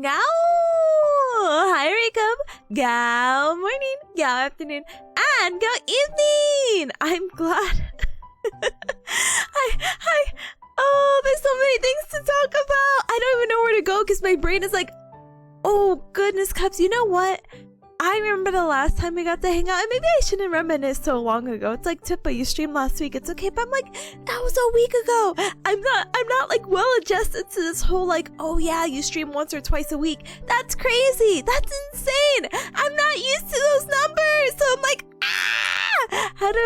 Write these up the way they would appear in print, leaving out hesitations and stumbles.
Gao! Hi, Jacob! Gao morning, Gao afternoon, and Gao evening! I'm glad. Hi. Oh, there's so many things to talk about. I don't even know where to go because my brain is like, oh, goodness, Cubs. You know what? I remember the last time we got to hang out, and maybe I shouldn't reminisce so long ago. It's like, Tippa, you streamed last week. It's okay, but I'm like, that was a week ago. I'm not like well adjusted to this whole like, oh yeah, you stream once or twice a week. That's crazy. That's insane. I'm not used to those numbers. So I'm like, how do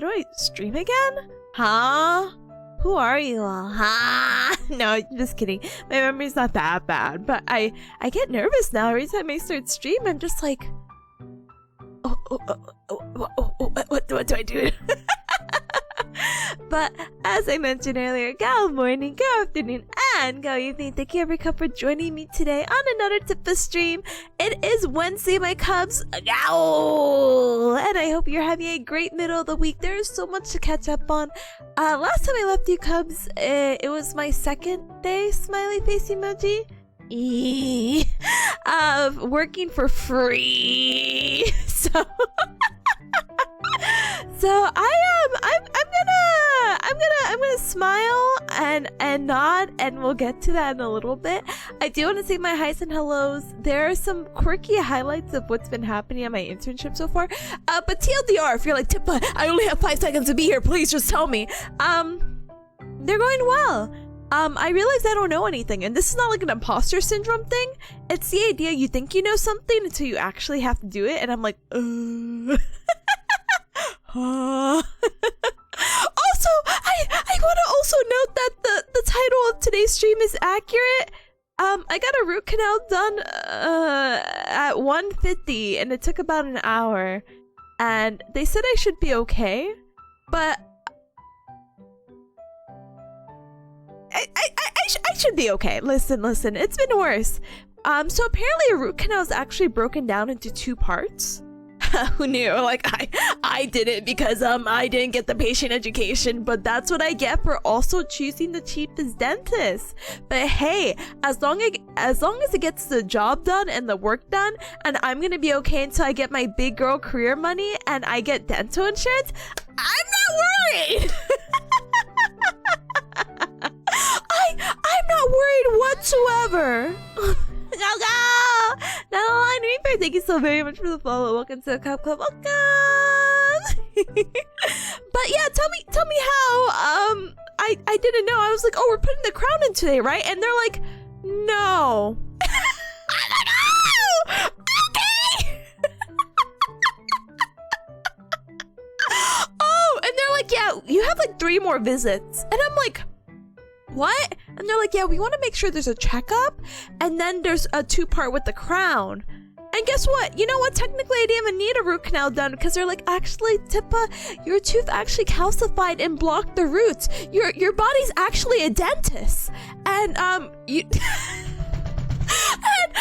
I stream again? Huh? Who are you all? No, just kidding. My memory's not that bad, but I get nervous now. Every time I start stream, I'm just like, what do I do? But as I mentioned earlier, good morning, good afternoon, and good evening. Thank you everyone for joining me today on another Tippa stream. It is Wednesday, my Cubs. Gow! And I hope you're having a great middle of the week. There is so much to catch up on. Last time I left you Cubs, it was my second day smiley face emoji. Of working for free. So I'm gonna smile and nod, and we'll get to that in a little bit. I do want to say my highs and hellos. There are some quirky highlights of what's been happening at my internship so far. But TLDR, if you're like, Tippa, I only have 5 seconds to be here, please just tell me. They're going well. I realize I don't know anything, and this is not like an imposter syndrome thing. It's the idea you think you know something until you actually have to do it, and I'm like, Also, I want to also note that the title of today's stream is accurate. I got a root canal done at 1:50, and it took about an hour. And they said I should be okay, but I should be okay. Listen, it's been worse. So apparently a root canal is actually broken down into 2 parts. Who knew? Like, I did it because I didn't get the patient education, but that's what I get for also choosing the cheapest dentist. But hey, as long as it gets the job done and the work done, and I'm gonna be okay until I get my big girl career money and I get dental insurance, I'm not worried. I'm not worried whatsoever. Go! Line Reaper, thank you so very much for the follow. Welcome to the Cup Club. Welcome. But yeah, tell me how. I didn't know. I was like, oh, we're putting the crown in today, right? And they're like, no. I'm like, oh, okay. Oh, and they're like, yeah, you have like 3 more visits, and I'm like, what? And they're like, yeah, we want to make sure there's a checkup, and then there's a 2-part with the crown. And guess what? You know what? Technically, I didn't even need a root canal done, because they're like, actually, Tippa, your tooth actually calcified and blocked the roots. Your body's actually a dentist. And you and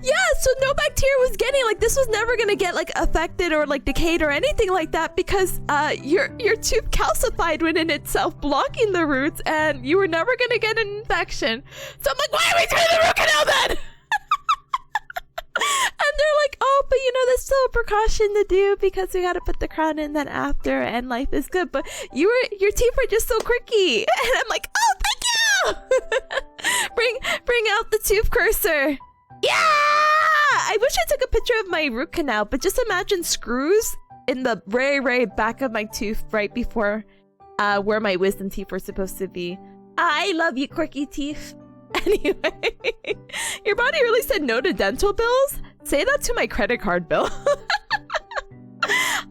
yeah, so no bacteria was getting, like, this was never gonna get like affected or like decayed or anything like that, because your tooth calcified within itself, blocking the roots, and you were never gonna get an infection. So I'm like, why are we doing the root canal then? And they're like, oh, but you know, there's still a precaution to do because we gotta put the crown in then after, and life is good. But your teeth are just so quirky. And I'm like, oh, thank you. bring out the tooth cursor. Yeah! I wish I took a picture of my root canal, but just imagine screws in the very, very back of my tooth right before where my wisdom teeth were supposed to be. I love you, quirky teeth. Anyway, your body really said no to dental bills? Say that to my credit card bill.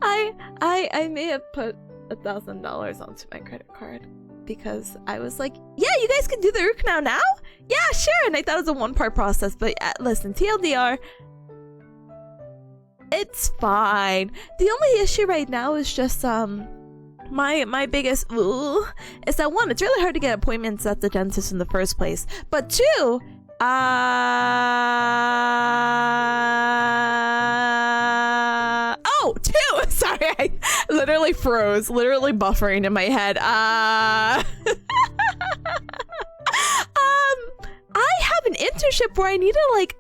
I may have put $1,000 onto my credit card because I was like, yeah, you guys can do the root canal now? Yeah, sure. And I thought it was a 1-part process, but listen, TLDR, it's fine. The only issue right now is just my biggest is that 1, it's really hard to get appointments at the dentist in the first place, but 2, oh, 2, sorry, I literally froze, literally buffering in my head. I have an internship where I need to like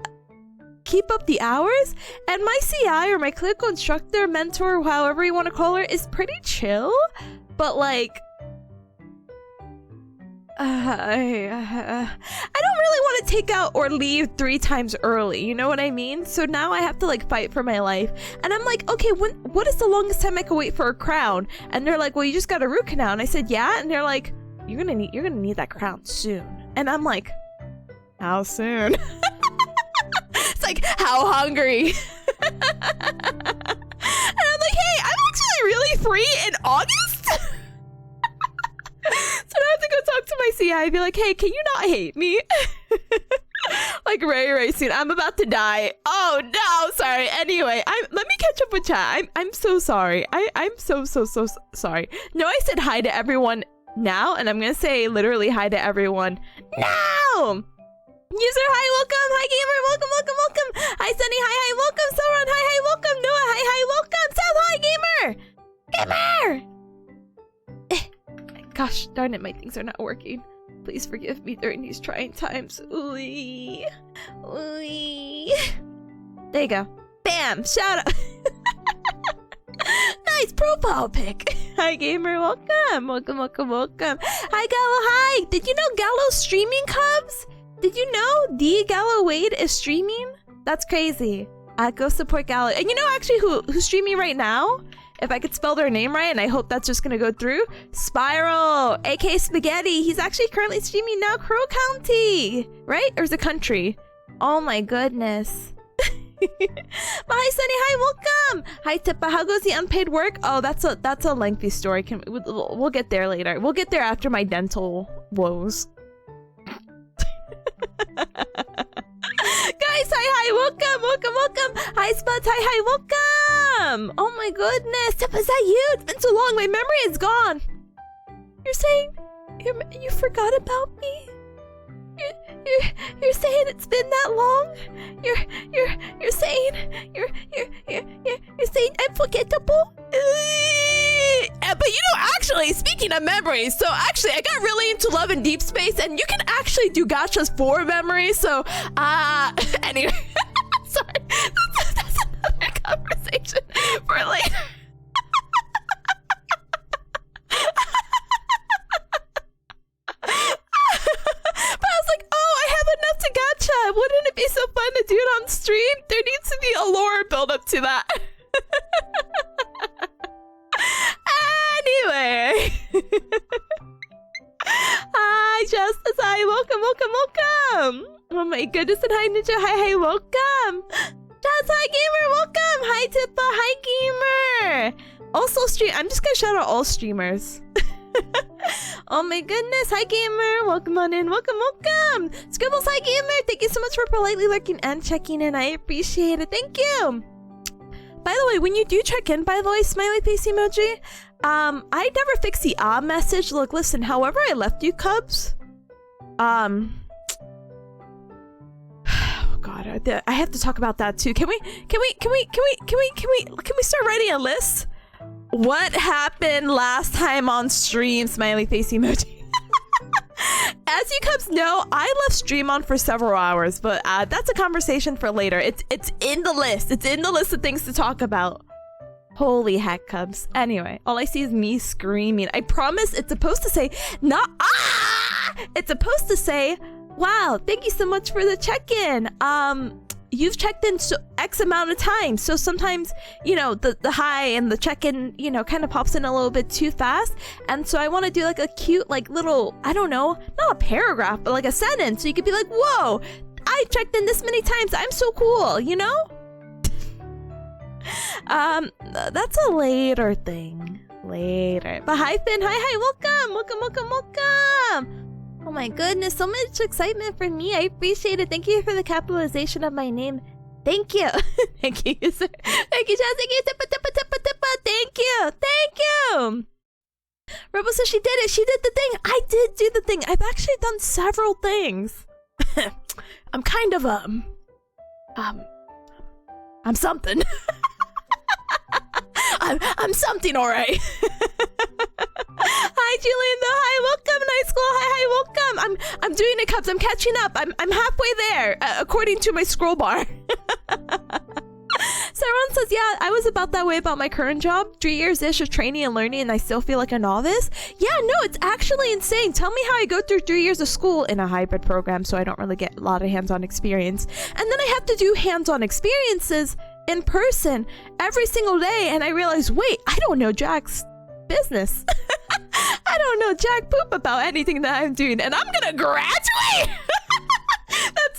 keep up the hours, and my CI or my clinical instructor, mentor, however you want to call her, is pretty chill, but like I don't really want to take out or leave 3 times early, you know what I mean? So now I have to like fight for my life, and I'm like, okay, what is the longest time I can wait for a crown? And they're like, well, you just got a root canal. And I said, yeah. And they're like, you're gonna need that crown soon. And I'm like, how soon? It's like, how hungry? And I'm like, hey, I'm actually really free in August. So now I have to go talk to my CI and be like, hey, can you not hate me? Like very soon. I'm about to die. Oh no, sorry. Anyway, let me catch up with chat. I'm so sorry. I'm so sorry. No, I said hi to everyone now, and I'm gonna say literally hi to everyone now. User, hi, welcome. Hi, gamer, welcome. Hi, Sunny, hi, welcome. Sauron, hi, welcome. Noah, hi, welcome. Seth, hi, gamer. Gosh darn it, my things are not working. Please forgive me during these trying times. Ooh. There you go. Bam! Shout out! Nice profile pic! Hi gamer, welcome! Welcome. Hi Gallo, hi! Did you know Gallo's streaming, Cubs? Did you know the Gallo Wade is streaming? That's crazy. Go support Gallo. And you know actually who's streaming right now? If I could spell their name right, and I hope that's just gonna go through. Spiral, aka Spaghetti. He's actually currently streaming now. Crow County, right? Or is it country? Oh my goodness. Hi Sunny, hi, welcome. Hi Tippa, how goes the unpaid work? Oh, that's a lengthy story. We'll get there later. We'll get there after my dental woes. Guys, hi, welcome. Hi Spuds, hi, welcome. Oh my goodness, Tip, is that you? It's been so long, my memory is gone. You're saying you forgot about me? You're saying it's been that long? You're saying you're saying I'm forgettable? But you know, actually, speaking of memories, so actually I got really into Love in Deep Space, and you can actually do gachas for memories, so anyway. Sorry, that's another conversation for later. But I was like, oh, I have enough to gacha. Wouldn't it be so fun to do it on stream? There needs to be a lore build up to that. Anyway. Hi, Justice. Hi, welcome. Oh my goodness, and hi, Ninja. Hi, welcome. Jazz, hi, gamer. Welcome. Hi, Tippa. Hi, gamer. Also, I'm just gonna shout out all streamers. Oh my goodness, hi gamer, welcome on in, welcome. Scribbles, hi gamer, thank you so much for politely lurking and checking in, I appreciate it, thank you. By the way, when you do check in, by the way, smiley face emoji, I never fix the message. Look, listen, however I left you, Cubs, oh god, I have to talk about that too. Can we start writing a list? What happened last time on stream? Smiley face emoji. As you Cubs know, I left stream on for several hours, but that's a conversation for later. It's in the list. It's in the list of things to talk about. Holy heck, Cubs. Anyway, all I see is me screaming. I promise it's supposed to say not It's supposed to say, wow, thank you so much for the check-in. You've checked in X amount of times, so sometimes, you know, the hi and the check-in, you know, kind of pops in a little bit too fast, and so I want to do like a cute, like little, I don't know, not a paragraph, but like a sentence, so you could be like, whoa, I checked in this many times, I'm so cool, you know? That's a later thing. Later. But hi, Finn, hi, welcome. Oh my goodness, so much excitement for me. I appreciate it. Thank you for the capitalization of my name. Thank you. Thank you, sir. Thank you, Jazz. Thank you. Thank you. Rebel says she did it. She did the thing. I did do the thing. I've actually done several things. I'm kind of, I'm something. I'm something, alright. Hi, Hi, Julian. Hi, welcome. Night school. Hi, welcome. I'm doing it, Cubs. I'm catching up. I'm halfway there, according to my scroll bar. So everyone says, yeah, I was about that way about my current job. 3 years-ish of training and learning, and I still feel like a novice. Yeah, no, it's actually insane. Tell me how I go through 3 years of school in a hybrid program, so I don't really get a lot of hands-on experience. And then I have to do hands-on experiences in person every single day, and I realize, wait, I don't know Jack's business. I don't know Jack poop about anything that I'm doing, and I'm gonna graduate!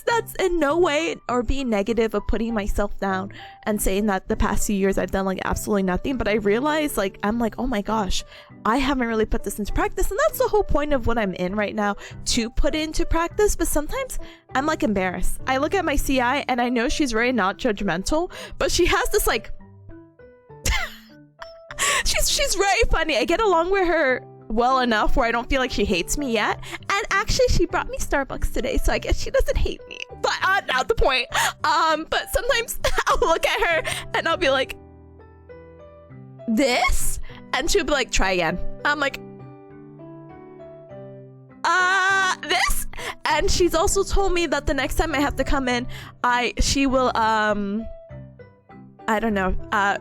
That's in no way or being negative of putting myself down and saying that the past few years I've done like absolutely nothing, but I realize like I'm like, oh my gosh, I haven't really put this into practice, and that's the whole point of what I'm in right now, to put it into practice. But sometimes I'm like embarrassed. I look at my CI and I know she's very not judgmental, but she has this like she's very funny. I get along with her well enough where I don't feel like she hates me yet. And actually she brought me Starbucks today, so I guess she doesn't hate me, but not the point. But sometimes I'll look at her and I'll be like, this, and she'll be like, try again. I'm like, this. And she's also told me that the next time I have to come in, she will I don't know,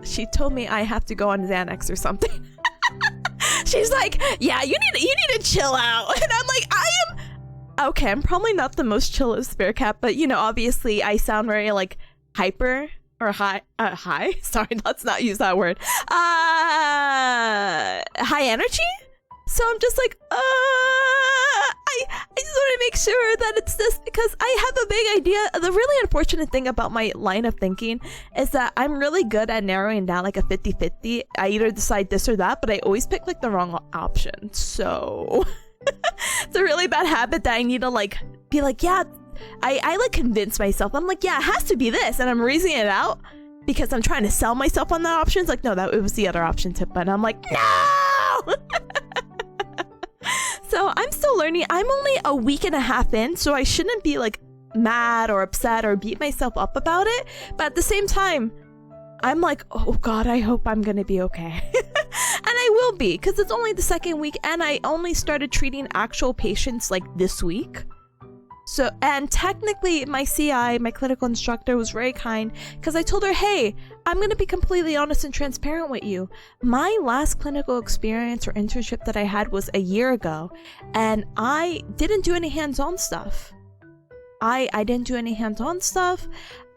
she told me I have to go on Xanax or something. She's like, yeah, you need to chill out. And I'm like, okay, I'm probably not the most chillest Bearcat, but you know, obviously I sound very like hyper or high, sorry, let's not use that word. High energy? So I'm just like, I just want to make sure that it's this, because I have a big idea. The really unfortunate thing about my line of thinking is that I'm really good at narrowing down like a 50-50. I either decide this or that, but I always pick like the wrong option. So it's a really bad habit that I need to like be like, yeah, I like convince myself. I'm like, yeah, it has to be this. And I'm reasoning it out because I'm trying to sell myself on that option. It's like, no, it was the other option, Tippa. And I'm like, no! So I'm still learning. I'm only a week and a half in, so I shouldn't be like mad or upset or beat myself up about it. But at the same time, I'm like, oh God, I hope I'm gonna be okay. And I will be, because it's only the second week and I only started treating actual patients like this week. So, and technically my CI, my clinical instructor, was very kind, because I told her, hey, I'm going to be completely honest and transparent with you. My last clinical experience or internship that I had was a year ago, and I didn't do any hands-on stuff. I didn't do any hands-on stuff.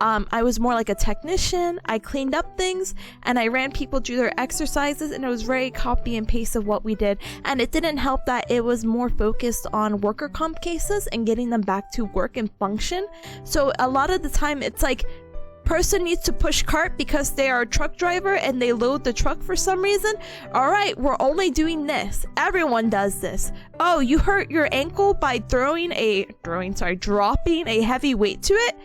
I was more like a technician. I cleaned up things and I ran people through their exercises, and it was very copy and paste of what we did. And it didn't help that it was more focused on worker comp cases and getting them back to work and function. So a lot of the time it's like, person needs to push cart because they are a truck driver and they load the truck for some reason. All right, we're only doing this. Everyone does this. Oh, you hurt your ankle by dropping a heavy weight to it.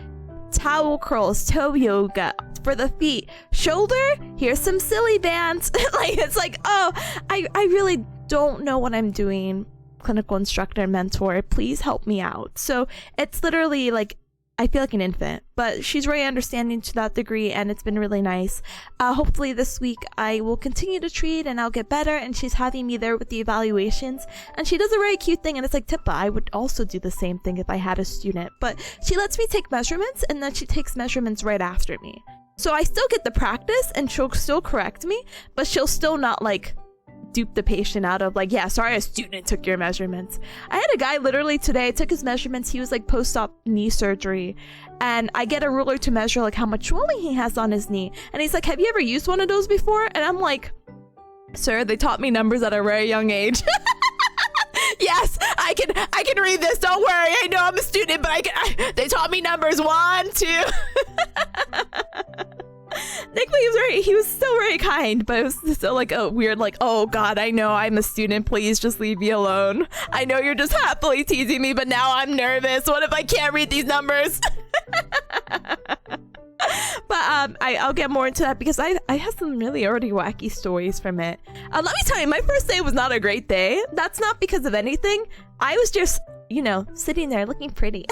Towel curls, toe yoga for the feet. Shoulder, here's some silly bands. Like, it's like, oh, I really don't know what I'm doing. Clinical instructor, mentor, please help me out. So it's literally like, I feel like an infant, but she's very understanding to that degree, and it's been really nice. Hopefully this week I will continue to treat and I'll get better, and she's having me there with the evaluations, and she does a very cute thing, and it's like, Tippa, I would also do the same thing if I had a student, but she lets me take measurements, and then she takes measurements right after me. So I still get the practice, and she'll still correct me, but she'll still not like dupe the patient out of like, yeah, sorry, a student took your measurements. I had a guy literally today, took his measurements. He was like post-op knee surgery, and I get a ruler to measure like how much swelling he has on his knee, and he's like, have you ever used one of those before? And I'm like, sir, they taught me numbers at a very young age. Yes, I can read this, don't worry, I know I'm a student, but they taught me numbers 1, 2. Thankfully, he was still very kind, but it was still like a weird, like, oh God, I know I'm a student, please just leave me alone. I know you're just happily teasing me, but now I'm nervous. What if I can't read these numbers? But I'll get more into that because I have some really already wacky stories from it. Let me tell you, my first day was not a great day. That's not because of anything. I was just, you know, sitting there looking pretty.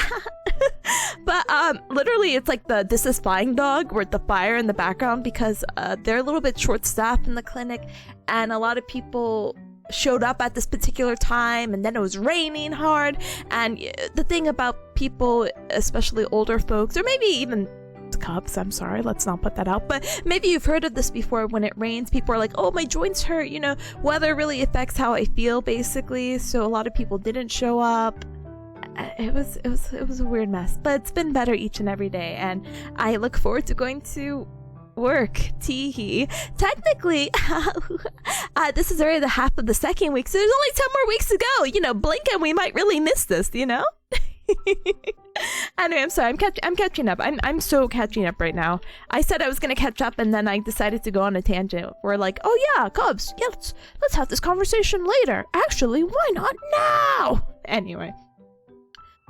But literally it's like the This Is Flying dog with the fire in the background because they're a little bit short-staffed in the clinic, and a lot of people showed up at this particular time, and then it was raining hard. And the thing about people, especially older folks, or maybe even cubs, I'm sorry, let's not put that out, but maybe you've heard of this before. When it rains, people are like, oh, my joints hurt. You know, weather really affects how I feel, basically. So a lot of people didn't show up. It was a weird mess, but it's been better each and every day, and I look forward to going to work. Teehee. Technically, this is already the half of the second week, so there's only 10 more weeks to go. You know, blink and we might really miss this, you know? Anyway, I'm sorry, I'm catching up. I'm so catching up right now. I said I was gonna catch up, and then I decided to go on a tangent. We're like, oh yeah, Cubs, yeah, let's have this conversation later. Actually, why not now? Anyway.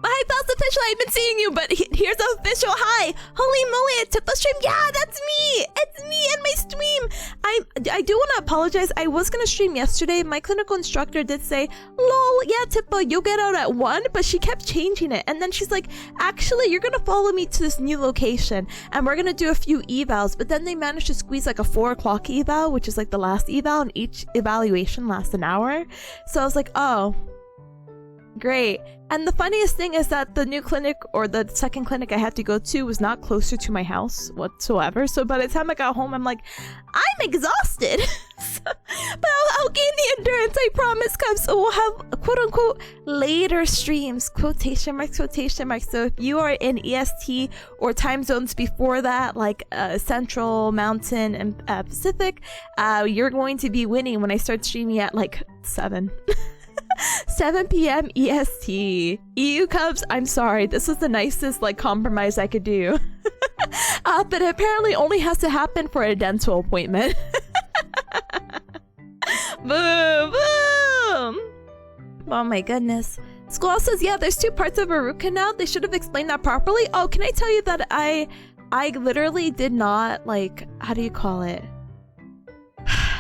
Hi, Pals Official, I've been seeing you, but here's the official hi. Holy moly, it's Tippa stream. Yeah, that's me. It's me and my stream. I do want to apologize. I was going to stream yesterday. My clinical instructor did say, lol, yeah, Tippa, you'll get out at 1, but she kept changing it. And then she's like, actually, you're going to follow me to this new location, and we're going to do a few evals. But then they managed to squeeze like a 4 o'clock eval, which is like the last eval, and each evaluation lasts an hour. So I was like, oh, great. And the funniest thing is that the new clinic, or the second clinic I had to go to, was not closer to my house whatsoever. So by the time I got home, I'm like, I'm exhausted. But I'll gain the endurance, I promise, Cubs. So we'll have quote-unquote later streams, quotation marks, quotation marks. So if you are in EST or time zones before that, like Central, Mountain, and Pacific, you're going to be winning when I start streaming at like 7. 7 p.m. EST. EU Cubs, I'm sorry. This was the nicest like compromise I could do. But it apparently only has to happen for a dental appointment. Boom! Boom! Oh my goodness. Squall says, yeah, there's 2 parts of a root canal. They should have explained that properly. Oh, can I tell you that I literally did not, like, how do you call it?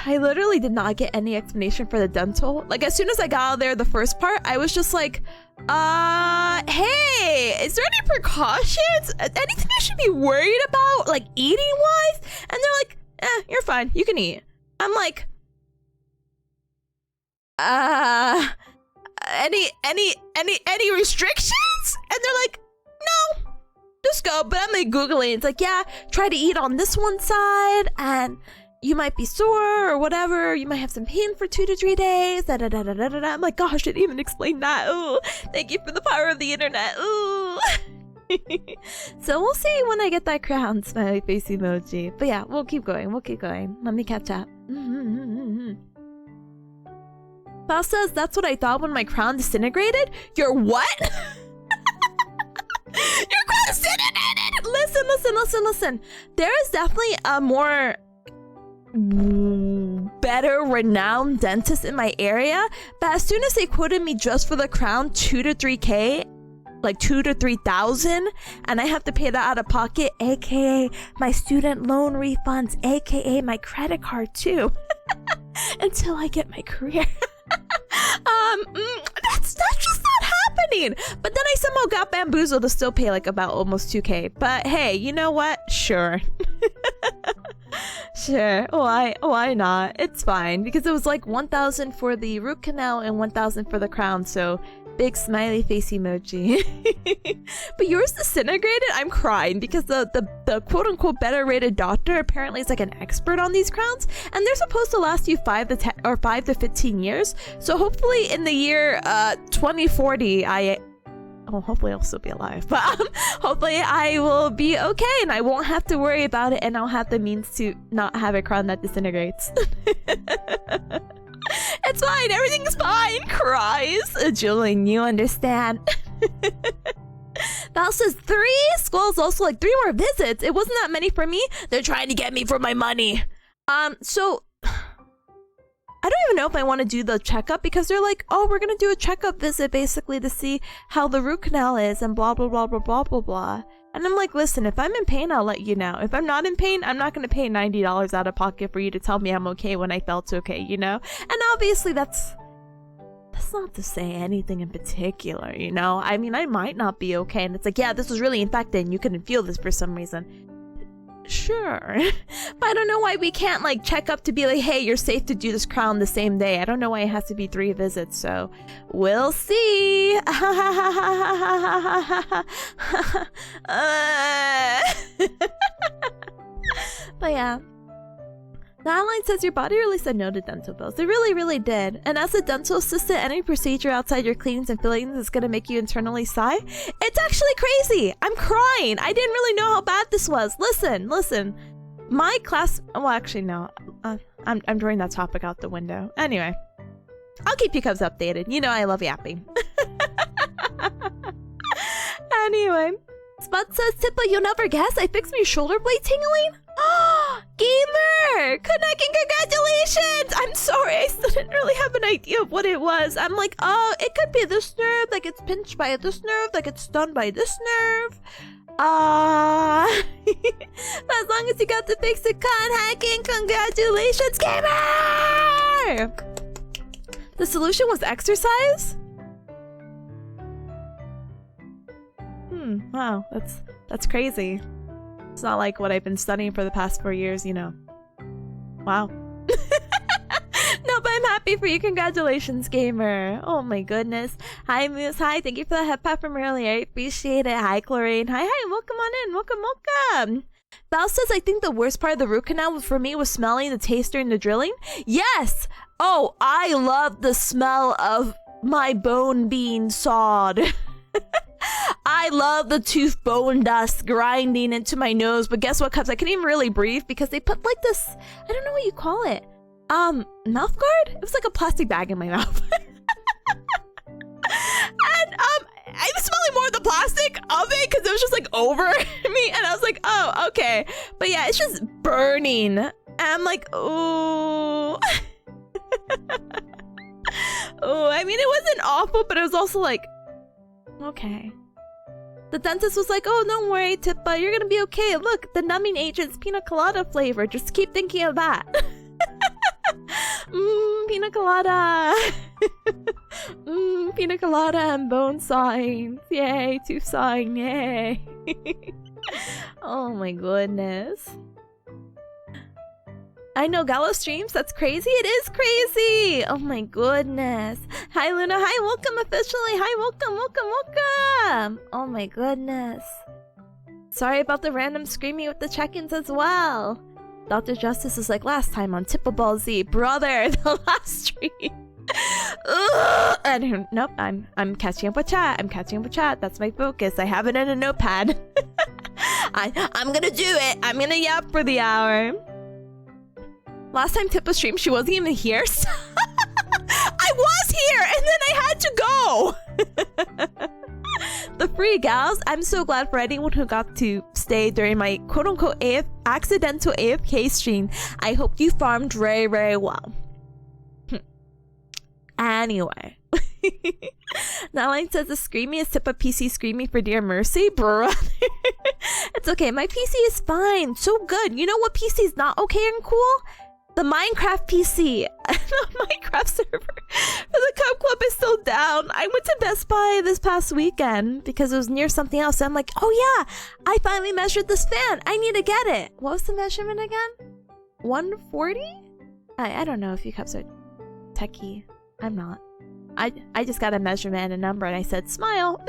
I literally did not get any explanation for the dental. Like, as soon as I got out of there, the first part, I was just like, hey, is there any precautions? Anything I should be worried about, like, eating-wise? And they're like, you're fine. You can eat. I'm like, any restrictions? And they're like, no, just go. But I'm like Googling. It's like, yeah, try to eat on this one side, and you might be sore or whatever. You might have some pain for 2 to 3 days. Da, da, da, da, da, da. I'm like, gosh, I didn't even explain that. Ooh, thank you for the power of the internet. Ooh. So we'll see when I get that crown smiley face emoji. But yeah, we'll keep going. We'll keep going. Let me catch up. Boss says, that's what I thought when my crown disintegrated. Your what? Your crown disintegrated! Listen. There is definitely a more better renowned dentist in my area, but as soon as they quoted me just for the crown 2 to 3K, like 2 to 3,000, and I have to pay that out of pocket, aka my student loan refunds, aka my credit card too, until I get my career. That's just not happening. But then I somehow got bamboozled to still pay like about almost 2K. But hey, you know what? Sure. Sure. Why not? It's fine, because it was like 1,000 for the root canal and 1,000 for the crown, so big smiley face emoji. But yours disintegrated? I'm crying because the quote-unquote better rated doctor apparently is like an expert on these crowns, and they're supposed to last you 5 to 15 years. So hopefully in the year 2040 hopefully I'll still be alive, but hopefully I will be okay and I won't have to worry about it, and I'll have the means to not have a crown that disintegrates. It's fine, everything's fine, cries. Julian, you understand. Val says 3? Squall's also like 3 more visits. It wasn't that many for me. They're trying to get me for my money. So I don't even know if I want to do the checkup, because they're like, oh, we're gonna do a checkup visit basically to see how the root canal is and blah blah blah blah blah blah blah. And I'm like, listen, if I'm in pain, I'll let you know. If I'm not in pain, I'm not gonna pay $90 out of pocket for you to tell me I'm okay when I felt okay, you know? And obviously that's not to say anything in particular, you know? I mean, I might not be okay, and it's like, yeah, this was really infected and you couldn't feel this for some reason. Sure. But I don't know why we can't like check up to be like, hey, you're safe to do this crown the same day. I don't know why it has to be 3 visits, so we'll see. But yeah. The outline says your body really said no to dental bills. It really, really did. And as a dental assistant, any procedure outside your cleanings and fillings is going to make you internally sigh. It's actually crazy. I'm crying. I didn't really know how bad this was. Listen. My class... Well, actually, no. I'm throwing that topic out the window. Anyway. I'll keep you guys updated. You know I love yapping. Anyway. Spot says, Tippa, you'll never guess. I fixed my shoulder blade tingling. Gamer! Connecting, congratulations! I'm sorry, I still didn't really have an idea of what it was. I'm like, oh, it could be this nerve, like it's pinched by this nerve, like it's stunned by this nerve. As long as you got to fix it, hacking, congratulations, gamer! The solution was exercise? Wow, that's crazy. It's not like what I've been studying for the past 4 years, you know. Wow. No, but I'm happy for you. Congratulations, gamer. Oh my goodness. Hi, Moose. Hi, thank you for the head pat from earlier. I appreciate it. Hi, Chlorine. Hi, welcome on in. Welcome. Val says, I think the worst part of the root canal for me was smelling the taste during the drilling. Yes! Oh, I love the smell of my bone being sawed. I love the tooth bone dust grinding into my nose, but guess what, Cubs? I couldn't even really breathe because they put like this, I don't know what you call it. Mouth guard? It was like a plastic bag in my mouth. And I was smelling more of the plastic of it because it was just like over me, and I was like, oh, okay. But yeah, it's just burning. And I'm like, oh. Oh, I mean, it wasn't awful, but it was also like, okay. The dentist was like, oh, don't worry, Tippa, you're gonna be okay. Look, the numbing agent's pina colada flavor. Just keep thinking of that. Pina colada. Pina colada and bone sawing. Yay, tooth sawing, yay. Oh my goodness. I know Gallo streams, that's crazy. It is crazy. Oh my goodness. Hi Luna, hi, welcome officially. Hi, welcome. Oh my goodness. Sorry about the random screaming with the check-ins as well. Dr. Justice is like last time on Tippa Ball Z. Brother, the last stream. And nope, I'm catching up with chat. That's my focus. I have it in a notepad. I'm gonna do it. I'm gonna yap for the hour. Last time Tippa streamed, she wasn't even here. I was here, and then I had to go. The free gals, I'm so glad for anyone who got to stay during my quote-unquote accidental AFK stream. I hope you farmed very, very well. Anyway. Naline says the screamy is Tippa PC screaming for dear mercy. Brother. It's okay, my PC is fine. So good. You know what PC is not okay and cool? The Minecraft PC. The Minecraft server for the Cub Club is still down. I went to Best Buy this past weekend because it was near something else. I'm like, oh yeah, I finally measured this fan. I need to get it. What was the measurement again? 140? I don't know if you Cubs are techie. I'm not. I just got a measurement and a number and I said, smile.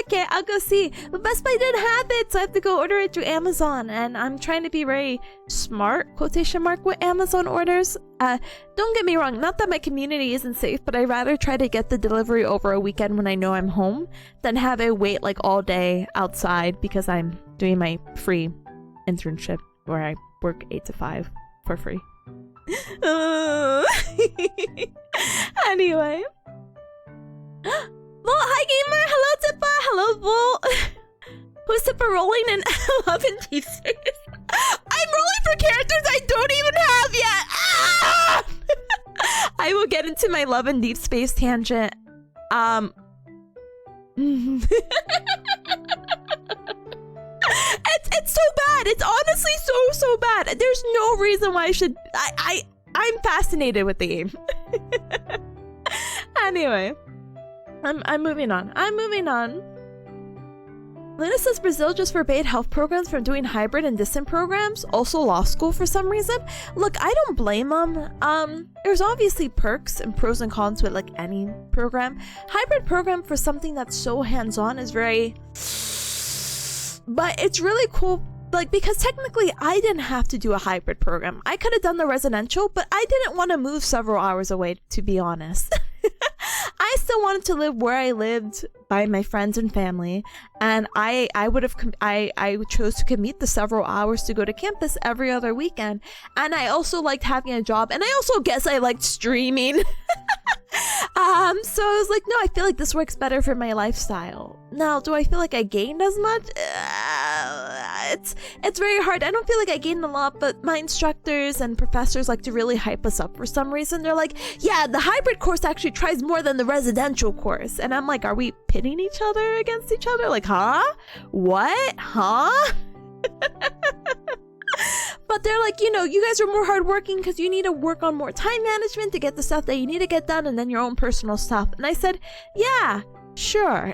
Okay, I'll go see. But Best Buy didn't have it, so I have to go order it through Amazon. And I'm trying to be very smart, quotation mark, with Amazon orders. Don't get me wrong, not that my community isn't safe, but I'd rather try to get the delivery over a weekend when I know I'm home than have it wait like all day outside because I'm doing my free internship where I work 8 to 5 for free. Anyway. Well, hi gamer! Hello Tippa! Hello Bull! Who's Tippa rolling in Love and Deep Space? I'm rolling for characters I don't even have yet! Ah! I will get into my Love and Deep Space tangent. It's so bad. It's honestly so bad. There's no reason why I should. I'm fascinated with the game. Anyway, I'm moving on. Luna says Brazil just forbade health programs from doing hybrid and distant programs, also law school for some reason. Look, I don't blame them. There's obviously perks and pros and cons with like any program. Hybrid program for something that's so hands-on is very... But it's really cool, like, because technically I didn't have to do a hybrid program. I could have done the residential, but I didn't want to move several hours away, to be honest. I still wanted to live where I lived by my friends and family, and I chose to commute the several hours to go to campus every other weekend. And I also liked having a job, and I also guess I liked streaming. So I was like, no, I feel like this works better for my lifestyle. Now, do I feel like I gained as much? It's very hard. I don't feel like I gained a lot, but my instructors and professors like to really hype us up for some reason. They're like, yeah, the hybrid course actually tries more than the residential course. And I'm like, are we pitting each other against each other? Like, huh? What? Huh? But they're like, you know, you guys are more hardworking because you need to work on more time management to get the stuff that you need to get done, and then your own personal stuff. And I said, yeah, sure.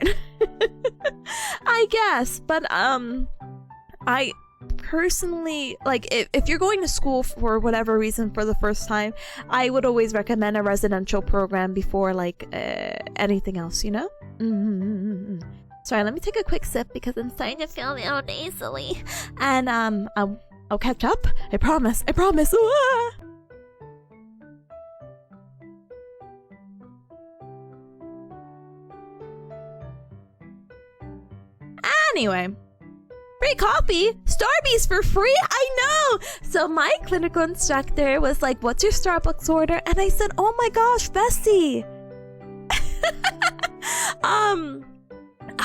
I guess. But I personally, like, if you're going to school for whatever reason for the first time, I would always recommend a residential program before like anything else, you know? Sorry, let me take a quick sip because I'm starting to feel a little nasally. And I'll catch up. I promise. I promise. Anyway. Free coffee? Starbucks for free? I know! So my clinical instructor was like, what's your Starbucks order? And I said, oh my gosh, Bessie!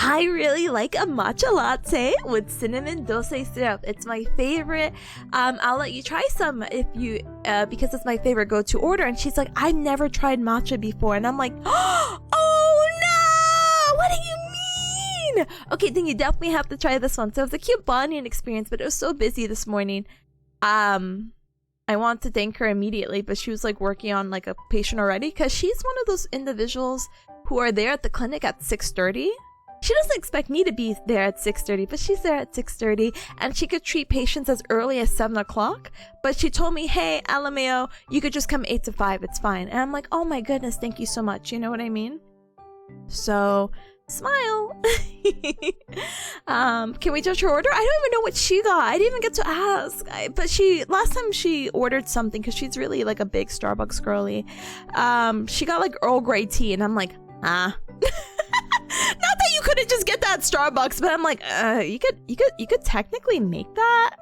I really like a matcha latte with cinnamon dulce syrup. It's my favorite. I'll let you try some if you, because it's my favorite go-to order. And she's like, I've never tried matcha before. And I'm like, oh no! What do you mean? Okay, then you definitely have to try this one. So it was a cute bonding experience, but it was so busy this morning. I want to thank her immediately, but she was like working on like a patient already because she's one of those individuals who are there at the clinic at 6:30. She doesn't expect me to be there at 6:30, but she's there at 6:30, and she could treat patients as early as 7 o'clock. But she told me, hey, Alameo, you could just come 8 to 5, it's fine. And I'm like, oh my goodness, thank you so much. You know what I mean? So, smile. Can we judge her order? I don't even know what she got. I didn't even get to ask. But last time she ordered something, because she's really like a big Starbucks girly. She got like Earl Grey tea, and I'm like, ah. Not that you couldn't just get that at Starbucks, but I'm like, you could technically make that.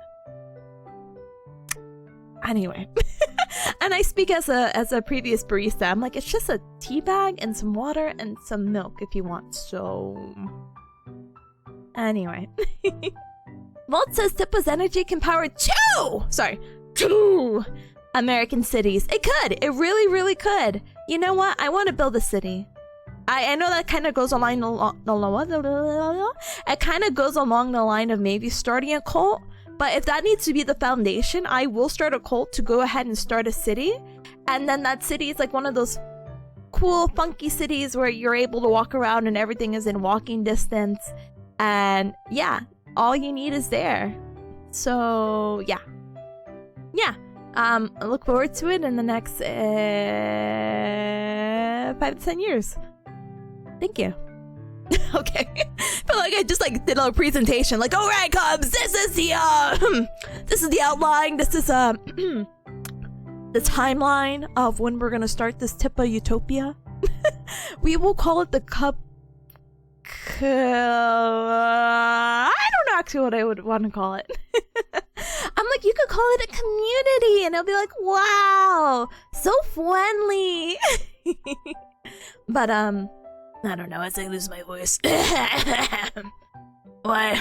Anyway, and I speak as a previous barista. I'm like, it's just a tea bag and some water and some milk if you want. So, anyway, Vault says Tippa's energy can power two American cities. It could. It really, really could. You know what? I want to build a city. I know that kind of goes along the line of maybe starting a cult, but if that needs to be the foundation, I will start a cult to go ahead and start a city, and then that city is like one of those cool, funky cities where you're able to walk around and everything is in walking distance, and yeah, all you need is there. So yeah, I look forward to it in the next 5 to 10 years. Thank you. Okay. Feel like I just like did a presentation. Like, all right, Cubs, this is the outline. This is the timeline of when we're gonna start this Tippa utopia. We will call it the Cub. I don't know actually what I would want to call it. I'm like, you could call it a community, and it'll be like, wow, so friendly. But I don't know, as I lose my voice. What?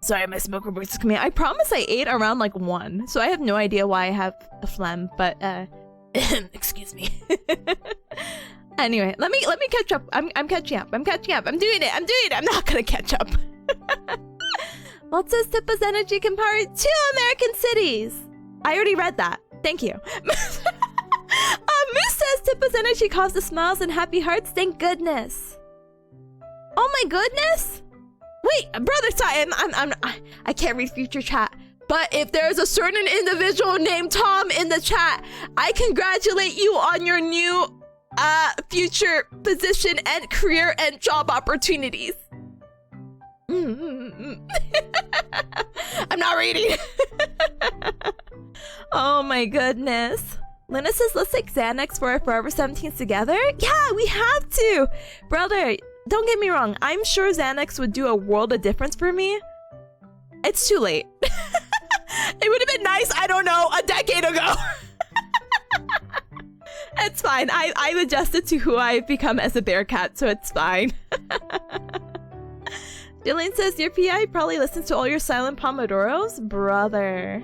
Sorry, my smoker voice is coming. I promise I ate around like 1, so I have no idea why I have a phlegm, but excuse me. Anyway, let me catch up. I'm catching up. I'm catching up. I'm doing it. I'm not gonna catch up. What says Tippa's energy can power 2 American cities? I already read that. Thank you. Moose says Tippa's energy causes smiles and happy hearts. Thank goodness. Oh my goodness. Wait, brother, sorry, I can't read future chat. But if there's a certain individual named Tom in the chat, I congratulate you on your new future position and career and job opportunities. I'm not reading. Oh my goodness. Lena says, let's take Xanax for our Forever 17s together. Yeah, we have to. Brother, don't get me wrong. I'm sure Xanax would do a world of difference for me. It's too late. It would have been nice, I don't know, a decade ago. It's fine. I've adjusted to who I've become as a Bearcat, so it's fine. Jillian says, your PI probably listens to all your silent Pomodoros? Brother.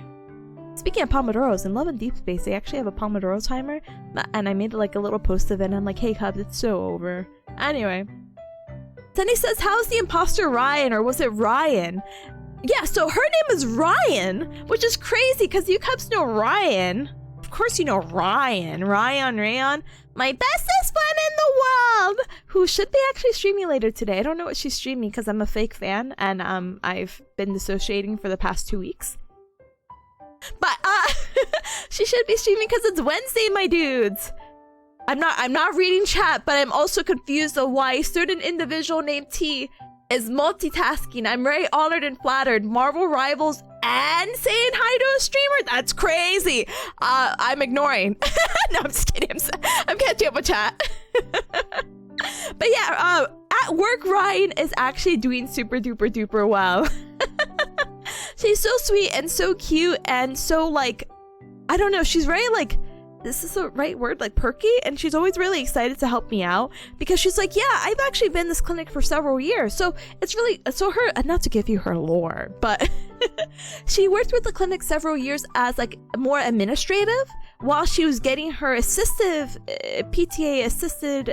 Speaking of Pomodoros, in Love and Deep Space, they actually have a Pomodoro timer. And I made like a little post of it, and I'm like, hey, Cubs, it's so over. Anyway. Sunny says, how's the imposter Ryan? Or was it Ryan? Yeah, so her name is Ryan, which is crazy because you Cubs know Ryan. Of course you know Ryan. Rayon. My bestest friend in the world, who should be actually streaming later today. I don't know what she's streaming because I'm a fake fan and I've been dissociating for the past 2 weeks. But she should be streaming because it's Wednesday, my dudes. I'm not reading chat, but I'm also confused of why a certain individual named T is multitasking. I'm very honored and flattered. Marvel Rivals and saying hi to a streamer? That's crazy. I'm ignoring. No, I'm just kidding. I'm catching up with chat. But yeah, at work, Ryan is actually doing super duper duper well. She's so sweet and so cute and so like, I don't know, she's very like, this is the right word, like perky, and she's always really excited to help me out because she's like, yeah, I've actually been in this clinic for several years, so it's really, so her, not to give you her lore, but she worked with the clinic several years as like more administrative while she was getting her assistive PTA assisted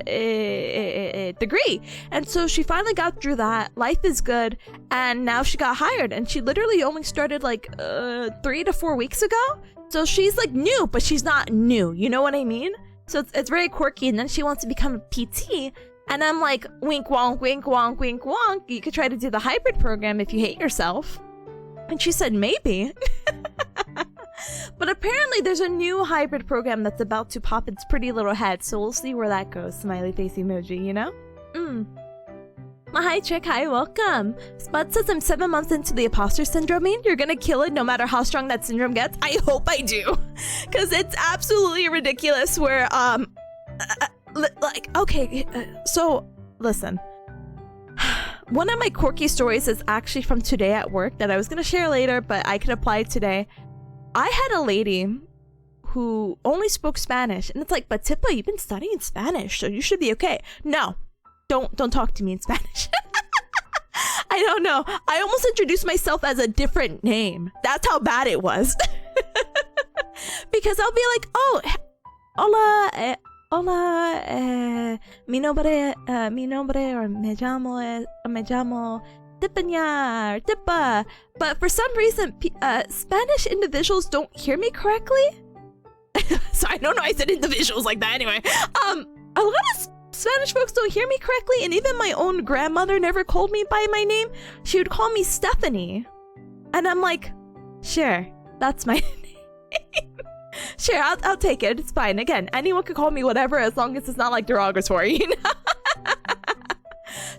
degree, and so she finally got through that. Life is good, and now she got hired, and she literally only started like 3 to 4 weeks ago. So she's like new, but she's not new. You know what I mean? So it's very quirky. And then she wants to become a PT. And I'm like, wink, wonk, wink, wonk, wink, wonk. You could try to do the hybrid program if you hate yourself. And she said, maybe. But apparently there's a new hybrid program that's about to pop its pretty little head. So we'll see where that goes. Smiley face emoji, you know? Hi, Trick. Hi, welcome. Spud says I'm 7 months into the imposter syndrome. You're gonna kill it no matter how strong that syndrome gets. I hope I do. Because it's absolutely ridiculous where, so, listen. One of my quirky stories is actually from today at work that I was gonna share later, but I could apply it today. I had a lady who only spoke Spanish, and it's like, but Tippa, you've been studying Spanish, so you should be okay. No. Don't talk to me in Spanish. I don't know. I almost introduced myself as a different name. That's how bad it was. Because I'll be like, oh, hola, mi nombre, or me llamo Tipanya, or Tippa. But for some reason, Spanish individuals don't hear me correctly. So I don't know. I said individuals like that anyway. A lot of Spanish folks don't hear me correctly, and even my own grandmother never called me by my name. She would call me Stephanie. And I'm like, sure, that's my name. Sure, I'll take it. It's fine. Again, anyone can call me whatever as long as it's not like derogatory, you know?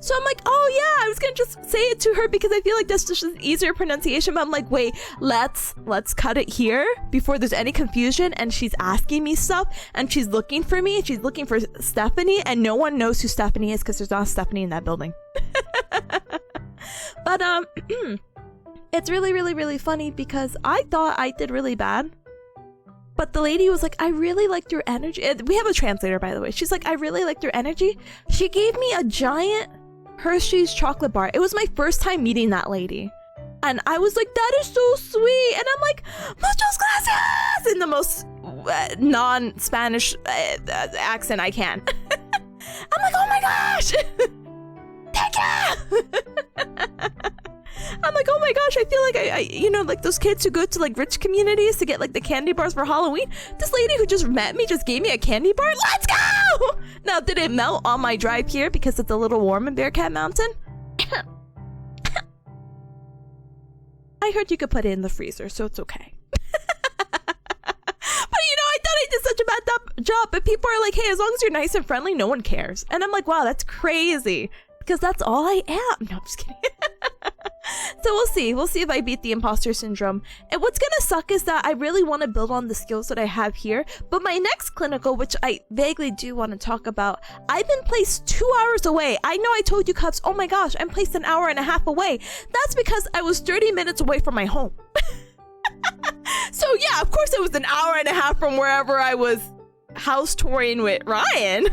So I'm like, oh yeah, I was gonna just say it to her because I feel like that's just an easier pronunciation, but I'm like, wait, let's cut it here before there's any confusion, and she's asking me stuff, and she's looking for me, and she's looking for Stephanie, and no one knows who Stephanie is because there's not a Stephanie in that building. But it's really, really, really funny because I thought I did really bad. But the lady was like, I really liked your energy. We have a translator, by the way. She's like, I really liked your energy. She gave me a giant Hershey's chocolate bar. It was my first time meeting that lady. And I was like, that is so sweet. And I'm like, muchas gracias! In the most non-Spanish accent I can. I'm like, oh my gosh! Thank you! I'm like, oh my gosh, I feel like I you know, like those kids who go to like rich communities to get like the candy bars for Halloween. This lady who just met me just gave me a candy bar. Let's go! Now, did it melt on my drive here because it's a little warm in Bearcat Mountain? I heard you could put it in the freezer, so it's okay. But you know, I thought I did such a bad job, but people are like, hey, as long as you're nice and friendly, no one cares. And I'm like, wow, that's crazy, because that's all I am. No, I'm just kidding. So we'll see. We'll see if I beat the imposter syndrome. And what's gonna suck is that I really want to build on the skills that I have here, but my next clinical, which I vaguely do want to talk about, I've been placed 2 hours away. I know I told you, Cubs, oh my gosh, I'm placed an hour and a half away. That's because I was 30 minutes away from my home. So yeah, of course it was an hour and a half from wherever I was house touring with Ryan.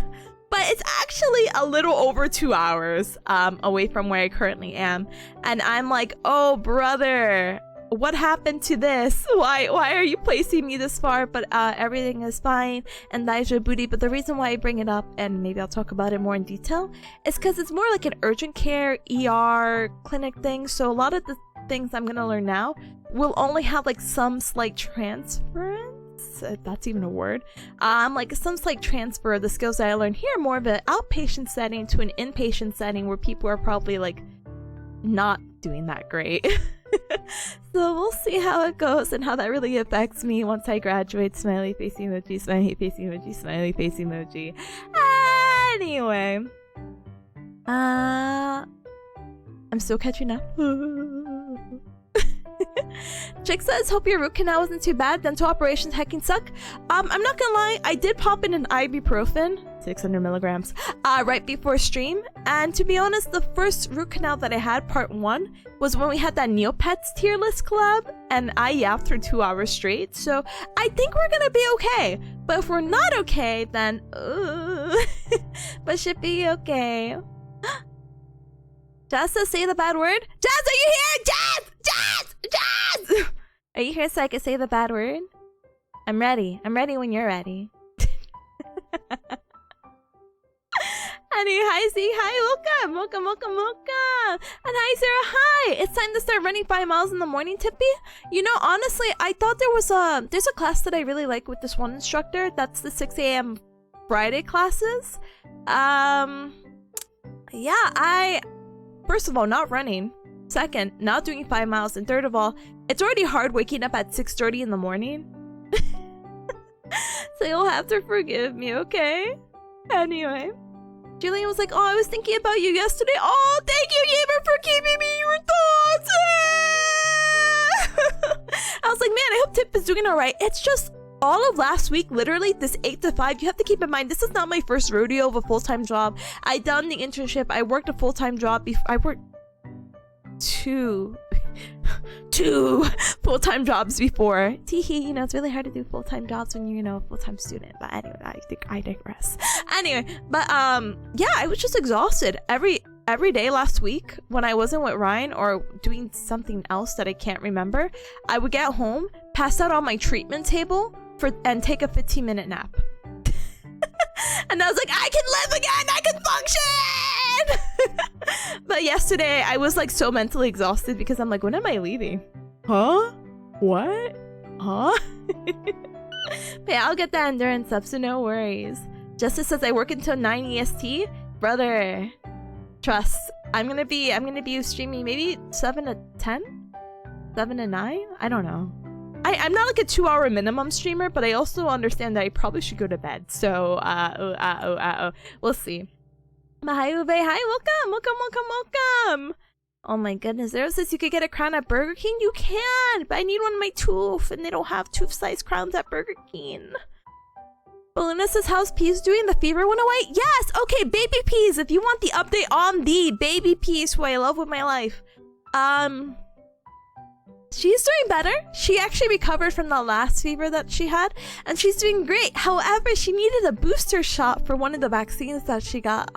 But it's actually a little over 2 hours away from where I currently am. And I'm like, oh, brother, what happened to this? Why are you placing me this far? But everything is fine and Daija Booty. But the reason why I bring it up, and maybe I'll talk about it more in detail, is because it's more like an urgent care, ER, clinic thing. So a lot of the things I'm going to learn now will only have like some slight transference. If that's even a word. Like some slight transfer of the skills that I learned here, more of an outpatient setting to an inpatient setting where people are probably like not doing that great. So we'll see how it goes and how that really affects me once I graduate. Smiley face emoji, smiley face emoji, smiley face emoji. Anyway, I'm still catching up. Chick says, hope your root canal wasn't too bad. Dental operations hecking suck. I'm not gonna lie, I did pop in an ibuprofen, 600 milligrams, right before stream. And to be honest, the first root canal that I had, part 1, was when we had that Neopets tier list collab, and I yapped for 2 hours straight. So I think we're gonna be okay. But if we're not okay, then but should be okay. Jazz says, say the bad word. Jazz, are you here? Jazz! Jazz! Jazz! Are you here so I can say the bad word? I'm ready. I'm ready when you're ready. Honey, hi Z, hi, welcome. And hi Sarah, hi. It's time to start running 5 miles in the morning, Tippy. You know, honestly, I thought there's a class that I really like with this one instructor. That's the 6 a.m. Friday classes. Yeah, first of all, not running. Second, not doing 5 miles. And third of all, it's already hard waking up at 6:30 in the morning. So you'll have to forgive me, okay? Anyway. Julian was like, oh, I was thinking about you yesterday. Oh, thank you, Gamer, for keeping me your thoughts. I was like, man, I hope Tip is doing all right. It's just all of last week, literally, this 8 to 5. You have to keep in mind, this is not my first rodeo of a full-time job. I done the internship. I worked a full-time job. I worked two full-time jobs before. Teehee, you know, it's really hard to do full-time jobs when you're, you know, a full-time student. But anyway, I digress. Anyway, but yeah, I was just exhausted every day last week when I wasn't with Ryan or doing something else that I can't remember. I would get home, pass out on my treatment table and take a 15-minute nap. And I was like, I can live again, I can function. But yesterday I was like so mentally exhausted because I'm like, when am I leaving? Huh? What? Huh? But yeah, I'll get that endurance up, so no worries. Justice says I work until 9 EST. Brother, trust. I'm gonna be streaming maybe 7 to 10? 7 to 9? I don't know. I'm not like a 2-hour minimum streamer, but I also understand that I probably should go to bed. So, we'll see. Hi, Ube. Hi, welcome. Oh my goodness. There says you could get a crown at Burger King. You can, but I need one of my tooth, and they don't have tooth-sized crowns at Burger King. Baluna says, how's Peas doing? The fever went away? Yes! Okay, Baby Peas, if you want the update on the Baby Peas, who I love with my life. She's doing better. She actually recovered from the last fever that she had, and she's doing great. However, she needed a booster shot for one of the vaccines that she got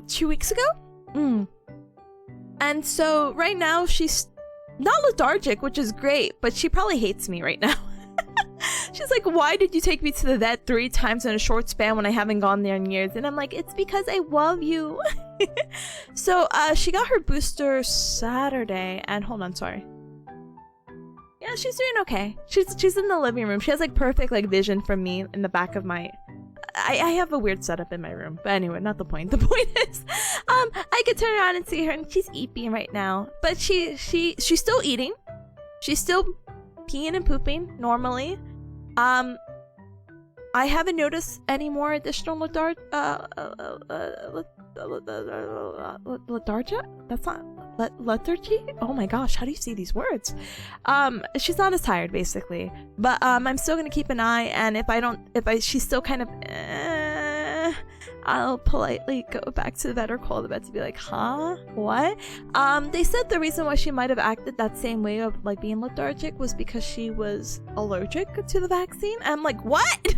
2 weeks ago. And so right now she's not lethargic, which is great, but she probably hates me right now. She's like, why did you take me to the vet 3 times in a short span when I haven't gone there in years? And I'm like, it's because I love you. So she got her booster Saturday, and hold on, sorry. Yeah, she's doing okay. She's in the living room. She has like perfect like vision from me in the back of my... I have a weird setup in my room, but anyway, not the point. The point is, I I could turn around and see her, and she's eeping right now. But she's still eating. She's still peeing and pooping normally. I haven't noticed any more additional lethargia. That's not lethargy. Oh my gosh, how do you say these words? She's not as tired basically, but I'm still gonna keep an eye, and if she's still kind of, I'll politely go back to the vet or call the vet to be like, huh? What? They said the reason why she might have acted that same way of like being lethargic was because she was allergic to the vaccine. I'm like, what?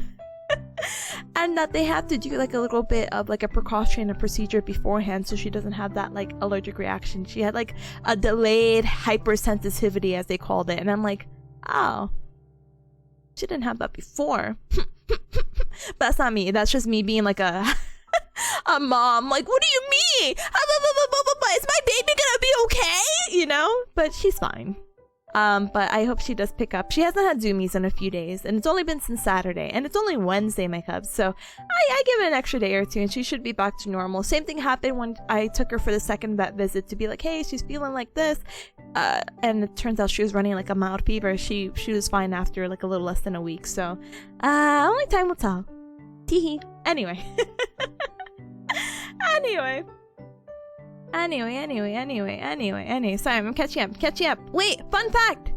And that they have to do like a little bit of like a precaution and procedure beforehand so she doesn't have that like allergic reaction. She had like a delayed hypersensitivity, as they called it, and I'm like, oh, she didn't have that before. But that's not me. That's just me being like a mom. Like, what do you mean? Is my baby gonna be okay? You know? But she's fine. But I hope she does pick up. She hasn't had zoomies in a few days, and it's only been since Saturday, and it's only Wednesday, my cubs. So I give it an extra day or two, and she should be back to normal. Same thing happened when I took her for the second vet visit to be like, hey, she's feeling like this. And it turns out she was running like a mild fever. She was fine after like a little less than a week. So only time will tell. Teehee. Anyway. Anyway. Sorry, I'm catching up. Wait, fun fact.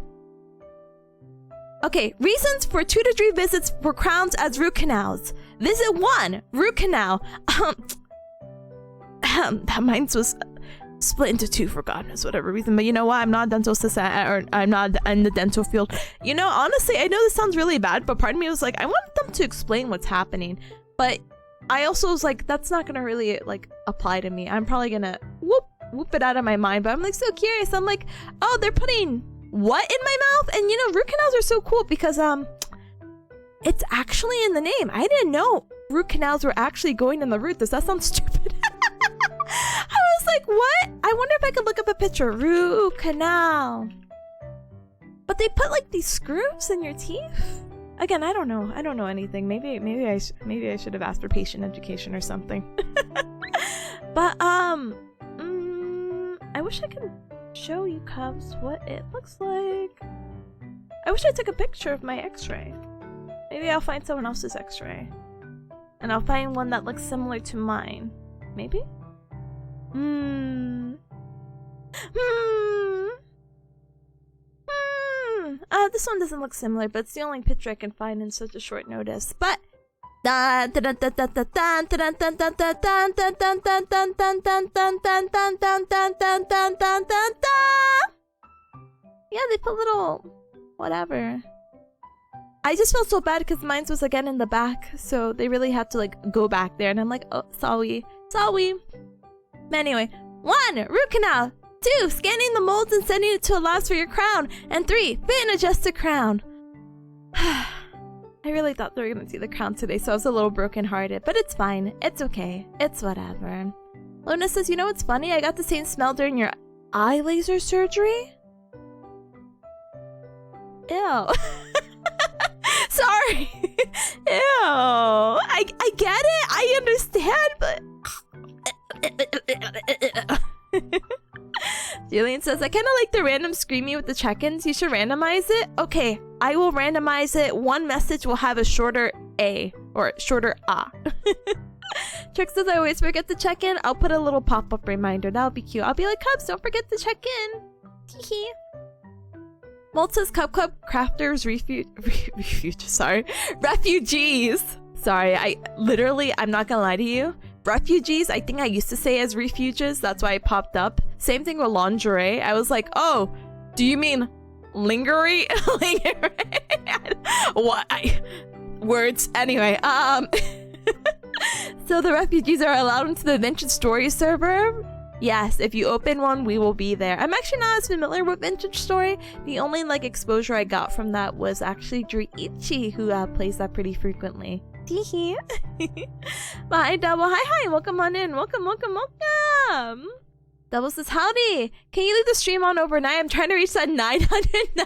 Okay, reasons for 2 to 3 visits for crowns as root canals. Visit 1, root canal. That mine was split into 2 for God knows whatever reason. But you know what? I'm not a dental assistant, or I'm not in the dental field. You know, honestly, I know this sounds really bad, but part of me was like, I want them to explain what's happening. But I also was like, that's not gonna really like apply to me. I'm probably gonna whoop it out of my mind. But I'm like so curious. I'm like, oh, they're putting what in my mouth? And you know, root canals are so cool because it's actually in the name. I didn't know root canals were actually going in the root. Does that sound stupid? I was like, what? I wonder if I could look up a picture. Root canal. But they put like these screws in your teeth. Again, I don't know anything. Maybe I should have asked for patient education or something. But I wish I could show you cubs what it looks like. I wish I took a picture of my x-ray. Maybe I'll find someone else's x-ray. And I'll find one that looks similar to mine. Maybe? This one doesn't look similar, but it's the only picture I can find in such a short notice. But yeah, they put little whatever. I just felt so bad because mine was again in the back, so they really had to like go back there, and I'm like, oh, sorry. But anyway, 1, root canal. 2, scanning the molds and sending it to a labs for your crown. And 3, fit and adjust the crown. I really thought they were gonna see the crown today, so I was a little brokenhearted, but it's fine. It's okay. It's whatever. Luna says, you know what's funny? I got the same smell during your eye laser surgery. Ew. Sorry. Ew. I get it. I understand, but Julian says, I kind of like the random screaming with the check-ins. You should randomize it. Okay, I will randomize it. One message will have a shorter A or shorter A. Trick says, I always forget to check in. I'll put a little pop-up reminder. That'll be cute. I'll be like, Cubs, don't forget to check in. Teehee. Molt says, Cub Club Crafters Refugees. Sorry, I'm not gonna lie to you. Refugees, I think I used to say as refuges. That's why it popped up. Same thing with lingerie. I was like, oh, do you mean lingerie? What? Words. Anyway, so the refugees are allowed into the Vintage Story server. Yes, if you open one, we will be there. I'm actually not as familiar with Vintage Story. The only like exposure I got from that was actually Druichi, who plays that pretty frequently. Teehee. Bye, Double. Hi, welcome on in. Welcome. Double says, howdy! Can you leave the stream on overnight? I'm trying to reach that 999. The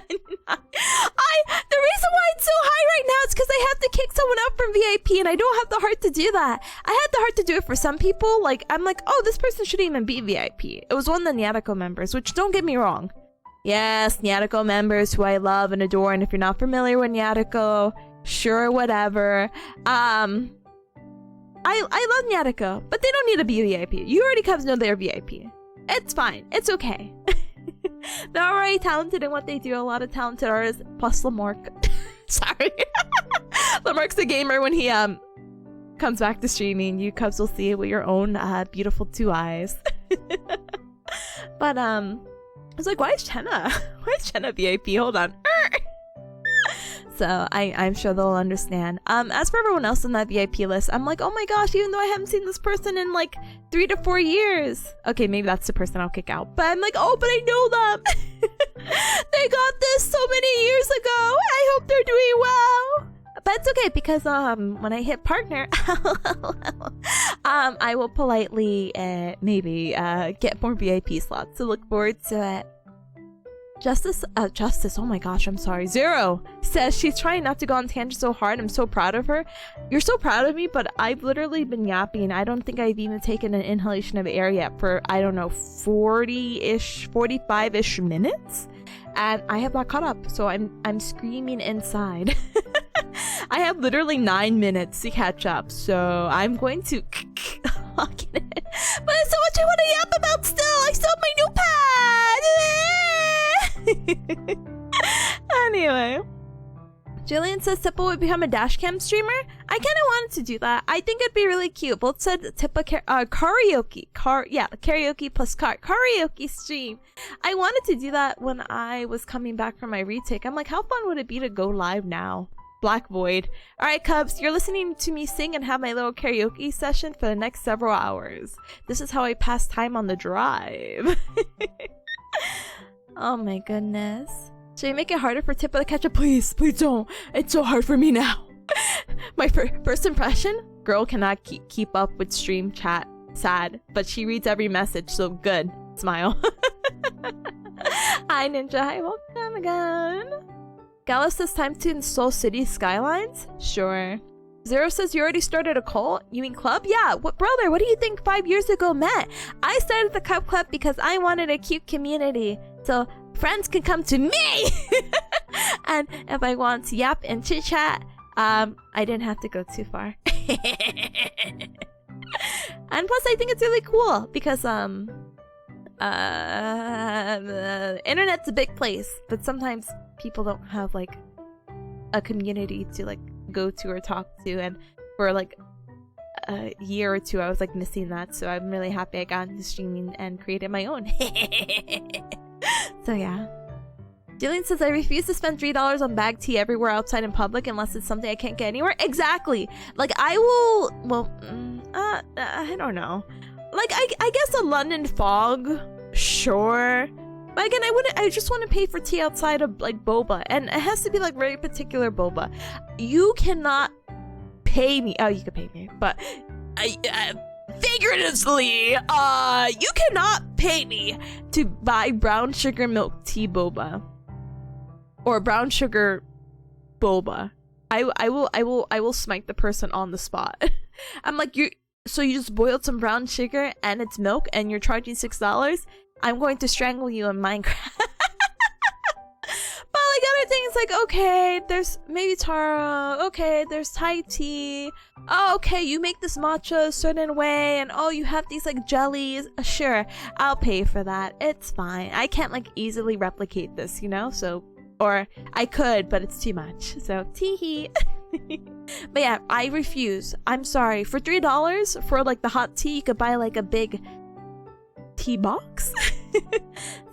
reason why it's so high right now is because I have to kick someone out from VIP, and I don't have the heart to do that. I had the heart to do it for some people. Like, I'm like, oh, this person shouldn't even be VIP. It was one of the Nyatiko members, which don't get me wrong. Yes, Nyatiko members who I love and adore, and if you're not familiar with Nyatiko, sure, whatever. I love Nyatiko, but they don't need to be VIP. You already cubs know they're VIP. It's fine. It's okay. They're already talented in what they do. A lot of talented artists, plus Lamork. Sorry. Lamork's the gamer when he comes back to streaming. You cubs will see it with your own beautiful 2 eyes. But I was like, why is Chenna? Why is Chenna VIP? Hold on. So I'm sure they'll understand. As for everyone else on that VIP list, I'm like, oh my gosh, even though I haven't seen this person in like 3 to 4 years. Okay, maybe that's the person I'll kick out. But I'm like, oh, but I know them. They got this so many years ago. I hope they're doing well. But it's okay because when I hit partner, I will politely maybe get more VIP slots. So look forward to it. Justice, oh my gosh, I'm sorry. Zero says she's trying not to go on tangent so hard. I'm so proud of her. You're so proud of me, but I've literally been yapping. I don't think I've even taken an inhalation of air yet for, I don't know, 40-ish, 45-ish minutes. And I have not caught up, so I'm screaming inside. I have literally 9 minutes to catch up, so I'm going to lock it in. But there's so much I want to yap about still. I still have my new pad. Anyway, Jillian says Tippa would become a dashcam streamer. I kind of wanted to do that. I think it'd be really cute. Both said Tippa karaoke plus karaoke stream. I wanted to do that when I was coming back from my retake. I'm like, how fun would it be to go live now? Black Void. Alright, Cubs, you're listening to me sing and have my little karaoke session for the next several hours. This is how I pass time on the drive. Oh my goodness. Should we make it harder for Tippa to catch up? Please, please don't. It's so hard for me now. My first impression? Girl cannot keep up with stream chat. Sad, but she reads every message, so good. Smile. Hi, Ninja. Hi, welcome again. Gala says time to install City Skylines? Sure. Zero says you already started a cult? You mean club? Yeah, what brother, what do you think 5 years ago meant? I started the Cub Club because I wanted a cute community. So friends can come to me! And if I want to yap and chit chat, I didn't have to go too far. And plus I think it's really cool because the internet's a big place, but sometimes people don't have like a community to like go to or talk to, and for like a year or two I was like missing that, so I'm really happy I got into streaming and created my own. So yeah. Jillian says I refuse to spend $3 on bag tea everywhere outside in public unless it's something I can't get anywhere. Exactly. Like I will, well, I don't know. Like I guess a London fog, sure. But again, I just want to pay for tea outside of like boba, and it has to be like very particular boba. You cannot pay me. Oh, you can pay me, but figuratively, you cannot pay me to buy brown sugar milk tea boba or brown sugar boba. I will smite the person on the spot. I'm like, so you just boiled some brown sugar and it's milk and you're charging $6? I'm going to strangle you in Minecraft. But like other things, like, okay, there's maybe taro, okay, there's Thai tea, oh, okay, you make this matcha a certain way, and oh, you have these like jellies, sure, I'll pay for that, it's fine. I can't like easily replicate this, you know, so, or I could, but it's too much, so teehee. But yeah, I refuse. I'm sorry, for $3 for like the hot tea, you could buy like a big tea box.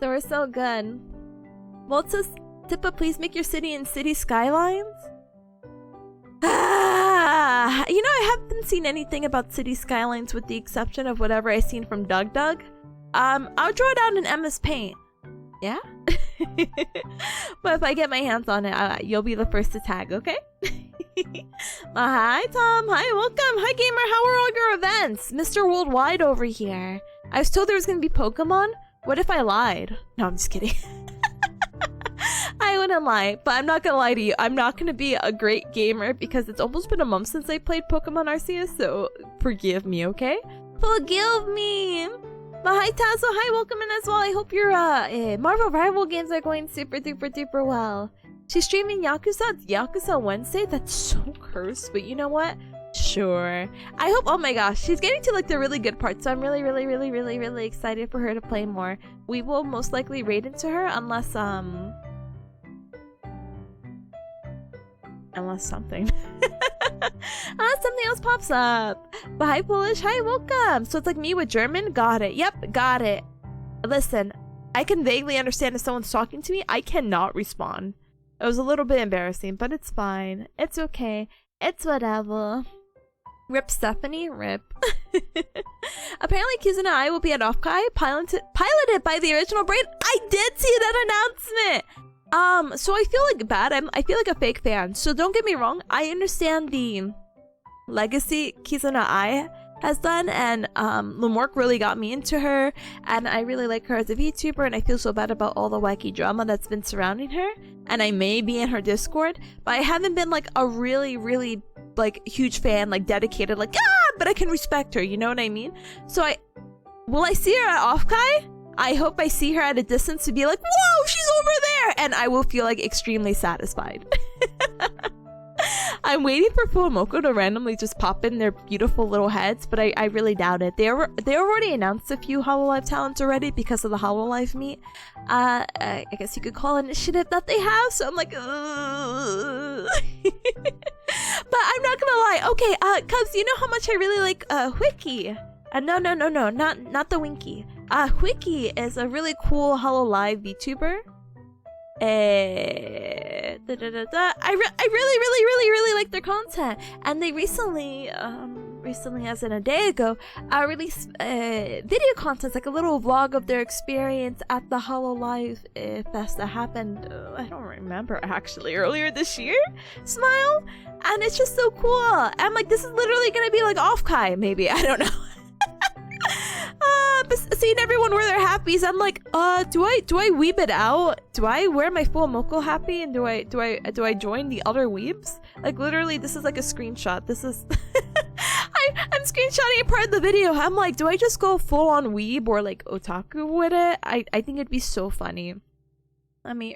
So we're so good. Well, it says, Tippa, please make your city in City Skylines? You know, I haven't seen anything about City Skylines with the exception of whatever I've seen from Doug. I'll draw it out in MS Paint. Yeah? But if I get my hands on it, you'll be the first to tag, okay? Hi, Tom. Hi, welcome. Hi, gamer. How are all your events? Mr. Worldwide over here. I was told there was gonna be Pokemon. What if I lied? No, I'm just kidding. I wouldn't lie, but I'm not gonna lie to you. I'm not gonna be a great gamer because it's almost been a month since I played Pokemon Arceus, so forgive me, okay? Forgive me! But hi Tazo, hi, welcome in as well. I hope your Marvel Rival games are going super duper well. She's streaming Yakuza. It's Yakuza Wednesday? That's so cursed, but you know what? Sure. I hope, oh my gosh, she's getting to like the really good part, so I'm really excited for her to play more. We will most likely raid into her unless something else pops up. But hi Polish, hi, welcome. So it's like me with German? Got it. Yep, got it. Listen, I can vaguely understand if someone's talking to me. I cannot respond. It was a little bit embarrassing, but it's fine. It's okay. It's whatever. Rip Stephanie, rip. Apparently Kizuna and I will be at Offkai, piloted by the original brain. I did see that announcement! So I feel like bad. I feel like a fake fan. So don't get me wrong. I understand the legacy Kizuna I has done, and Lamork really got me into her, and I really like her as a VTuber, and I feel so bad about all the wacky drama that's been surrounding her, and I may be in her Discord, but I haven't been like a really like huge fan, like dedicated, like but I can respect her, you know what I mean? So will I see her at Offkai? I hope I see her at a distance to be like, whoa, she's over there, and I will feel like extremely satisfied. I'm waiting for Fuamoko to randomly just pop in their beautiful little heads, but I really doubt it. They already announced a few Hololive talents already because of the Hololive meet. I guess you could call it initiative that they have, so I'm like, ugh. But I'm not gonna lie. Okay, Cubs, you know how much I really like Wiki. No, not the Winky. Wiki is a really cool Hololive VTuber. I really like their content, and they recently as in a day ago, released video content, like a little vlog of their experience at the Hololive fest that happened. I don't remember actually, earlier this year. Smile, and it's just so cool. I'm like, this is literally gonna be like Offkai, maybe, I don't know. But seeing everyone wear their happies, I'm like, do I weeb it out? Do I wear my full Moko happy, and do I join the other weebs? Like literally, this is like a screenshot. This is I'm screenshotting a part of the video. I'm like, do I just go full on weeb or like otaku with it? I think it'd be so funny. I mean,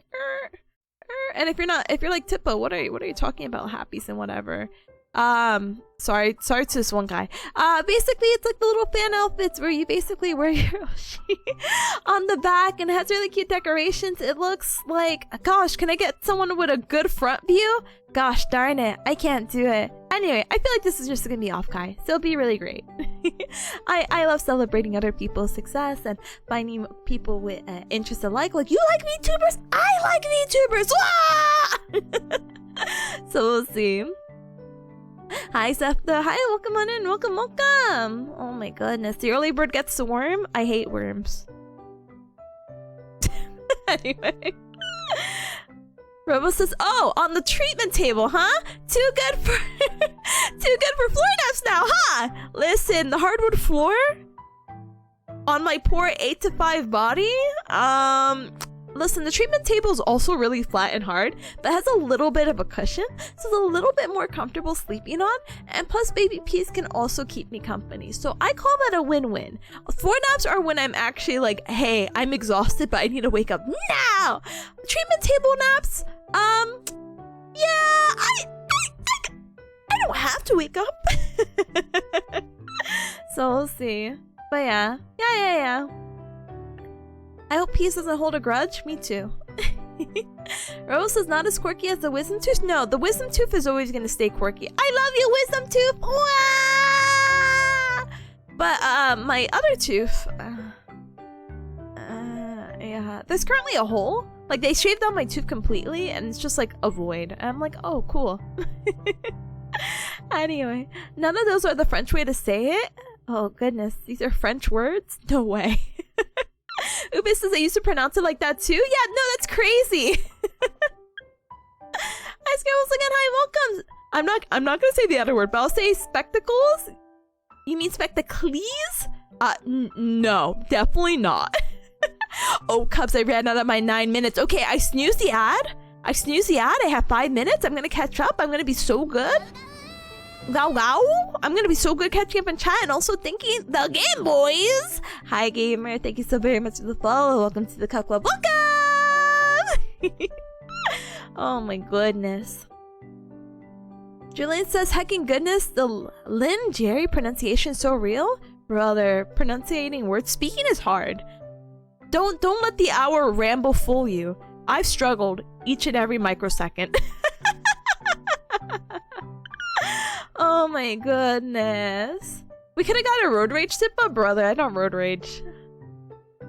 and if you're like Tippa, what are you talking about happies and whatever? Sorry to this one guy. Basically it's like the little fan outfits where you basically wear your Oshi on the back, and it has really cute decorations. It looks like, gosh, can I get someone with a good front view? Gosh darn it, I can't do it. Anyway, I feel like this is just gonna be Offkai, so it'll be really great. I love celebrating other people's success and finding people with interests alike. Like, you like VTubers? I like VTubers! So we'll see. Hi Sefta, hi, welcome on in, welcome. Oh my goodness, the early bird gets the worm. I hate worms. Anyway, Robo says, oh, on the treatment table, huh? Too good for floor naps now, huh? Listen, the hardwood floor on my poor 8 to 5 body, listen, the treatment table is also really flat and hard, but has a little bit of a cushion, so it's a little bit more comfortable sleeping on, and plus baby peas can also keep me company, so I call that a win-win. Floor naps are when I'm actually like, hey, I'm exhausted, but I need to wake up now. Treatment table naps, yeah, I don't have to wake up. So we'll see, but yeah. I hope Peace doesn't hold a grudge. Me too. Rose is not as quirky as the Wisdom Tooth. No, the Wisdom Tooth is always going to stay quirky. I love you, Wisdom Tooth! Wah! But, my other tooth... yeah. There's currently a hole. Like, they shaved out my tooth completely, and it's just like a void. And I'm like, oh, cool. Anyway, none of those are the French way to say it. Oh, goodness. These are French words? No way. Ubis says I used to pronounce it like that too? Yeah, no, that's crazy. Hi, Scarabs again. Hi, welcome. I'm not gonna say the other word, but I'll say spectacles. You mean spectacles? No, definitely not. Oh, Cubs, I ran out of my 9 minutes. Okay, I snoozed the ad. I have 5 minutes. I'm gonna catch up. I'm gonna be so good. Wow, wow. I'm gonna be so good catching up in chat and also thinking the Game Boys. Hi, gamer. Thank you so very much for the follow. Welcome to the Cup Club. Welcome! Oh my goodness. Julian says, hecking goodness, the Lin Jerry pronunciation so real? Brother, pronunciating words speaking is hard. Don't let the hour ramble fool you. I've struggled each and every microsecond. Oh my goodness. We could have got a road rage tip up, brother. I don't road rage.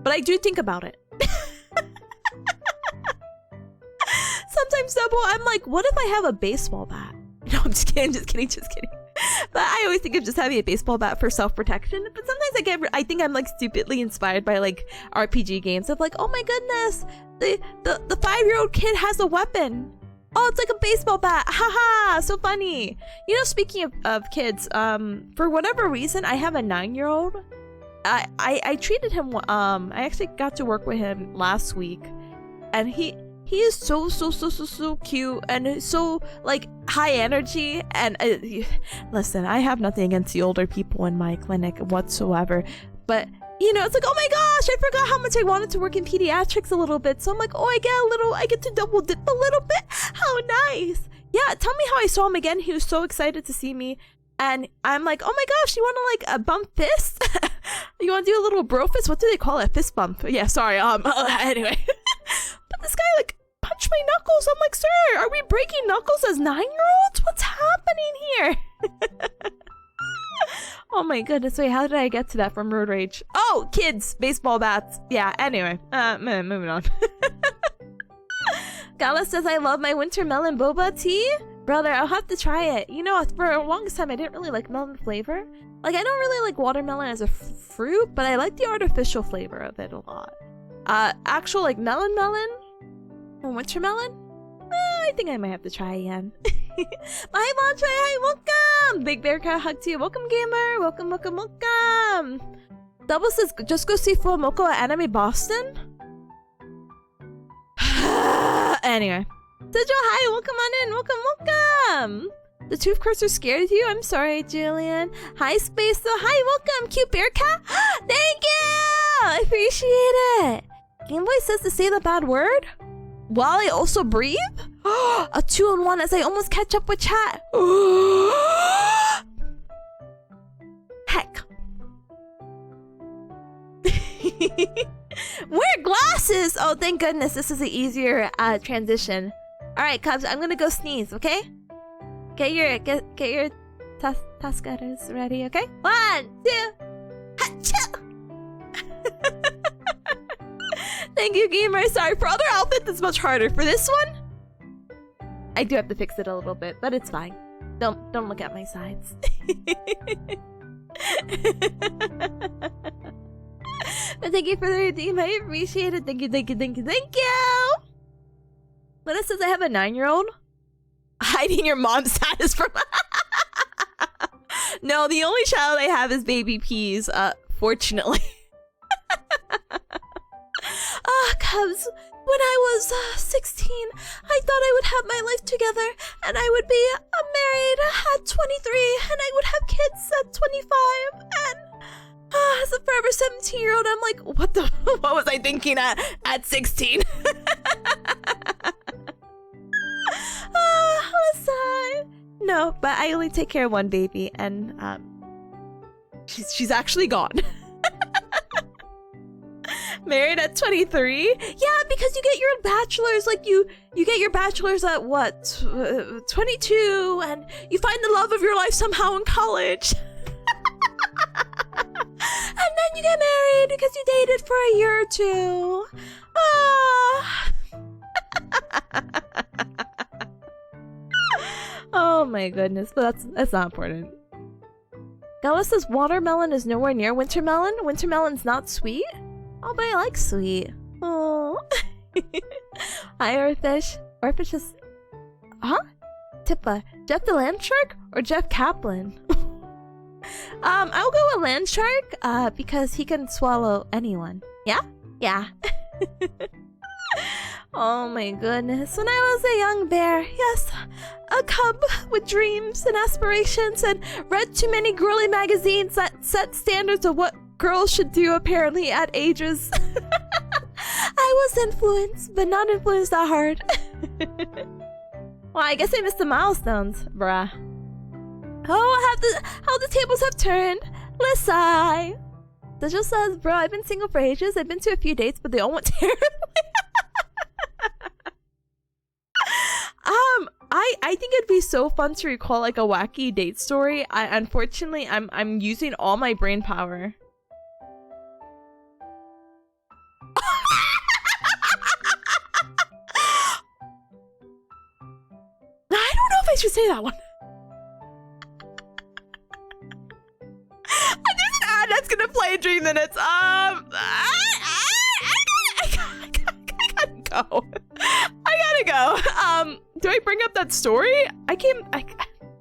But I do think about it. Sometimes, Double, I'm like, what if I have a baseball bat? No, I'm just kidding. But I always think of just having a baseball bat for self-protection. But sometimes I think I'm like stupidly inspired by like RPG games of like, oh my goodness, the 5-year-old kid has a weapon. Oh, it's like a baseball bat. Haha, so funny. You know, speaking of kids, for whatever reason, I have a 9-year-old. I treated him, I actually got to work with him last week, and he is so cute and so like high energy. And listen, I have nothing against the older people in my clinic whatsoever, but you know, it's like, oh my gosh, I forgot how much I wanted to work in pediatrics a little bit. So I'm like, oh, I get to double dip a little bit. How nice. Yeah, tell me how I saw him again. He was so excited to see me. And I'm like, oh my gosh, you want to like bump fist? You want to do a little bro fist? What do they call it? Fist bump. Yeah, sorry. Anyway. But this guy like punched my knuckles. I'm like, sir, are we breaking knuckles as 9-year-olds? What's happening here? Oh my goodness, wait, how did I get to that from road rage? Oh, kids, baseball bats. Yeah, anyway, moving on. Gala says, I love my winter melon boba tea. Brother, I'll have to try it. You know, for the longest time, I didn't really like melon flavor. Like, I don't really like watermelon as a fruit, but I like the artificial flavor of it a lot. Actual, like, melon or winter melon? I think I might have to try again. Bye, Mantra. Hi, welcome. Big Bearcat hug to you. Welcome, gamer. Welcome. Double says, just go see Fuamoko at Anime Boston. Anyway. Sigil, hi. Welcome on in. Welcome. The tooth cursor scared you? I'm sorry, Julian. Hi, Space. So, hi. Welcome. Cute Bearcat. Thank you. I appreciate it. Gameboy says to say the bad word while I also breathe? A 2-on-1 as I almost catch up with chat. Heck. Wear glasses! Oh, thank goodness. This is an easier transition. Alright, Cubs, I'm gonna go sneeze, okay? Get your tascaras ready, okay? 1, 2, ha-cha! Thank you, gamer. Sorry, for other outfits it's much harder. For this one, I do have to fix it a little bit, but it's fine. Don't look at my sides. But thank you for the redeem. I appreciate it. Thank you. Lena says I have a 9-year-old. Hiding your mom's status from. No, the only child I have is baby Peas. Fortunately. Cubs, when I was 16, I thought I would have my life together and I would be married at 23 and I would have kids at 25. And as a forever 17-year-old, I'm like, what was I thinking at 16? Aside. No, but I only take care of one baby and she's actually gone. Married at 23? Yeah, because you get your bachelor's, like you get your bachelor's at what, 22, and you find the love of your life somehow in college. And then you get married because you dated for a year or two. Oh my goodness, but that's not important. Gala says watermelon is nowhere near wintermelon. Wintermelon's not sweet. Oh, but I like sweet. Oh. Hi, Orfish. Orfish is... Huh? Tippa. Jeff the Land Shark or Jeff Kaplan? I'll go with land shark, because he can swallow anyone. Yeah? Yeah. Oh my goodness. When I was a young bear, yes, a cub with dreams and aspirations, and read too many girly magazines that set standards of what girls should do apparently at ages. I was influenced, but not influenced that hard. Well, I guess I missed the milestones, bruh. Oh, how the tables have turned. Let's sigh. That just says, bro, I've been single for ages. I've been to a few dates, but they all went terribly. I think it'd be so fun to recall like a wacky date story. Unfortunately, I'm using all my brain power. I don't know if I should say that one. There's an ad that's gonna play in 3 minutes. I gotta go. I gotta go. Do I bring up that story?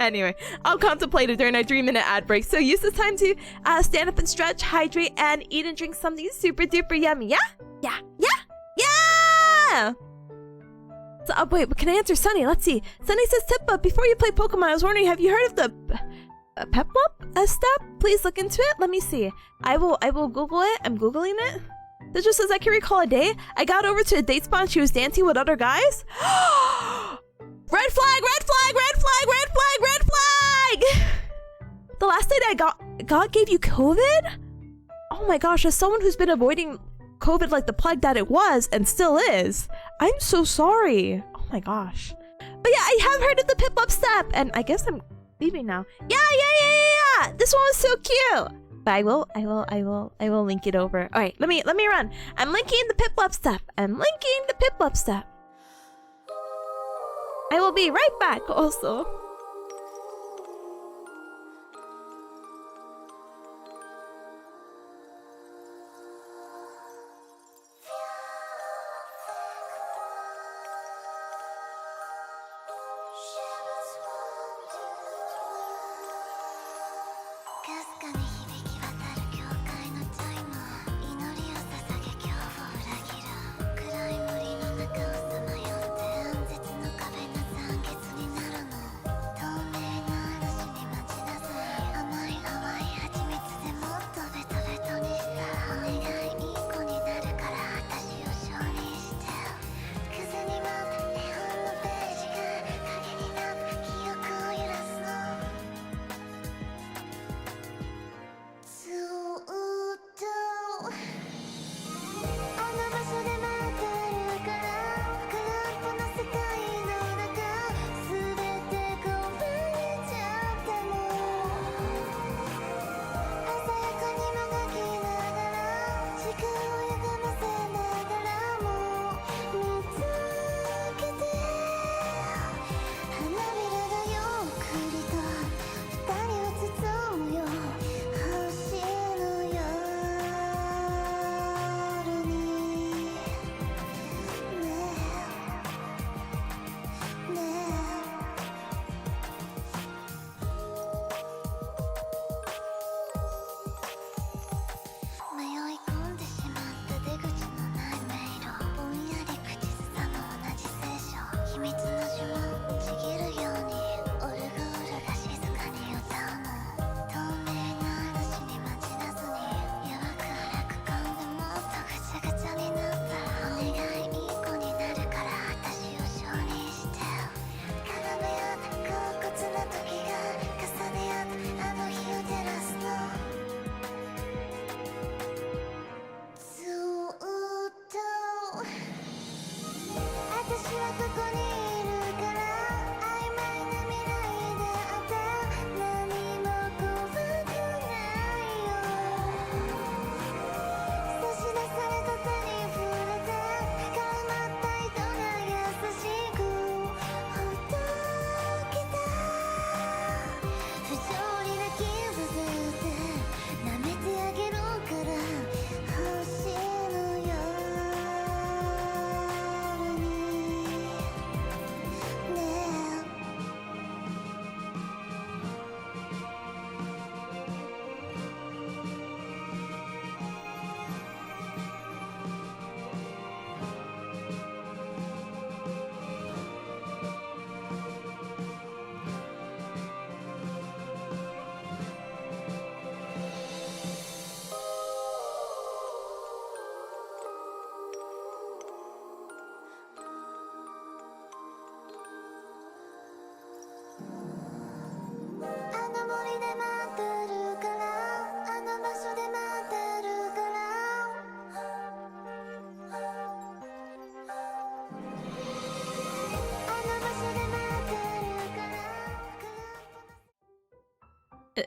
Anyway, I'll contemplate it during our 3-minute ad break. So use this time to stand up and stretch, hydrate, and eat and drink something super duper yummy. Yeah? Yeah. Yeah? Yeah! So, wait, but can I answer Sunny? Let's see. Sunny says, Tippa, before you play Pokemon, I was wondering, have you heard of the Peplup step? Please look into it. Let me see. I will Google it. I'm Googling it. This just says, I can recall a day I got over to a date spot and she was dancing with other guys. Red flag, red flag, red flag, red flag, red flag! The last date I God gave you COVID? Oh my gosh, as someone who's been avoiding COVID like the plague that it was and still is, I'm so sorry. Oh my gosh. But yeah, I have heard of the Piplup step, and I guess I'm leaving now. Yeah. This one was so cute. But I will link it over. All right, let me run. I'm linking the Piplup step. I will be right back also.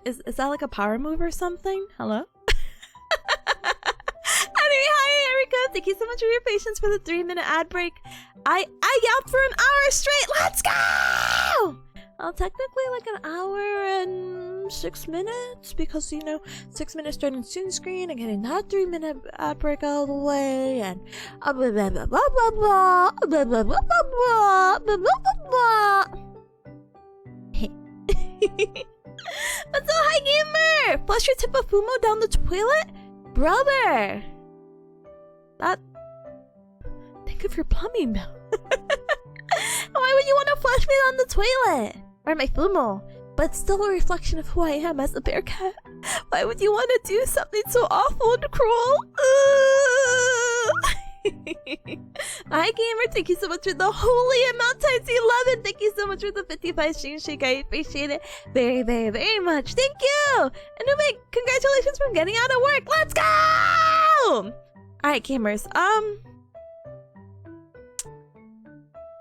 Is that like a power move or something? Hello? Anyway, hi Erica! Thank you so much for your patience for the 3-minute ad break. I yapped for an hour straight! Let's go! Well, technically like an hour and 6 minutes because, you know, 6 minutes starting soon screen and getting that 3-minute ad break out of the way and blah blah blah blah blah blah blah blah blah blah blah blah blah. What's up, hi gamer? Flush your tip of Fumo down the toilet? Brother! That... Think of your plumbing bill. Why would you want to flush me down the toilet? Or my Fumo? But still a reflection of who I am as a Bearcat. Why would you want to do something so awful and cruel? Hi gamer, thank you so much for the holy amount times 11. Thank you so much for the 55 stream shake. I appreciate it very, very, very much. Thank you! And Nubik, congratulations for getting out of work. Let's go! Alright gamers,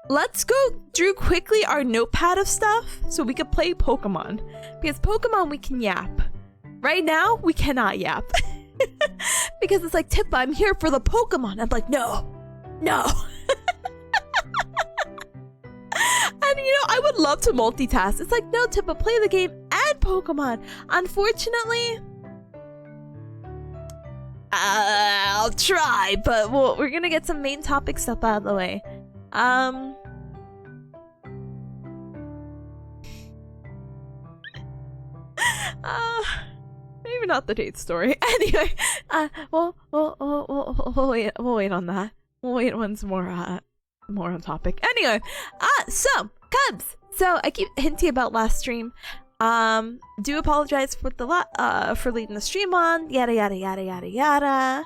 let's go through quickly our notepad of stuff so we can play Pokemon. Because Pokemon we can yap. Right now, we cannot yap. Because it's like, Tippa, I'm here for the Pokemon. I'm like, no. No. And you know, I would love to multitask. It's like, no, Tippa, play the game and Pokemon. Unfortunately, I'll try, but we're gonna get some main topic stuff out of the way. Maybe not the date story. Anyway, we'll wait on that. We'll wait once more, more on topic. Anyway, so, Cubs! So, I keep hinting about last stream. Do apologize for the for leading the stream on, yada yada yada yada yada.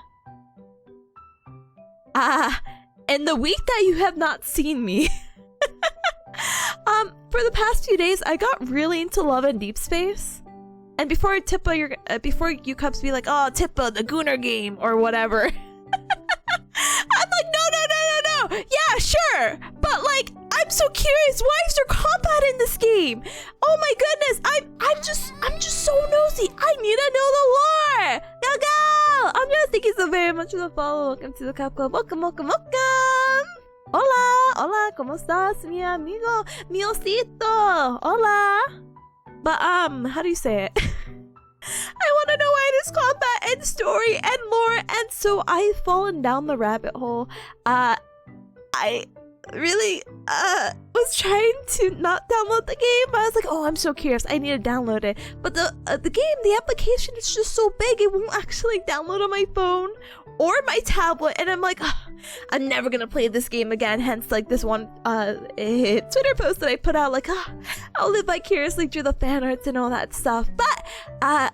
In the week that you have not seen me, for the past few days, I got really into Love and Deep Space. And before Tippa, before you Cubs be like, oh, Tippa, the Gooner game, or whatever. I'm like, no. Yeah, sure. But like, I'm so curious. Why is there combat in this game? Oh my goodness. I'm just so nosy. I need to know the lore. Go. I'm just thank you so very much for the follow. Welcome to the Cup Club. Welcome. Hola. ¿Cómo estás, mi amigo? Mi osito. Hola. But, how do you say it? I want to know why there's combat and story and lore, and so I've fallen down the rabbit hole. I really, was trying to not download the game, but I was like, oh, I'm so curious, I need to download it. But the game, the application is just so big, it won't actually download on my phone or my tablet, and I'm like, oh, I'm never gonna play this game again. Hence, like, this one Twitter post that I put out, like, oh, I'll live vicariously through the fan arts and all that stuff. But I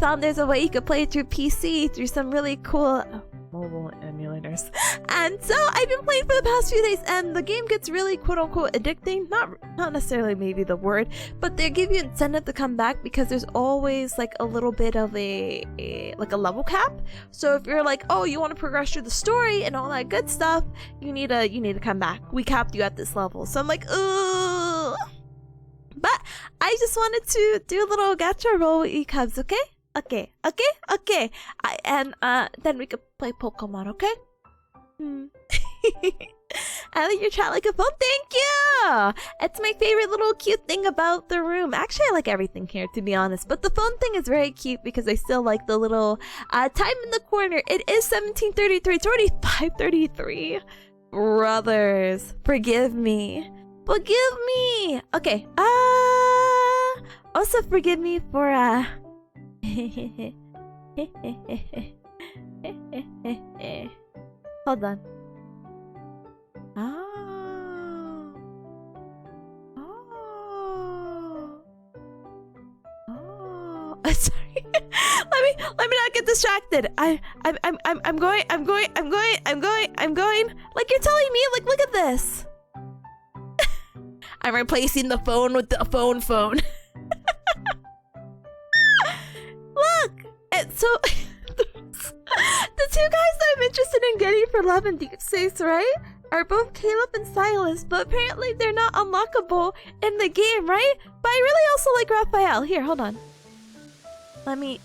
found there's a way you could play it through PC through some really cool mobile emulators, and so I've been playing for the past few days, and the game gets really quote-unquote addicting. Not necessarily maybe the word, but they give you incentive to come back because there's always like a little bit of a level cap. So if you're like, oh, you want to progress through the story and all that good stuff, you need to come back. We capped you at this level. So I'm like, ugh. But I just wanted to do a little gacha roll with you Cubs, okay? Okay. And then we could play Pokemon, okay? I like your chat like a phone. Thank you! It's my favorite little cute thing about the room. Actually, I like everything here, to be honest. But the phone thing is very cute because I still like the little time in the corner. It is 17:33. It's already 5:33. Brothers, forgive me. Forgive me! Okay. Also forgive me for, hold on. Sorry. let me not get distracted. I'm going. Like you're telling me, like look at this. I'm replacing the phone with the phone. Look! It's so... The two guys that I'm interested in getting for Love and Deep Space, right, are both Caleb and Silas, but apparently they're not unlockable in the game, right? But I really also like Raphael. Here, hold on. Let me...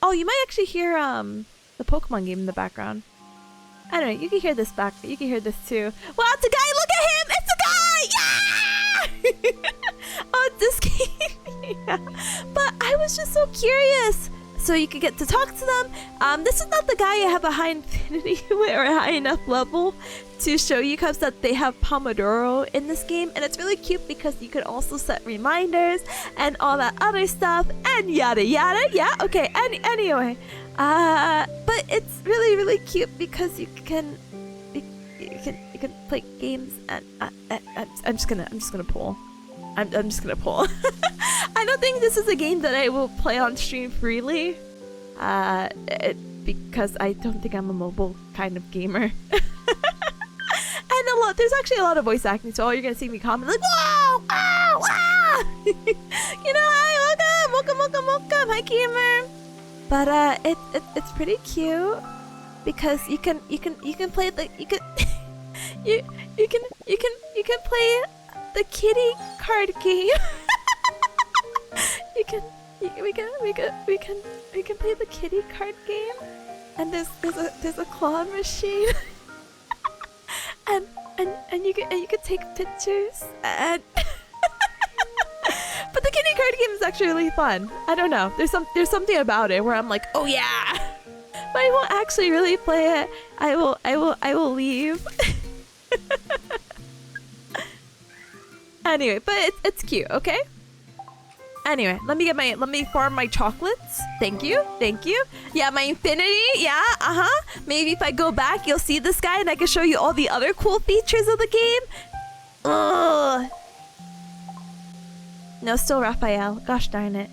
Oh, you might actually hear the Pokemon game in the background. Anyway, you can hear this back. You can hear this too. Wow, it's a guy! Look at him! It's a guy! Yeah! Oh, it's this game. Yeah. But I was just so curious. So you could get to talk to them. This is not the guy you have a high infinity with or a high enough level to show you cubs that they have Pomodoro in this game, and it's really cute because you could also set reminders and all that other stuff and yada yada. Yeah, okay. Anyway, but it's really cute because you can play games and I'm just gonna pull. I'm just gonna pull. I don't think this is a game that I will play on stream freely, because I don't think I'm a mobile kind of gamer. And there's actually a lot of voice acting, so all you're gonna see me comment like, "Wow, wow, wow!" You know, hi, welcome, hi gamer. But it's pretty cute because you can play the you can play the kitty card game. we can play the kitty card game, and there's a claw machine, and you can take pictures and. But the kitty card game is actually really fun. I don't know. There's something about it where I'm like, oh yeah. But I won't actually really play it. I will leave. Anyway, but it's cute, okay? Anyway, let me farm my chocolates. Thank you. Yeah, my infinity, yeah, Maybe if I go back, you'll see this guy and I can show you all the other cool features of the game. Ugh. No, still Raphael. Gosh darn it.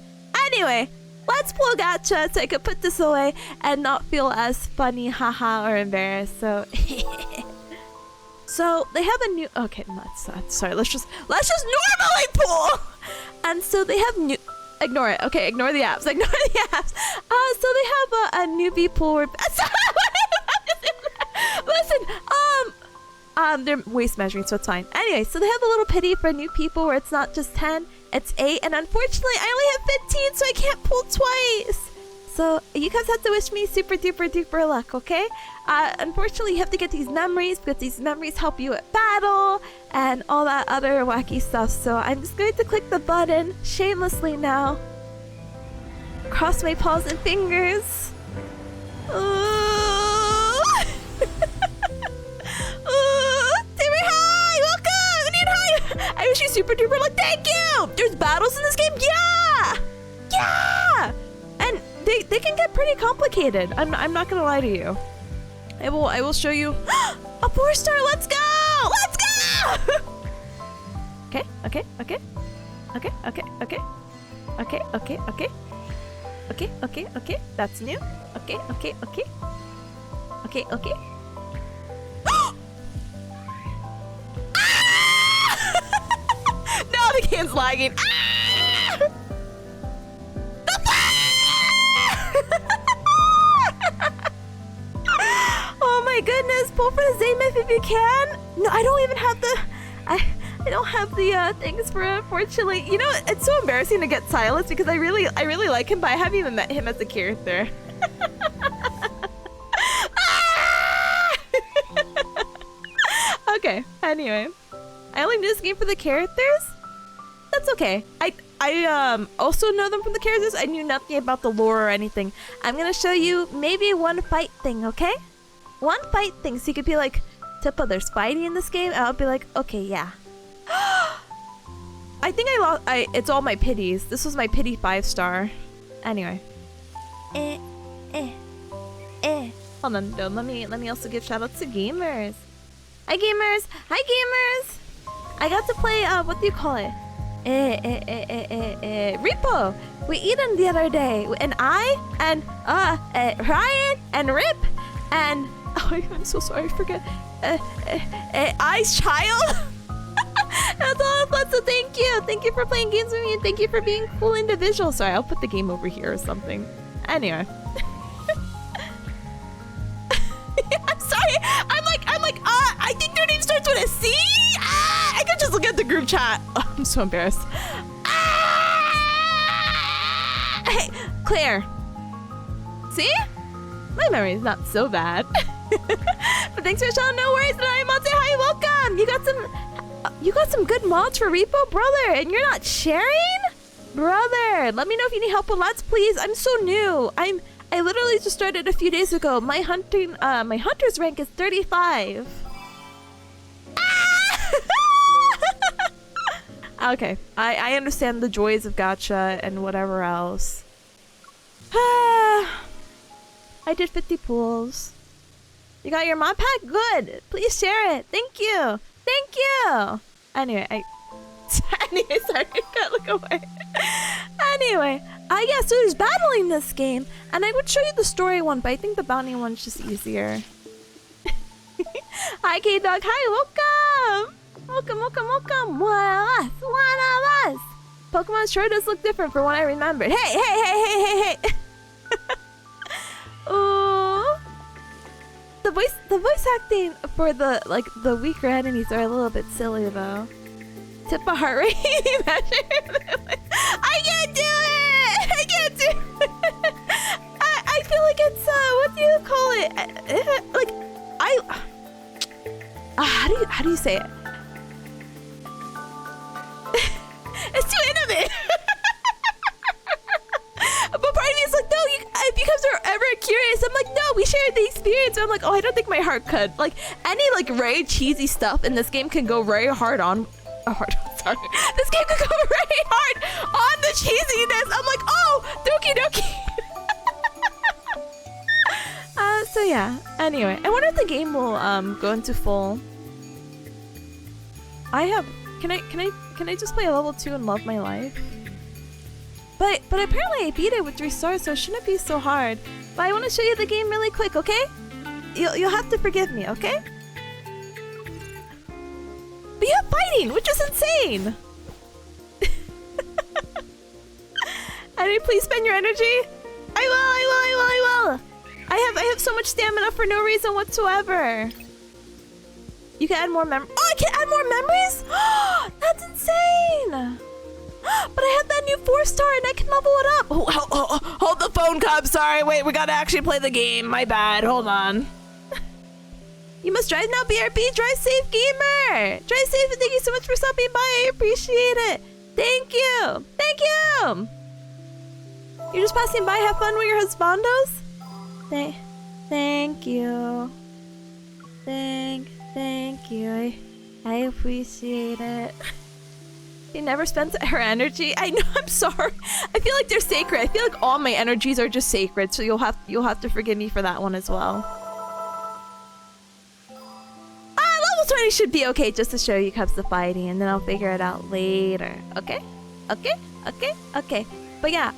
Anyway, let's pull gacha so I can put this away and not feel as funny, haha, or embarrassed, so... So they have a new. Okay, sorry. Let's just normally pull. And so they have new. Ignore it. Okay, ignore the apps. So they have a newbie pool. Listen. They're waist measuring, so it's fine. Anyway, so they have a little pity for new people where it's not just 10, it's 8, and unfortunately I only have 15, so I can't pull twice. So you guys have to wish me super duper luck, okay? Unfortunately, you have to get these memories because these memories help you at battle and all that other wacky stuff. So I'm just going to click the button shamelessly now. Cross my paws and fingers. Timmy, hi! Welcome! I wish you super duper luck. Thank you! There's battles in this game? Yeah! And they can get pretty complicated. I'm not gonna lie to you. I will show you a 4-star. Let's go! Okay. That's new. Okay. No, the game's lagging. Oh my goodness, pull for the Zaymif if you can. No, I don't even have the... I don't have the things for it, unfortunately. You know, it's so embarrassing to get Silas because I really like him, but I haven't even met him as a character. Okay, anyway. I only knew this game for the characters. That's okay. I also know them from the characters. I knew nothing about the lore or anything. I'm gonna show you maybe one fight thing, okay? One fight thing, so you could be like, Tippa, there's fighting in this game? And I'll be like, okay, yeah. I think it's all my pities. This was my pity 5-star. Anyway. Hold on, no, let me also give shoutouts to gamers. Hi gamers! I got to play, what do you call it? Repo! We eaten the other day, and I, and, Ryan, and Rip, and, oh, I'm so sorry, I forget, Ice Child? That's all, so thank you! Thank you for playing games with me, and thank you for being cool individuals. Sorry, I'll put the game over here or something. Anyway. chat. Oh, I'm so embarrassed. Hey, Claire. See? My memory is not so bad. But thanks for showing. No worries. I'm on say hi. Welcome. You got some good mods for Repo, brother, and you're not sharing, brother. Let me know if you need help with mods, please. I'm so new. I literally just started a few days ago. My hunter's rank is 35. Okay, I understand the joys of gacha and whatever else. I did 50 pools. You got your mod pack? Good. Please share it. Thank you. Thank you. Anyway, anyway, sorry, I gotta look away. Anyway, yeah, so there's battling this game, and I would show you the story one, but I think the bounty one's just easier. Hi, K-Dog. Hi, welcome. Welcome. One of us. Pokemon sure does look different from what I remembered. Hey. Ooh. The voice acting for the weaker enemies are a little bit silly though. Tip a heart rate measure. I can't do it. I feel like it's what do you call it? How do you say it? It's too intimate. But part of me is like, no, if you guys are ever curious, I'm like, no, we shared the experience. And I'm like, oh, I don't think my heart could. Like, any like very cheesy stuff in this game can go very hard on. Sorry. This game can go very hard on the cheesiness. I'm like, oh, dokie dokie. So yeah. Anyway, I wonder if the game will go into full. Can I just play a level 2 and love my life? But apparently I beat it with 3 stars, so it shouldn't be so hard. But I want to show you the game really quick, okay? You'll have to forgive me, okay? But you have fighting, which is insane! And please spend your energy? I will! I have so much stamina for no reason whatsoever. You can add more memories. Oh, I can add more memories? That's insane! But I have that new 4-star and I can level it up. Oh, hold the phone, Cub. Sorry, wait, we gotta actually play the game. My bad. Hold on. You must drive now, BRB. Drive safe, gamer. Drive safe, and thank you so much for stopping by. I appreciate it. Thank you. You're just passing by. Have fun with your husbandos. Thank you. Thank you. I appreciate it. She never spends her energy. I know. I'm sorry. I feel like they're sacred. I feel like all my energies are just sacred. So you'll have to forgive me for that one as well. Level 20 should be okay just to show you cups of fighting, and then I'll figure it out later. Okay. But yeah.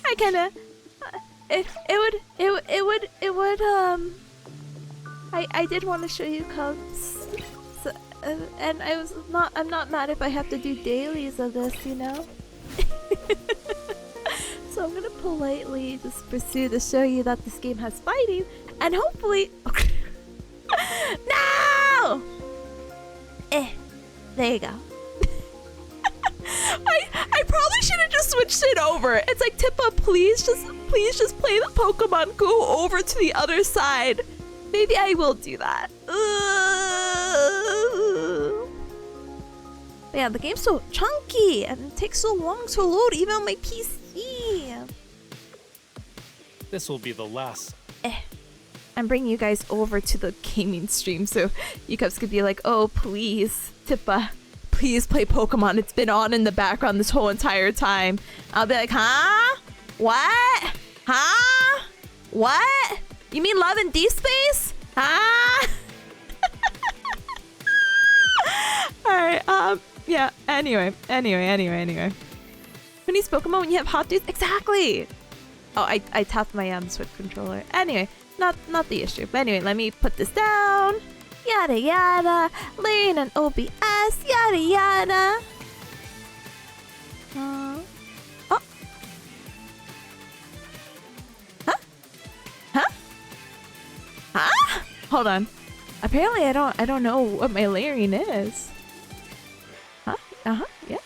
I kind of. It would. I did want to show you cubs. And I'm not mad if I have to do dailies of this, you know? So I'm gonna politely just pursue to show you that this game has fighting, and hopefully... No! There you go. I probably should have just switched it over. It's like, Tippa, please just play the Pokemon Go over to the other side. Maybe I will do that. But yeah, the game's so chunky and it takes so long to load even on my PC. This will be the last. I'm bringing you guys over to the gaming stream so you guys could be like, oh, please, Tippa, please play Pokemon. It's been on in the background this whole entire time. I'll be like, huh? What? Huh? What? You mean Love in Deep Space? Huh? Alright, yeah, anyway. Who needs Pokemon when you have hot dudes? Exactly! Oh, I tapped my Switch controller. Anyway, not the issue. But anyway, let me put this down. Yada yada. Learn an OBS. Yada yada. Oh. Huh? Hold on. Apparently, I don't know what my layering is. Huh? Yeah.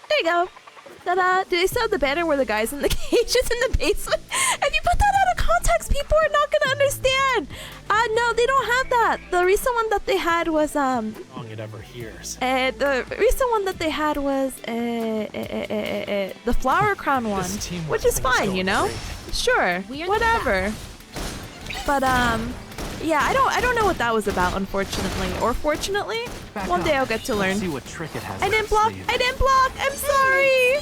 There you go. Ta-da! Do they still have the banner where the guy's in the cages in the basement? If you put that out of context, people are not gonna understand. No, they don't have that. The recent one that they had was Long it ever hears. the recent one that they had was the flower crown one, which is fine, you know. Great. Sure, whatever. But yeah, I don't know what that was about, unfortunately, or fortunately. One day I'll get to learn. See what trick it has. I didn't block. I didn't block. I'm sorry.